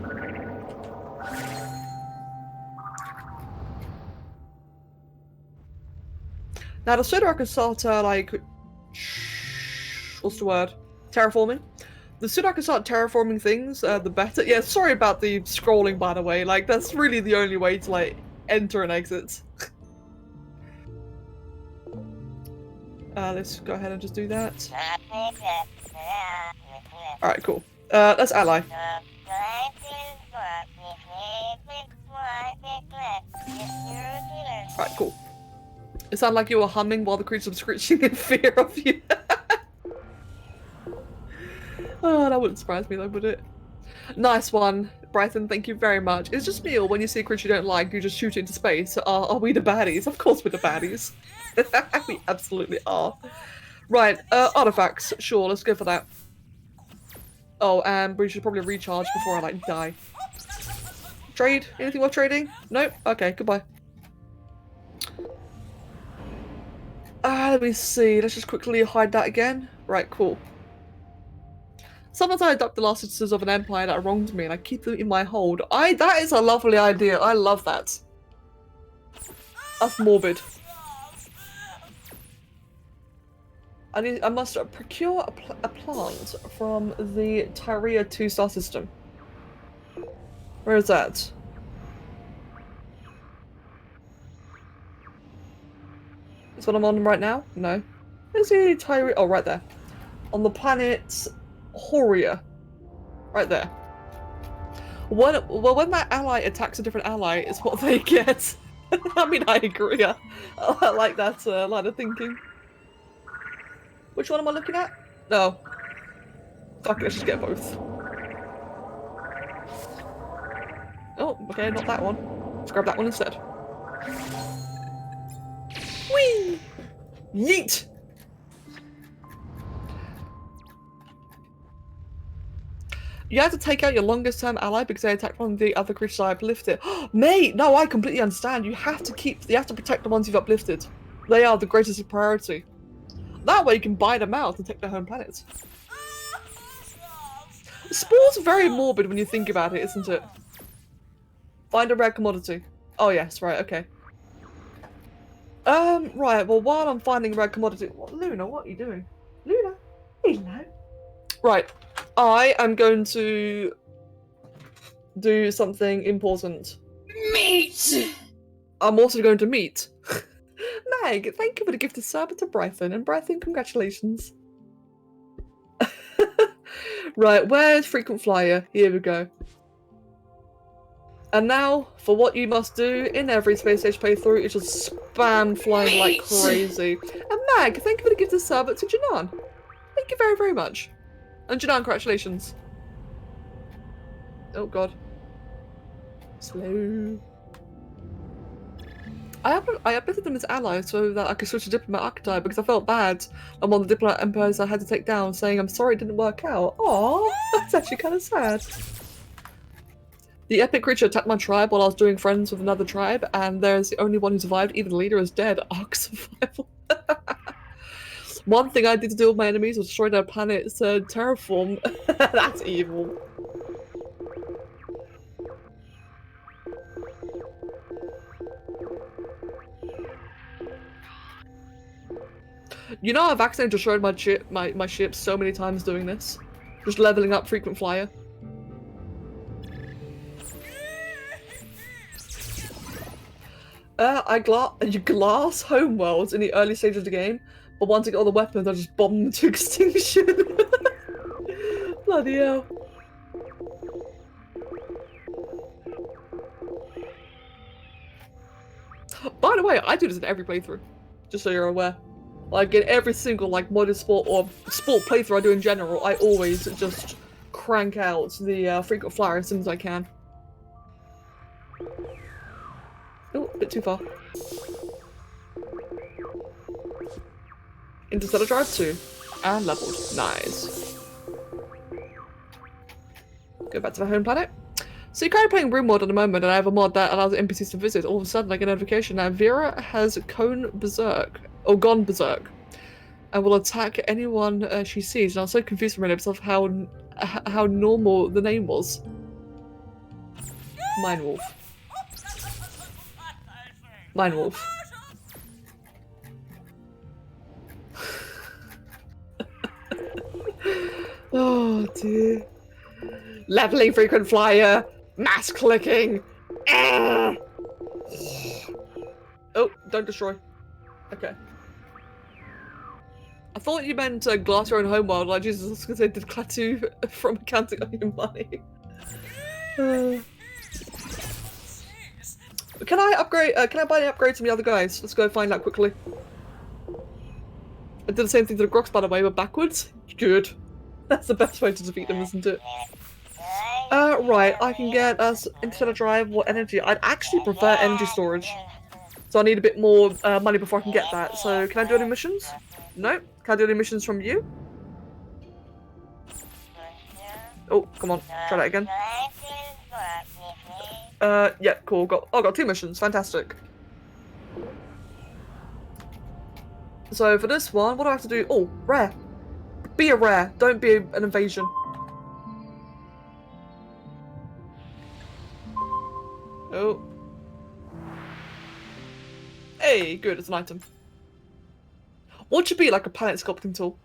Now the sooner I can start like what's the word? Terraforming. The sooner I can start terraforming things, the better. Yeah, sorry about the scrolling, by the way. Like, that's really the only way to, like, enter and exit. Let's go ahead and just do that. Alright, cool. Let's ally. Alright, cool. It sounded like you were humming while the creature was screeching in fear of you. Oh, that wouldn't surprise me though, would it? Nice one, Brython, thank you very much. It's just me, or when you see a creature you don't like, you just shoot it into space. Are we the baddies? Of course we're the baddies. We absolutely are. Right, artifacts. Sure, let's go for that. Oh, and we should probably recharge before I, like, die. Trade? Anything worth trading? Nope? Okay, goodbye. Let me see. Let's just quickly hide that again. Right, cool. Sometimes I adopt the last citizens of an empire that wronged me and I keep them in my hold. That is a lovely idea. I love that. That's morbid. I must procure a plant from the Tyria 2-star system. Where is that? Is what I'm on right now? No. Where's the Tyria? Oh, right there. On the planet Horia. Right there. Well, when that ally attacks a different ally, it's what they get. I mean, I agree. I like that line of thinking. Which one am I looking at? No. Fuck it, let's just get both. Oh, okay, not that one. Let's grab that one instead. Whee! Yeet! You have to take out your longest term ally because they attacked one of the other creatures I uplifted. Mate, no, I completely understand. You have to protect the ones you've uplifted. They are the greatest priority. That way you can buy them out and take their home planets. Spore's very morbid when you think about it, isn't it? Find a rare commodity. Oh yes, right, okay. Right, well while I'm finding a rare commodity... Luna, what are you doing? Luna? Hello. Right, I am going to do something important. Meat! I'm also going to meet. Meg, thank you for the gift of sub to Brython, and Brython, congratulations. Right, where's Frequent Flyer? Here we go. And now, for what you must do in every Space Age playthrough, is just spam flying like crazy. And Meg, thank you for the gift of sub to Janan. Thank you very, very much. And Janan, congratulations. Oh god. Slow. I updated them as allies so that I could switch to Diplomat archetype because I felt bad. I'm one of the Diplomat Empires I had to take down, saying I'm sorry it didn't work out. Aww, that's actually kind of sad. The epic creature attacked my tribe while I was doing friends with another tribe, and there's the only one who survived. Even the leader is dead. ARK survival. One thing I did to deal with my enemies was destroy their planet's terraform. That's evil. You know, I've accidentally destroyed my ship so many times doing this. Just leveling up Frequent Flyer. You glass homeworlds in the early stages of the game, but once I get all the weapons, I just bomb them to extinction. Bloody hell. By the way, I do this in every playthrough, just so you're aware. Like in every single like modded sport or sport playthrough I do in general, I always just crank out the Frequent Flyer as soon as I can. Oh, a bit too far. Interstellar Drive 2. And leveled. Nice. Go back to the home planet. So you're kind of playing Room Mod at the moment, and I have a mod that allows NPCs to visit. All of a sudden I get a notification that Vera has gone berserk, and will attack anyone she sees. And I was so confused for a minute of how normal the name was. Minewolf. Minewolf. Oh dear. Leveling Frequent Flyer. Mass clicking. Ah! Oh, don't destroy. Okay. I thought you meant glass your own homeworld. Like Jesus, I was gonna say, did Klaatu from accounting owe you money? Can I upgrade? Can I buy any upgrades from the other guys? Let's go find out quickly. I did the same thing to the Grox, by the way, but backwards. Good. That's the best way to defeat them, isn't it? Right. I can get us instead of drive or energy. I'd actually prefer energy storage. So I need a bit more money before I can get that. So can I do any missions? No. Can I do any missions from you? Oh, come on. Try that again. Yeah, cool. Got 2 missions. Fantastic. So for this one, what do I have to do? Oh, rare. Be a rare. Don't be an invasion. Oh. Hey, good. It's an item. What should be like a planet sculpting tool?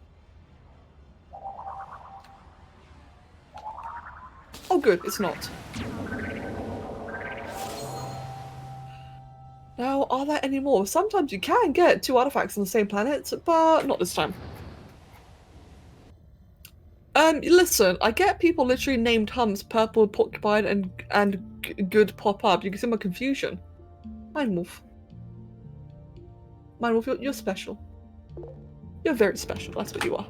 Oh, good. It's not. Now, are there any more? Sometimes you can get 2 artifacts on the same planet, but not this time. Listen, I get people literally named Humps, Purple, Porcupine, and Good pop up. You can see my confusion. Mindwolf. Mindwolf, you're special. You're very special, that's what you are.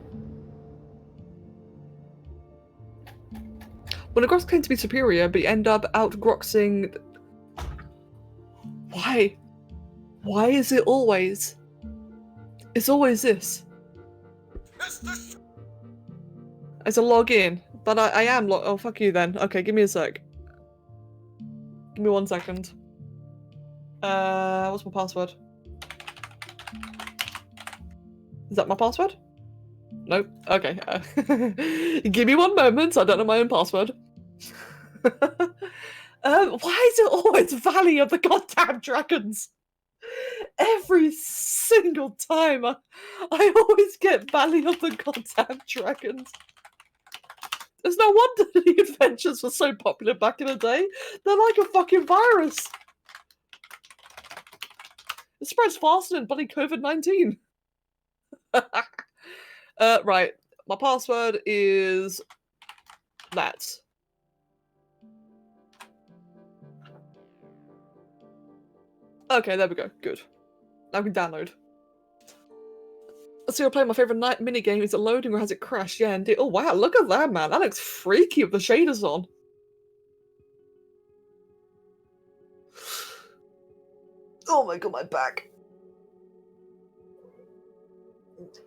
When a Grox claims to be superior, but you end up out-groxing... Why? Why is it always? It's always this. It's a login, but I am oh, fuck you then. Okay, give me a sec. Give me 1 second. What's my password? Is that my password? Nope. Okay. Give me 1 moment. I don't know my own password. Why is it always Valley of the Goddamn Dragons? Every single time I always get Valley of the Goddamn Dragons. There's no wonder the adventures were so popular back in the day. They're like a fucking virus. It spreads faster than bloody COVID-19. Right. My password is that. Okay, there we go. Good. Now we can download. So you're playing my favourite night minigame. Is it loading or has it crashed? Yeah, indeed. Oh wow, look at that, man. That looks freaky with the shaders on. Oh my god, my back.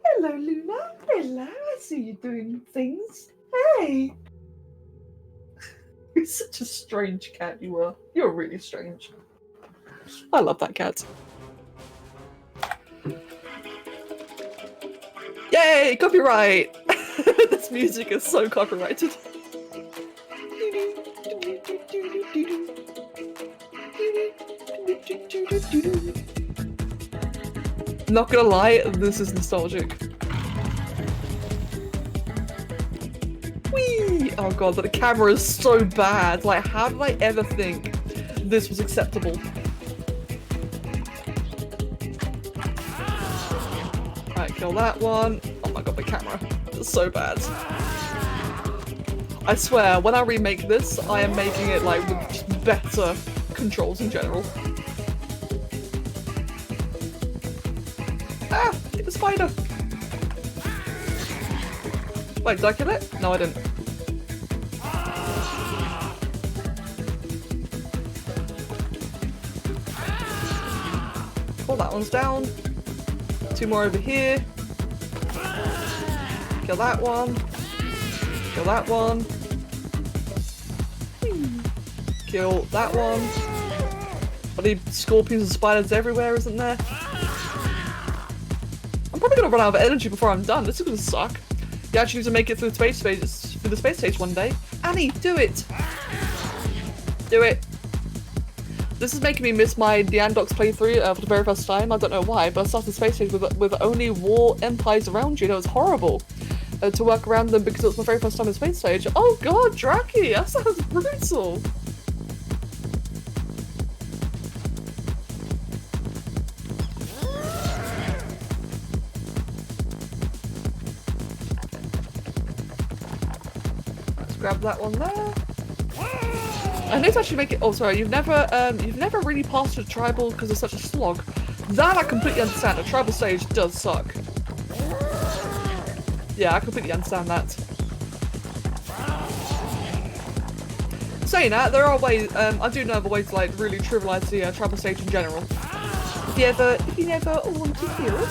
Hello, Luna. Hello, I see you doing things. Hey. You're such a strange cat, you are. You're really strange. I love that cat. Yay, copyright! This music is so copyrighted. Not gonna lie, this is nostalgic. Whee! Oh god, the camera is so bad. Like, how did I ever think this was acceptable? Alright, kill that one. Oh my god, the camera. It's so bad. I swear, when I remake this, I am making it like with just better controls in general. Ah! Get the spider! Wait, did I kill it? No, I didn't. Cool, that one's down. 2 more over here. Kill that one. Kill that one. Kill that one. Bloody scorpions and spiders everywhere, isn't there? I'm probably gonna run out of energy before I'm done. This is gonna suck. You actually need to make it through the space stage one day. Annie, do it! Do it! This is making me miss my Deandox playthrough for the very first time. I don't know why, but I started the space stage with only war empires around you. It was horrible to work around them because it was my very first time in space stage. Oh god, Draki! That sounds brutal! grab that one there. I need to actually make it. Oh, sorry. You've never really passed a tribal because it's such a slog. That I completely understand. A tribal stage does suck. Yeah, I completely understand that. Saying that, there are ways. I do know of a way to like really trivialize the tribal stage in general. If you never want to hear it.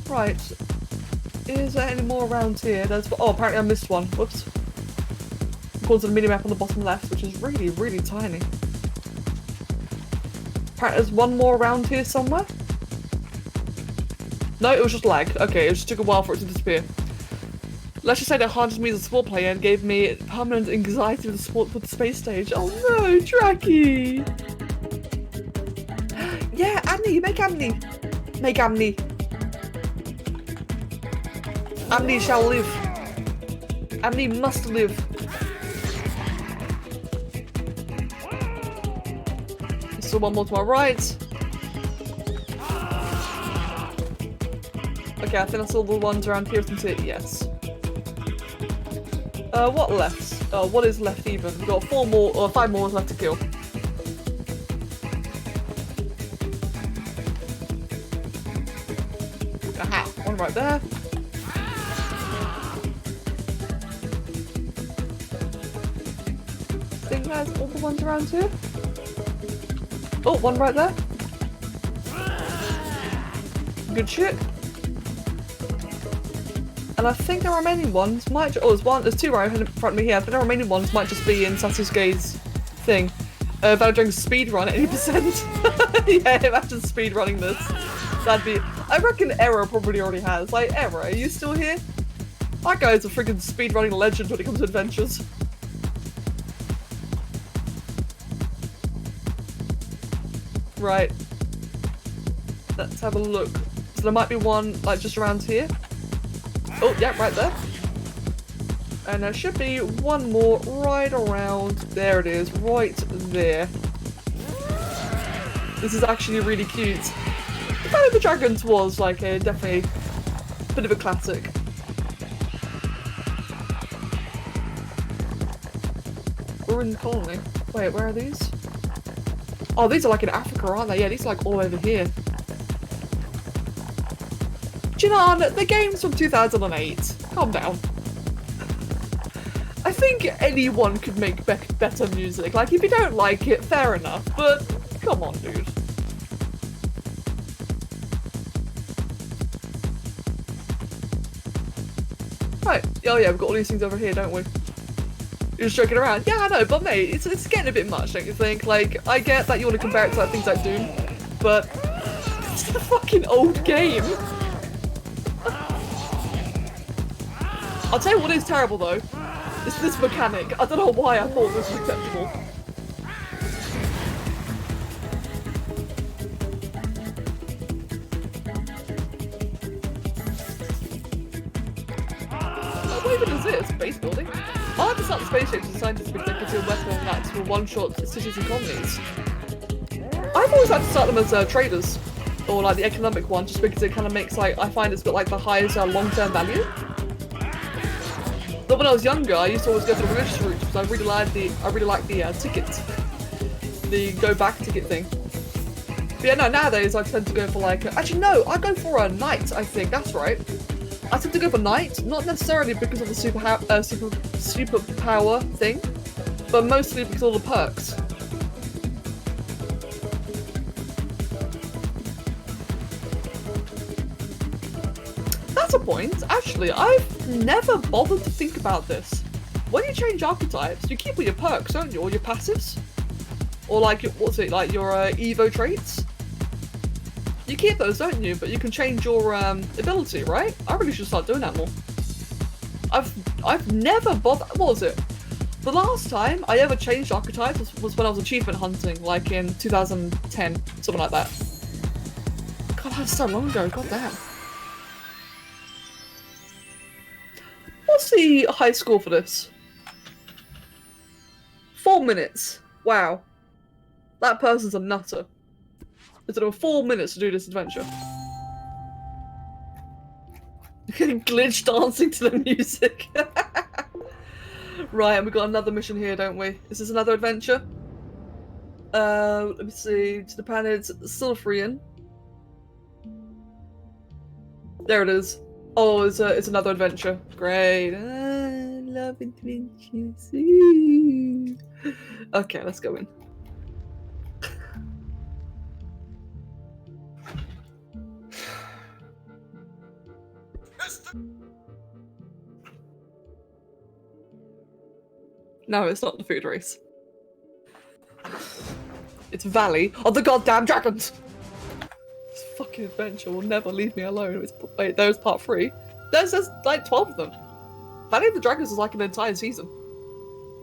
Right. Is there any more around here? Oh, apparently I missed one. Whoops. According to the mini map on the bottom left, which is really, really tiny. Apparently there's one more around here somewhere. No, it was just lag. Okay, it just took a while for it to disappear. Let's just say that harnessed me as a Spore player and gave me permanent anxiety with the space stage. Oh no, Dracky! Yeah, Amni, make Amni! Make Amni! Amni shall live. Amni must live. So one more to my right. Okay, I think that's all the ones around here, isn't it? Yes. What left? What is left even? We've got 4 more, or 5 more left to kill. Aha! One right there. I think that's all the ones around here. Oh, one right there. Good shit. And I think the remaining ones might. Oh, there's 2 right in front of me here. I think the remaining ones might just be in Sasuke's thing. About doing speed run at 80%. Yeah, imagine speed running this. That'd be. I reckon Error probably already has. Like, Error, are you still here? That guy's a freaking speed running legend when it comes to adventures. Right. Let's have a look. So there might be one like just around here. Oh, yeah, right there. And there should be one more right around. There it is, right there. This is actually really cute. The Battle of the Dragons was like a definitely a bit of a classic. We're in the colony. Wait, where are these? Oh, these are like in Africa, aren't they? Yeah, these are like all over here. Jinan, the game's from 2008. Calm down. I think anyone could make better music. Like, if you don't like it, fair enough. But, come on, dude. Right. Oh yeah, we've got all these things over here, don't we? You're just joking around. Yeah, I know, but mate, it's getting a bit much, don't you think? Like, I get that you want to compare it to like, things like Doom, but it's a fucking old game. I'll tell you what is terrible though. It's this mechanic. I don't know why I thought this was acceptable. What even is this? Base building? I like to start the space station designed to executive weapon that will one-shot cities and colonies. I've always had to start them as traders, or like the economic one, just because it kind of makes like I find it's got like the highest long-term value. But when I was younger, I used to always go for the religious route because I really liked the ticket, the go back ticket thing. But yeah, no, nowadays I tend to go for like actually no, I go for a knight. I think that's right. I tend to go for knight, not necessarily because of the superpower thing, but mostly because of all the perks. That's a point. Actually, I've never bothered to think about this. When you change archetypes, you keep all your perks, don't you? Or your passives? Or like, what's it, like your Evo traits? You keep those, don't you? But you can change your ability, right? I really should start doing that more. I've never bothered. What was it? The last time I ever changed archetypes was when I was achievement hunting, like in 2010, something like that. God, that was so long ago. God damn. What's the high score for this? 4 minutes. Wow. That person's a nutter. It's over 4 minutes to do this adventure. Glitch dancing to the music. Right, and we got another mission here, don't we? Is this another adventure? Let me see. To the planet Sulfurian. There it is. Oh, it's another adventure. Great. I love adventures. Okay, let's go in. No, it's not the food race. It's Valley of the Goddamn Dragons! This fucking adventure will never leave me alone. Wait, there's part 3. There's like 12 of them. Valley of the Dragons is like an entire season.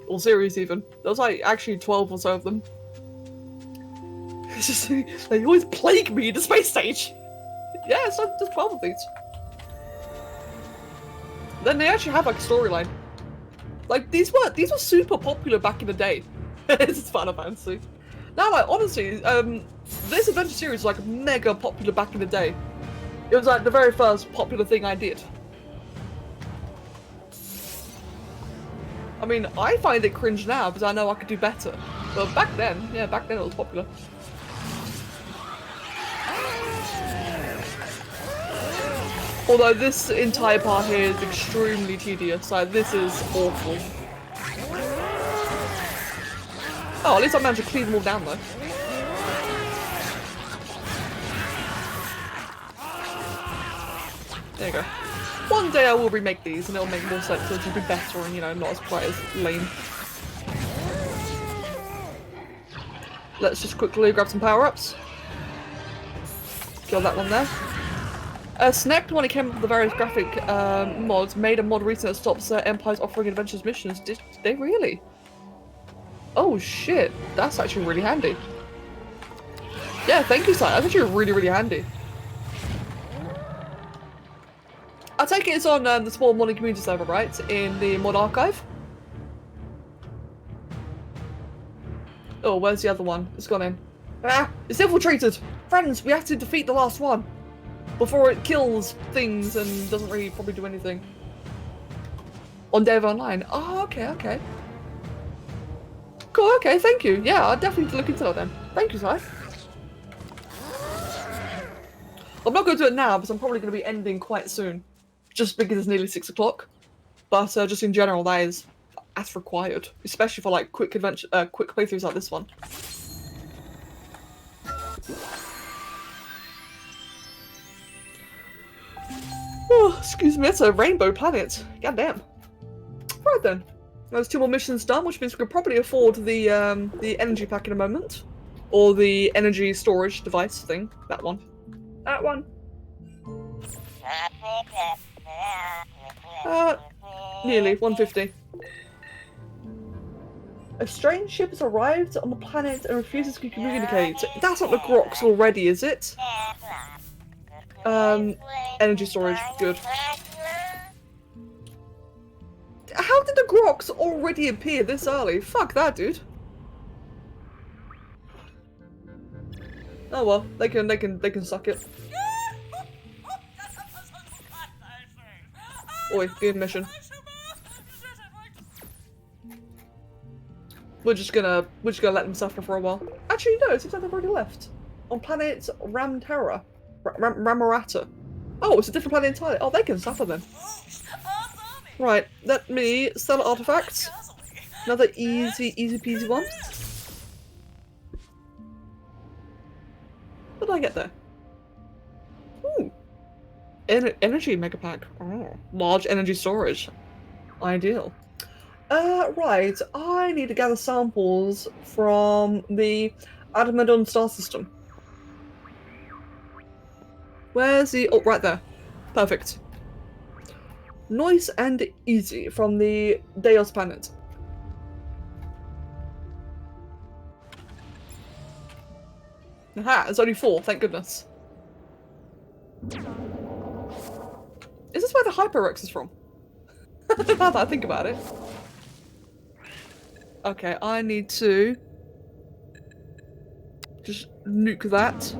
Or series even. There's like actually 12 or so of them. It's just, they always plague me in the space stage! Yeah, it's like just 12 of these. Then they actually have like a storyline. Like these were super popular back in the day. It's Final Fantasy. Now, like honestly, this adventure series was like mega popular back in the day. It was like the very first popular thing I did. I mean, I find it cringe now because I know I could do better. But back then, yeah, back then it was popular. Although this entire part here is extremely tedious, like this is awful. Oh, at least I managed to clean them all down though. There you go. One day I will remake these and it'll make more sense, so it'll be better and, you know, not as quite as lame. Let's just quickly grab some power-ups. Kill that one there. Snack, when it came up with the various graphic mods, made a mod recently that stops Empires offering adventures missions. Did they really? Oh shit, that's actually really handy. Yeah, thank you, Si. That's actually really, really handy. I take it it's on the Spore modding community server, right? In the mod archive? Oh, where's the other one? It's gone in. Ah! It's infiltrated! Friends, we have to defeat the last one! Before it kills things and doesn't really probably do anything. On Dev Online. Oh, okay, okay. Cool, okay, thank you. Yeah, I'll definitely need to look into that then. Thank you, Si. I'm not going to do it now because I'm probably going to be ending quite soon. Just because it's nearly 6 o'clock. But just in general, that is as required. Especially for like quick adventure, quick playthroughs like this one. Oh, excuse me, it's a rainbow planet. Goddamn. Right then. There's 2 more missions done, which means we could probably afford the energy pack in a moment. Or the energy storage device thing. That one. That one. Nearly. 150. A strange ship has arrived on the planet and refuses to communicate. That's not the Grox already, is it? Energy storage. Good. How did the Grox already appear this early? Fuck that, dude. Oh well, they can suck it. Oi, good mission. We're just gonna let them suffer for a while. Actually, no, it seems like they've already left. On planet Ramterra. Ramarata. Oh, it's a different planet entirely. Oh, they can suffer then. Right, let me sell artifacts. Another easy peasy one. What did I get there? Ooh. Energy mega pack. Oh, large energy storage. Ideal. Right, I need to gather samples from the Adamedon star system. Where's the... Oh, right there. Perfect. Nice and easy from the Deos planet. Aha, there's only 4, thank goodness. Is this where the Hyper-Rex is from? Now that I think about it. Okay, I need to just nuke that.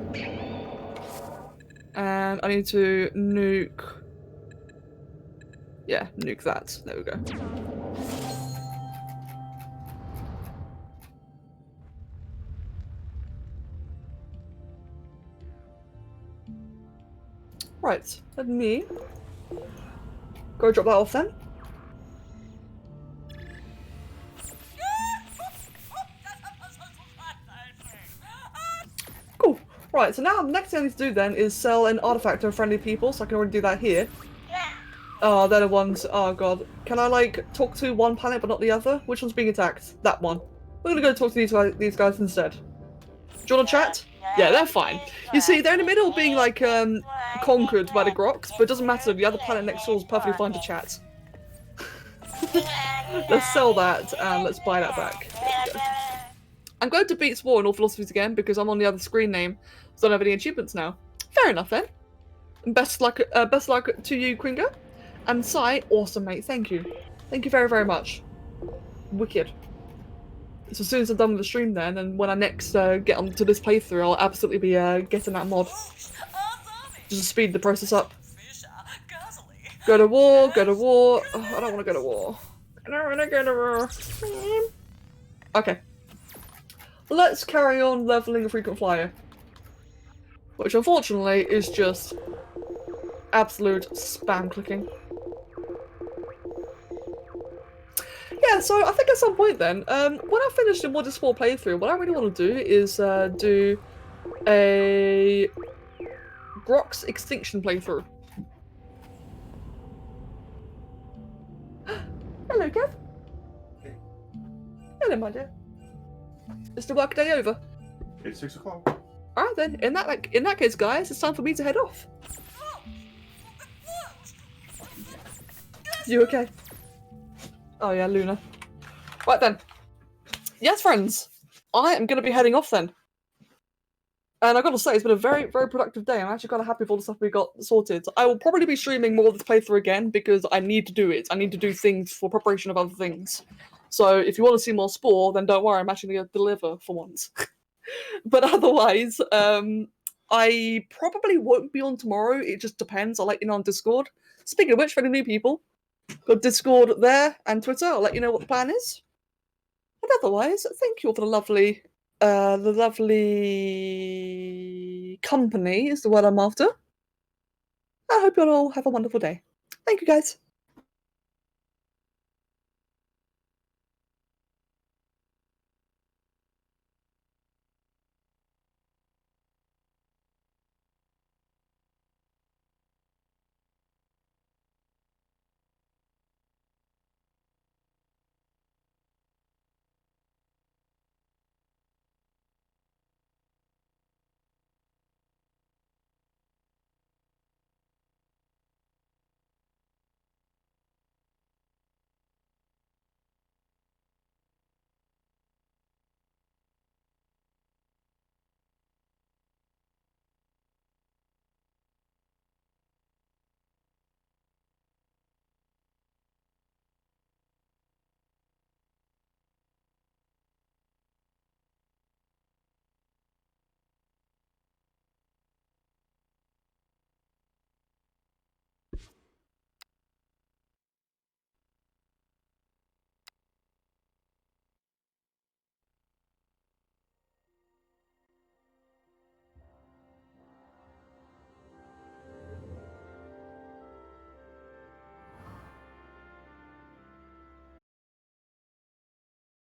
And I need to nuke Yeah, nuke that. There we go. Right, let me go drop that off then. Cool. Right, so now the next thing I need to do then is sell an artifact to friendly people, so I can already do that here. Oh, they're the ones. Oh god. Can I like talk to one planet but not the other? Which one's being attacked? That one. We're gonna go talk to these guys instead. Do you wanna chat? Yeah, they're fine. You see, they're in the middle of being like conquered by the Grox, but it doesn't matter. The other planet next door is perfectly fine to chat. Let's sell that and let's buy that back. I'm going to beat Spore in all philosophies again because I'm on the other screen name, so I don't have any achievements now. Fair enough then. Best luck to you, Kringo. And Sai, awesome mate, thank you. Thank you very, very much. Wicked. So as soon as I'm done with the stream then, and when I next get onto this playthrough, I'll absolutely be getting that mod. Just to speed the process up. Go to war, go to war. Oh, I don't want to go to war. I don't want to go to war. Okay. Let's carry on leveling the frequent flyer. Which unfortunately is just absolute spam clicking. Yeah, so I think at some point then, when I finish the Mod 4 playthrough, what I really want to do is do a Grox Extinction playthrough. Hello, Kev. Hello, my dear. Is the work day over? It's 6 o'clock. Alright then, in that case, guys, it's time for me to head off. You okay? Oh yeah, Luna. Right then. Yes, friends. I am going to be heading off then. And I've got to say, it's been a very, very productive day. I'm actually kind of happy with all the stuff we got sorted. I will probably be streaming more of this playthrough again because I need to do it. I need to do things for preparation of other things. So if you want to see more Spore, then don't worry, I'm actually going to deliver for once. But otherwise, I probably won't be on tomorrow. It just depends. I'll let you know on Discord. Speaking of which, for the new people, got Discord there and Twitter. I'll let you know what the plan is. But otherwise, thank you all for the lovely company is the word I'm after. I hope you all have a wonderful day. Thank you, guys.